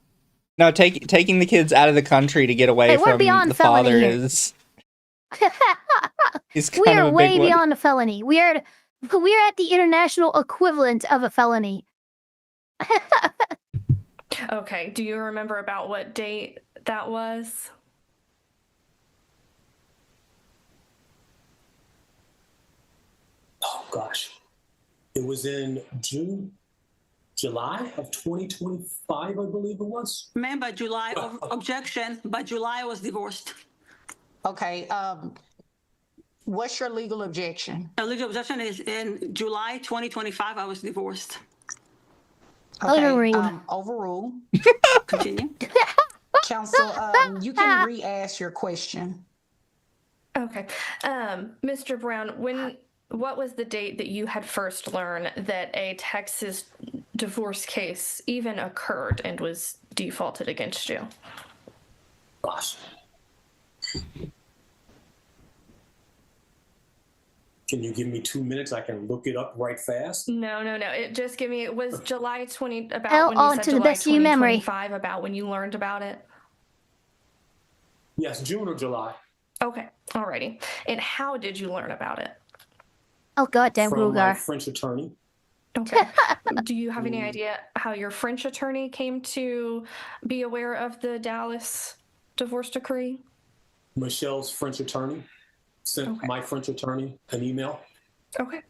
No, taking the kids out of the country to get away from the father is we are way beyond a felony. We are at the international equivalent of a felony. Okay, do you remember about what date that was? Oh gosh, it was in July of 2025, I believe it was. Ma'am, by July, objection, by July I was divorced. Okay, what's your legal objection? A legal objection is in July 2025, I was divorced. Okay, Overruled. Overruled. Continue. Counsel, you can re-ask your question. Okay. Mr. Brown, what was the date that you had first learned that a Texas divorce case even occurred and was defaulted against you? Gosh. Can you give me 2 minutes? I can look it up right fast. No. It was July 20, about Oh, when you said to the July best of your memory. 2025, about when you learned about it? Yes, June or July. Okay, alrighty. And how did you learn about it? Oh, goddamn, From my Grugar. French attorney. Okay. Do you have any idea how your French attorney came to be aware of the Dallas divorce decree? Michelle's French attorney sent my French attorney an email. Okay.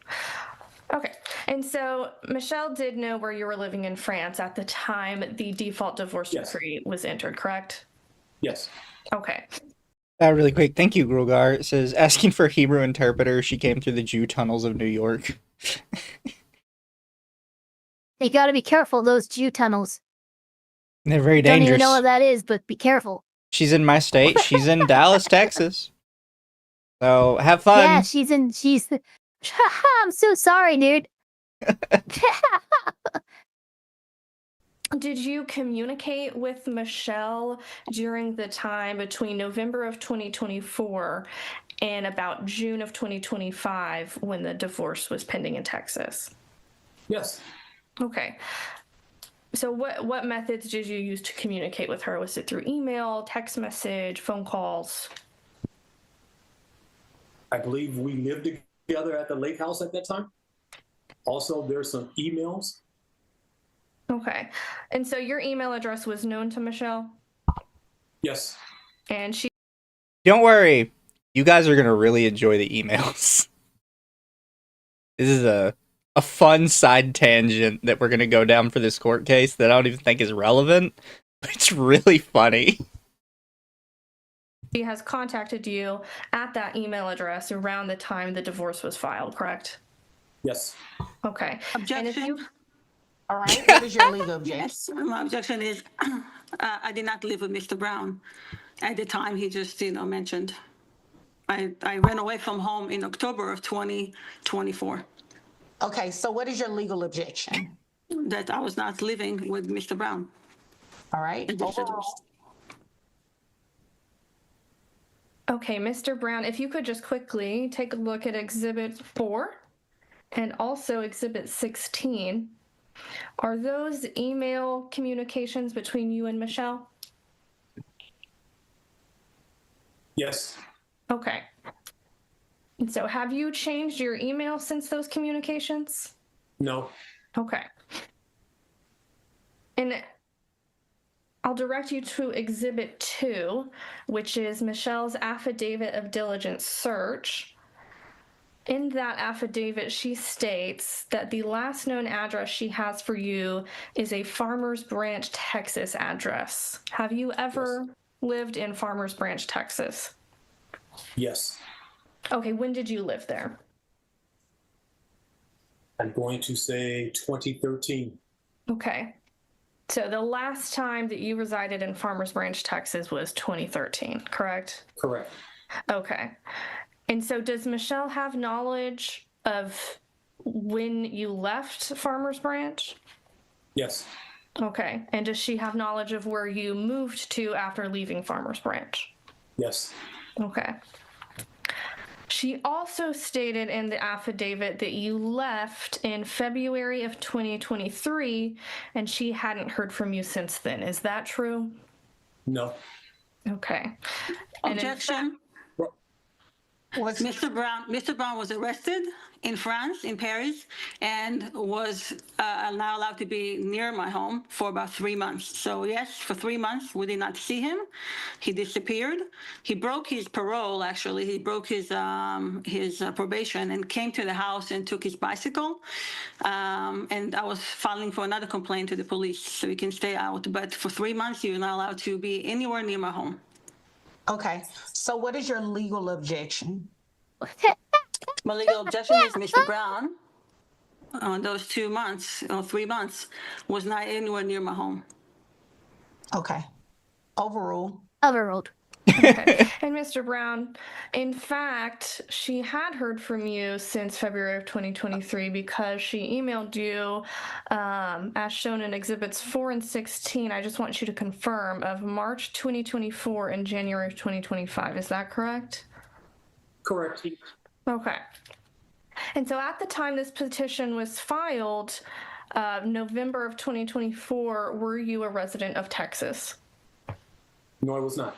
And so Michelle did know where you were living in France at the time the default divorce decree was entered, correct? Yes. Okay. Really quick, thank you, Grugar. It says, asking for a Hebrew interpreter, she came through the Jew tunnels of New York. You gotta be careful, those Jew tunnels. They're very dangerous. Don't even know what that is, but be careful. She's in my state. She's in Dallas, Texas. So have fun. Yeah, I'm so sorry, dude. Did you communicate with Michelle during the time between November of 2024 and about June of 2025 when the divorce was pending in Texas? Yes. Okay. So what methods did you use to communicate with her? Was it through email, text message, phone calls? I believe we lived together at the lake house at that time. Also, there's some emails. Okay. And so your email address was known to Michelle? Yes. And she... Don't worry. You guys are going to really enjoy the emails. This is a fun side tangent that we're going to go down for this court case that I don't even think is relevant. But it's really funny. She has contacted you at that email address around the time the divorce was filed, correct? Yes. Okay. Objection. All right, what is your legal objection? Yes, my objection is I did not live with Mr. Brown at the time he just, mentioned. I ran away from home in October of 2024. Okay, so what is your legal objection? That I was not living with Mr. Brown. All right. Okay, Mr. Brown, if you could just quickly take a look at Exhibit 4 and also Exhibit 16. Are those email communications between you and Michelle? Yes. Okay. And so have you changed your email since those communications? No. Okay. And I'll direct you to Exhibit 2, which is Michelle's affidavit of diligent search. In that affidavit, she states that the last known address she has for you is a Farmers Branch, Texas address. Have you ever lived in Farmers Branch, Texas? Yes. Okay, when did you live there? I'm going to say 2013. Okay. So the last time that you resided in Farmers Branch, Texas was 2013, correct? Correct. Okay. And so does Michelle have knowledge of when you left Farmers Branch? Yes. Okay. And does she have knowledge of where you moved to after leaving Farmers Branch? Yes. Okay. She also stated in the affidavit that you left in February of 2023 and she hadn't heard from you since then. Is that true? No. Okay. And Objection. Mr. Brown was arrested in France, in Paris, and was not allowed to be near my home for about 3 months. So yes, for 3 months, we did not see him. He disappeared. He broke his parole, actually. He broke his probation and came to the house and took his bicycle. And I was filing for another complaint to the police, so he can stay out. But for 3 months, you're not allowed to be anywhere near my home. Okay, so what is your legal objection? My legal objection is Mr. Brown, those 2 months or 3 months, was not anywhere near my home. Okay. Overruled. Overruled. Okay. And Mr. Brown, in fact, she had heard from you since February of 2023 because she emailed you, as shown in Exhibits 4 and 16. I just want you to confirm of March 2024 and January of 2025. Is that correct? Correct. Okay. And so at the time this petition was filed, November of 2024, were you a resident of Texas? No, I was not.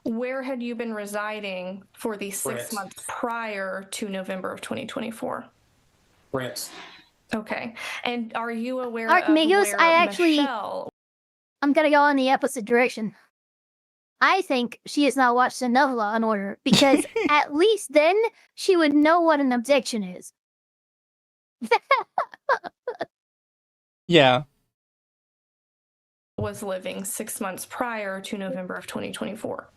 Where had you been residing for the 6 France. months prior to November of 2024? France. Okay. And are you aware Alright, of Migos, where I actually- Michelle... I'm gonna go in the opposite direction. I think she has not watched enough Law and Order because at least then she would know what an objection is. Yeah. was living 6 months prior to November of 2024?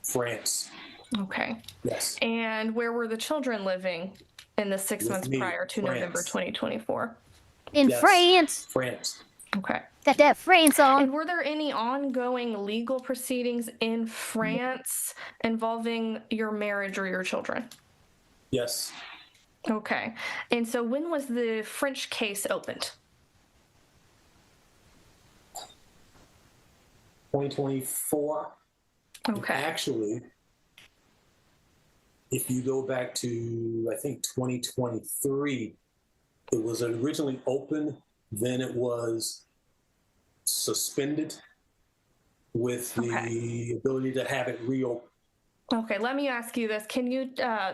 France. Okay. Yes. And where were the children living in the 6 With months me, prior to France. November 2024? In Yes. France. France. Okay. Got that France on. And were there any ongoing legal proceedings in France involving your marriage or your children? Yes. Okay. And so when was the French case opened? 2024. Okay. Actually, if you go back to, I think, 2023, it was originally open, then it was suspended with the ability to have it reopened. Okay, let me ask you this. Can you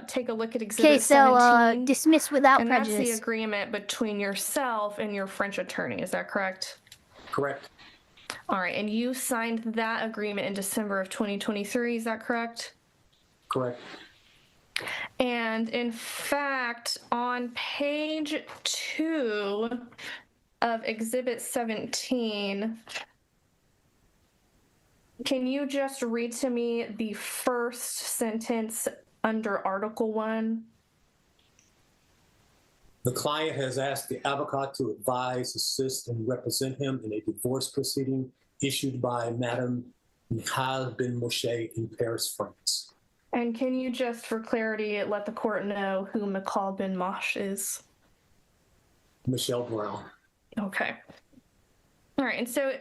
take a look at Okay, Exhibit so 17? dismiss without And that's the prejudice. agreement between yourself and your French attorney. Is that correct? Correct. All right, and you signed that agreement in December of 2023. Is that correct? Correct. And in fact, on page 2 of Exhibit 17, can you just read to me the first sentence under Article 1? The client has asked the advocate to advise, assist, and represent him in a divorce proceeding issued by Madame Michal Ben Moshe in Paris, France. And can you just, for clarity, let the court know who Michal Ben Moshe is? Michelle Brown. Okay. All right, and so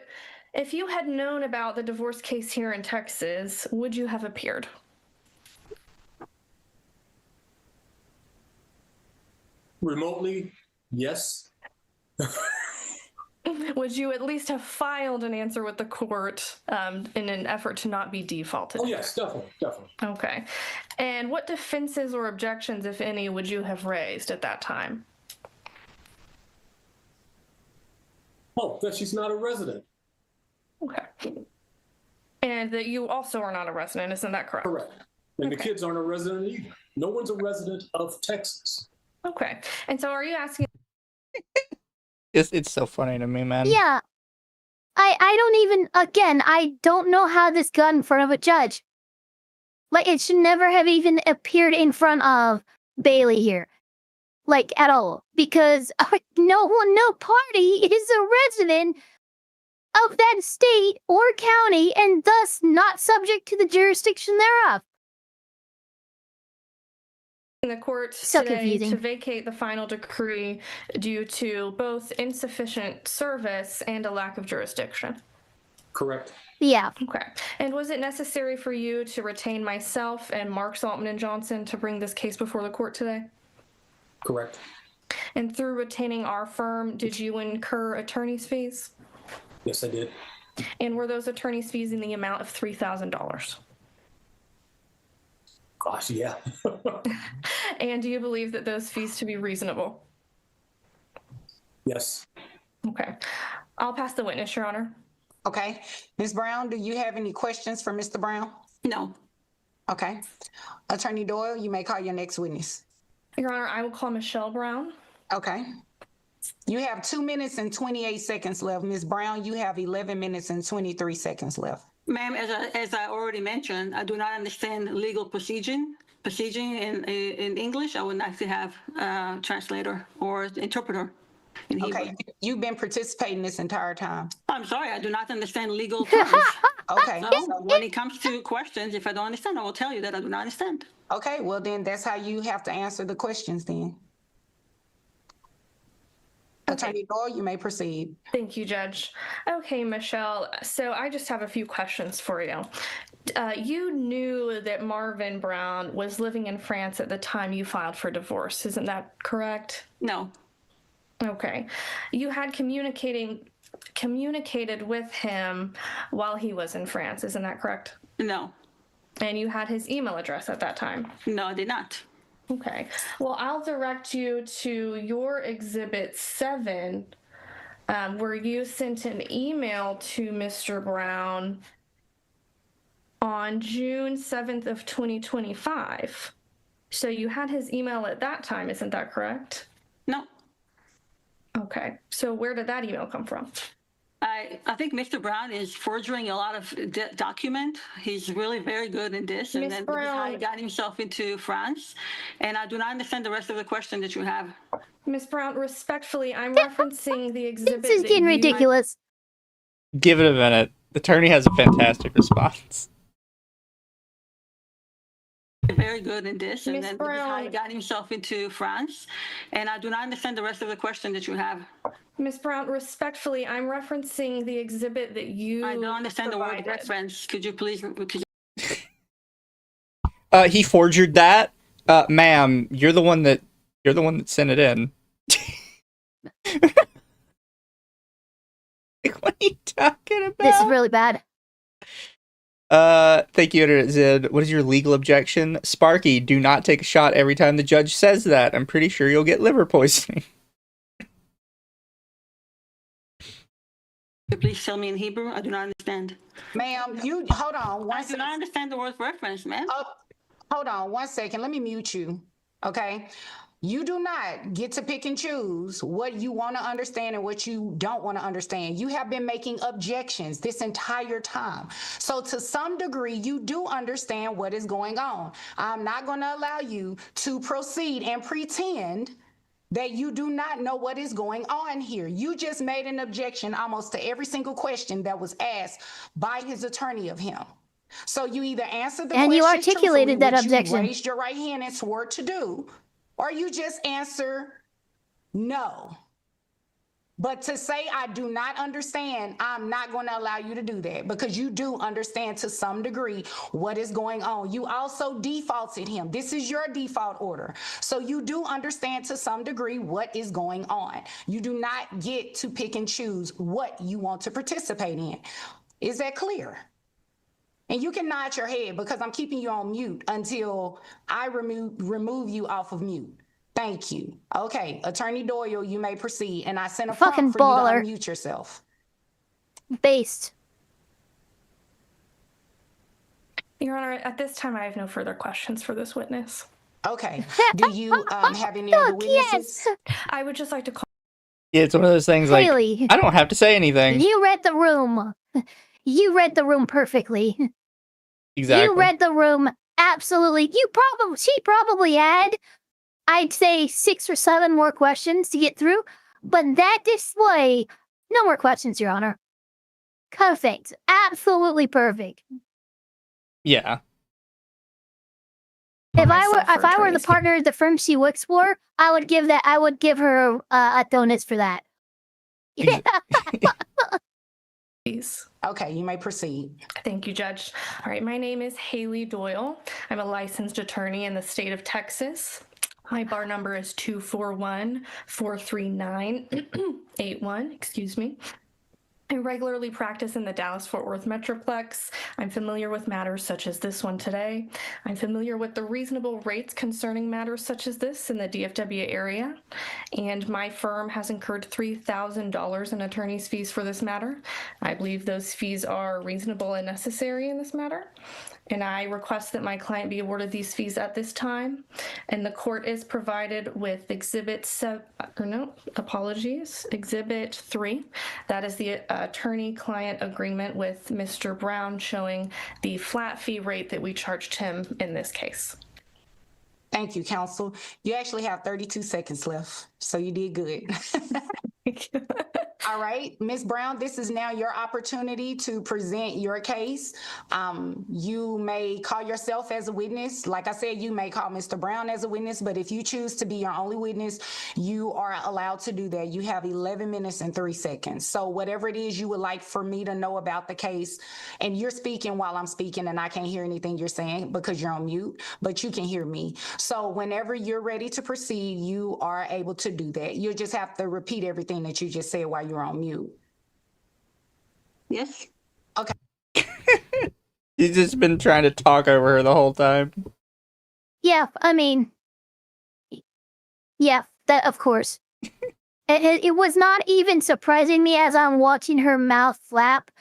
if you had known about the divorce case here in Texas, would you have appeared? Remotely, yes. Would you at least have filed an answer with the court in an effort to not be defaulted? Oh, yes, definitely, definitely. Okay. And what defenses or objections, if any, would you have raised at that time? Oh, that she's not a resident. Okay. And that you also are not a resident, isn't that correct? Correct. And the kids aren't a resident either. No one's a resident of Texas. Okay. And so are you asking? It's so funny to me, man. Yeah. I don't even, again, I don't know how this got in front of a judge. Like, it should never have even appeared in front of Bailey here. Like, at all. Because no party is a resident of that state or county and thus not subject to the jurisdiction thereof. The court So today confusing. to vacate the final decree due to both insufficient service and a lack of jurisdiction. Correct. Yeah. Okay. And was it necessary for you to retain myself and Mark Saltman and Johnson to bring this case before the court today? Correct. And through retaining our firm, did you incur attorney's fees? Yes, I did. And were those attorney's fees in the amount of $3,000? Gosh, yeah. And do you believe that those fees to be reasonable? Yes. Okay. I'll pass the witness, Your Honor. Okay. Ms. Brown, do you have any questions for Mr. Brown? No. Okay. Attorney Doyle, you may call your next witness. Your Honor, I will call Michelle Brown. Okay. You have 2 minutes and 28 seconds left. Ms. Brown, you have 11 minutes and 23 seconds left. Ma'am, as I already mentioned, I do not understand legal procedure in English. I would like to have a translator or interpreter in Hebrew. Okay, you've been participating this entire time. I'm sorry, I do not understand legal terms. Okay. So when it comes to questions, if I don't understand, I will tell you that I do not understand. Okay, well then that's how you have to answer the questions then. Okay. Attorney Doyle, you may proceed. Thank you, Judge. Okay, Michelle, so I just have a few questions for you. You knew that Marvin Brown was living in France at the time you filed for divorce, isn't that correct? No. Okay. You had communicated with him while he was in France, isn't that correct? No. And you had his email address at that time? No, I did not. Okay. Well, I'll direct you to your Exhibit 7, where you sent an email to Mr. Brown on June 7th of 2025. So you had his email at that time, isn't that correct? No. Okay. So where did that email come from? I think Mr. Brown is forging a lot of document. He's really very good in this. And Ms. then Brown. how he got himself into France. And I do not understand the rest of the question that you have. Ms. Brown, respectfully, I'm referencing the exhibit. This is that getting you- ridiculous. Give it a minute. The attorney has a fantastic response. Very good in this. And Ms. then Brown. how he got himself into France. And I do not understand the rest of the question that you have. Ms. Brown, respectfully, I'm referencing the exhibit that you I don't understand the word provided. reference. Could you please? He forged that. Ma'am, you're the one that sent it in. Like, what are you talking about? This is really bad. Thank you, Editor Zid. What is your legal objection? Sparky, do not take a shot every time the judge says that. I'm pretty sure you'll get liver poisoning. Please tell me in Hebrew. I do not understand. Ma'am, you hold on one I do not understand the word reference, ma'am. Oh, hold on 1 second. Let me mute you. Okay. You do not get to pick and choose what you want to understand and what you don't want to understand. You have been making objections this entire time. So to some degree, you do understand what is going on. I'm not going to allow you to proceed and pretend that you do not know what is going on here. You just made an objection almost to every single question that was asked by his attorney of him. So you either answered the And you question articulated that truthfully, which objection. you raised your right hand and swore to do, or you just answer no. But to say I do not understand, I'm not going to allow you to do that because you do understand to some degree what is going on. You also defaulted him. This is your default order. So you do understand to some degree what is going on. You do not get to pick and choose what you want to participate in. Is that clear? And you can nod your head because I'm keeping you on mute until I remove you off of mute. Thank you. Okay, Attorney Doyle, you may proceed. And I sent a prompt Fucking for baller. you to unmute yourself. Based. Your Honor, at this time, I have no further questions for this witness. Okay. Do you have any other witnesses? Yes. I would just like to call. Yeah, it's one of those things like, Haley. I don't have to say anything. You read the room. You read the room perfectly. Exactly. You read the room absolutely. She probably had, I'd say, 6 or 7 more questions to get through, but that display, no more questions, Your Honor. Perfect. Absolutely perfect. Yeah. If I were the partner of the firm she works for, I would give her a bonus for that. Please. Okay, you may proceed. Thank you, Judge. All right, my name is Haley Doyle. I'm a licensed attorney in the state of Texas. My bar number is 241-439-81, excuse me. I regularly practice in the Dallas-Fort Worth Metroplex. I'm familiar with matters such as this one today. I'm familiar with the reasonable rates concerning matters such as this in the DFW area. And my firm has incurred $3,000 in attorney's fees for this matter. I believe those fees are reasonable and necessary in this matter. And I request that my client be awarded these fees at this time. And the court is provided with Exhibit 3. That is the attorney-client agreement with Mr. Brown showing the flat fee rate that we charged him in this case. Thank you, counsel. You actually have 32 seconds left, so you did good. All right, Ms. Brown, this is now your opportunity to present your case. You may call yourself as a witness. Like I said, you may call Mr. Brown as a witness, but if you choose to be your only witness, you are allowed to do that. You have 11 minutes and 3 seconds. So whatever it is you would like for me to know about the case, and you're speaking while I'm speaking and I can't hear anything you're saying because you're on mute, but you can hear me. So whenever you're ready to proceed, you are able to do that. You'll just have to repeat everything that you just said while you're on mute. Yes. Okay. He's just been trying to talk over her the whole time. Yeah, I mean, yeah, that of course. It was not even surprising me as I'm watching her mouth flap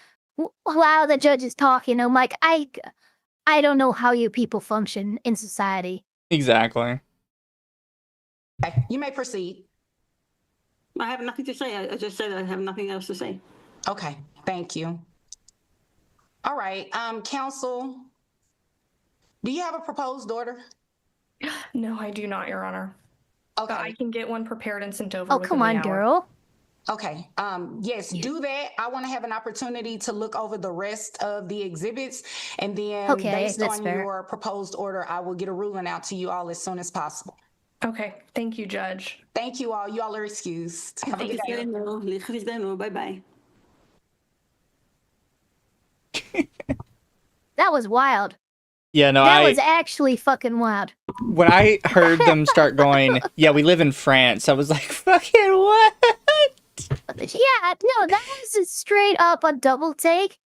while the judge is talking. I'm like, I don't know how you people function in society. Exactly. Okay, you may proceed. I have nothing to say. I just said I have nothing else to say. Okay, thank you. All right, counsel, do you have a proposed order? No, I do not, Your Honor. Okay. I can get one prepared and sent over. Oh, come on, girl. Okay, yes, do that. I want to have an opportunity to look over the rest of the exhibits, and then based on your proposed order, I will get a ruling out to you all as soon as possible. Okay, thank you, Judge. Thank you all. You all are excused. Have a good day. Bye-bye. That was wild. Yeah, no, that was actually fucking wild. When I heard them start going, yeah, we live in France, I was like, fucking what? Yeah, no, that was straight up a double take.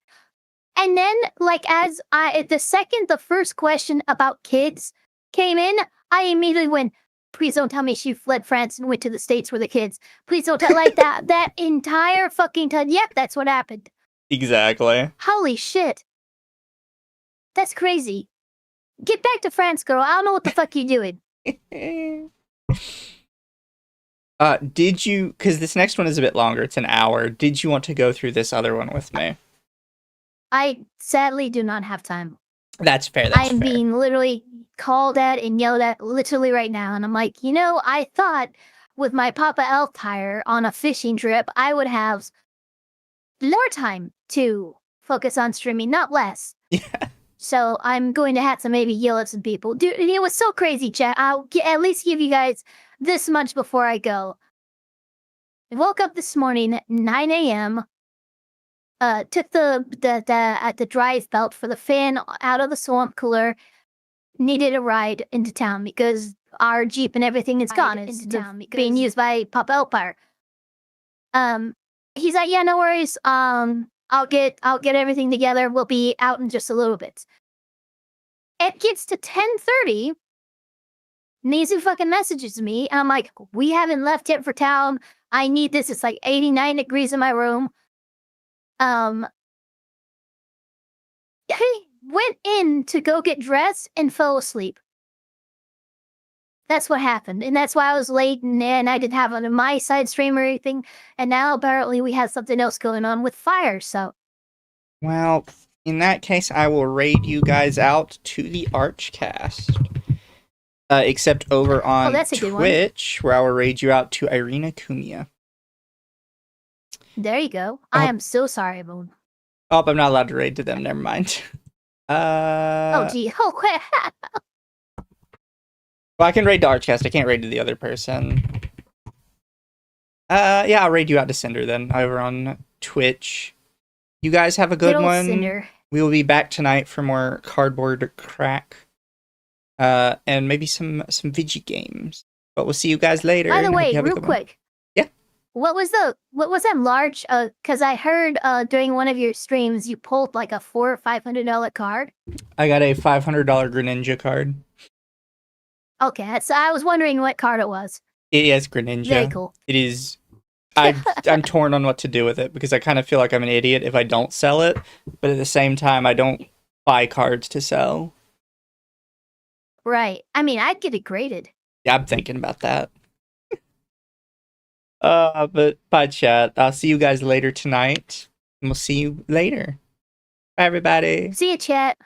And then, like, the second the first question about kids came in, I immediately went, please don't tell me she fled France and went to the States with the kids. Please don't tell, like, that entire fucking time. Yep, that's what happened. Exactly. Holy shit. That's crazy. Get back to France, girl. I don't know what the fuck you're doing. Did you, because this next one is a bit longer, it's an hour, did you want to go through this other one with me? I sadly do not have time. That's fair, I am being literally called at and yelled at literally right now, and I'm like, I thought with my Papa Elf tire on a fishing trip, I would have more time to focus on streaming, not less. Yeah. So I'm going to have to maybe yell at some people. Dude, it was so crazy, chat. I'll at least give you guys this much before I go. I woke up this morning at 9 a.m. Took the drive belt for the fan out of the swamp cooler. Needed a ride into town because our Jeep and everything is gone. It's being used by Papa Elpire. He's like, yeah, no worries. I'll get everything together. We'll be out in just a little bit. It gets to 10:30. Nizu fucking messages me. And I'm like, we haven't left yet for town. I need this. It's like 89 degrees in my room. went in to go get dressed and fell asleep. That's what happened, and that's why I was late, and I didn't have it on my side stream or anything, and now apparently we had something else going on with fire, so... Well, in that case, I will raid you guys out to the Archcast. Except over on Twitch, where I will raid you out to Irina Kumia. There you go. I am so sorry, Moon. Oh, I'm not allowed to raid to them. Never mind. Oh, gee. Oh, well, I can raid to Archcast. I can't raid to the other person. Yeah, I'll raid you out to Cinder then, over on Twitch. You guys have a good one. Cinder. We will be back tonight for more Cardboard Crack. And maybe some Vigi games. But we'll see you guys later. By the way, real quick. Yeah. What was that large? Because I heard during one of your streams you pulled like a $400 or $500 card. I got a $500 Greninja card. Okay, so I was wondering what card it was. It is Greninja. Very cool. It is. I'm torn on what to do with it because I kind of feel like I'm an idiot if I don't sell it, but at the same time I don't buy cards to sell. Right. I mean, I'd get it graded. Yeah, I'm thinking about that. But bye, chat. I'll see you guys later tonight, and we'll see you later. Bye, everybody. See you, chat.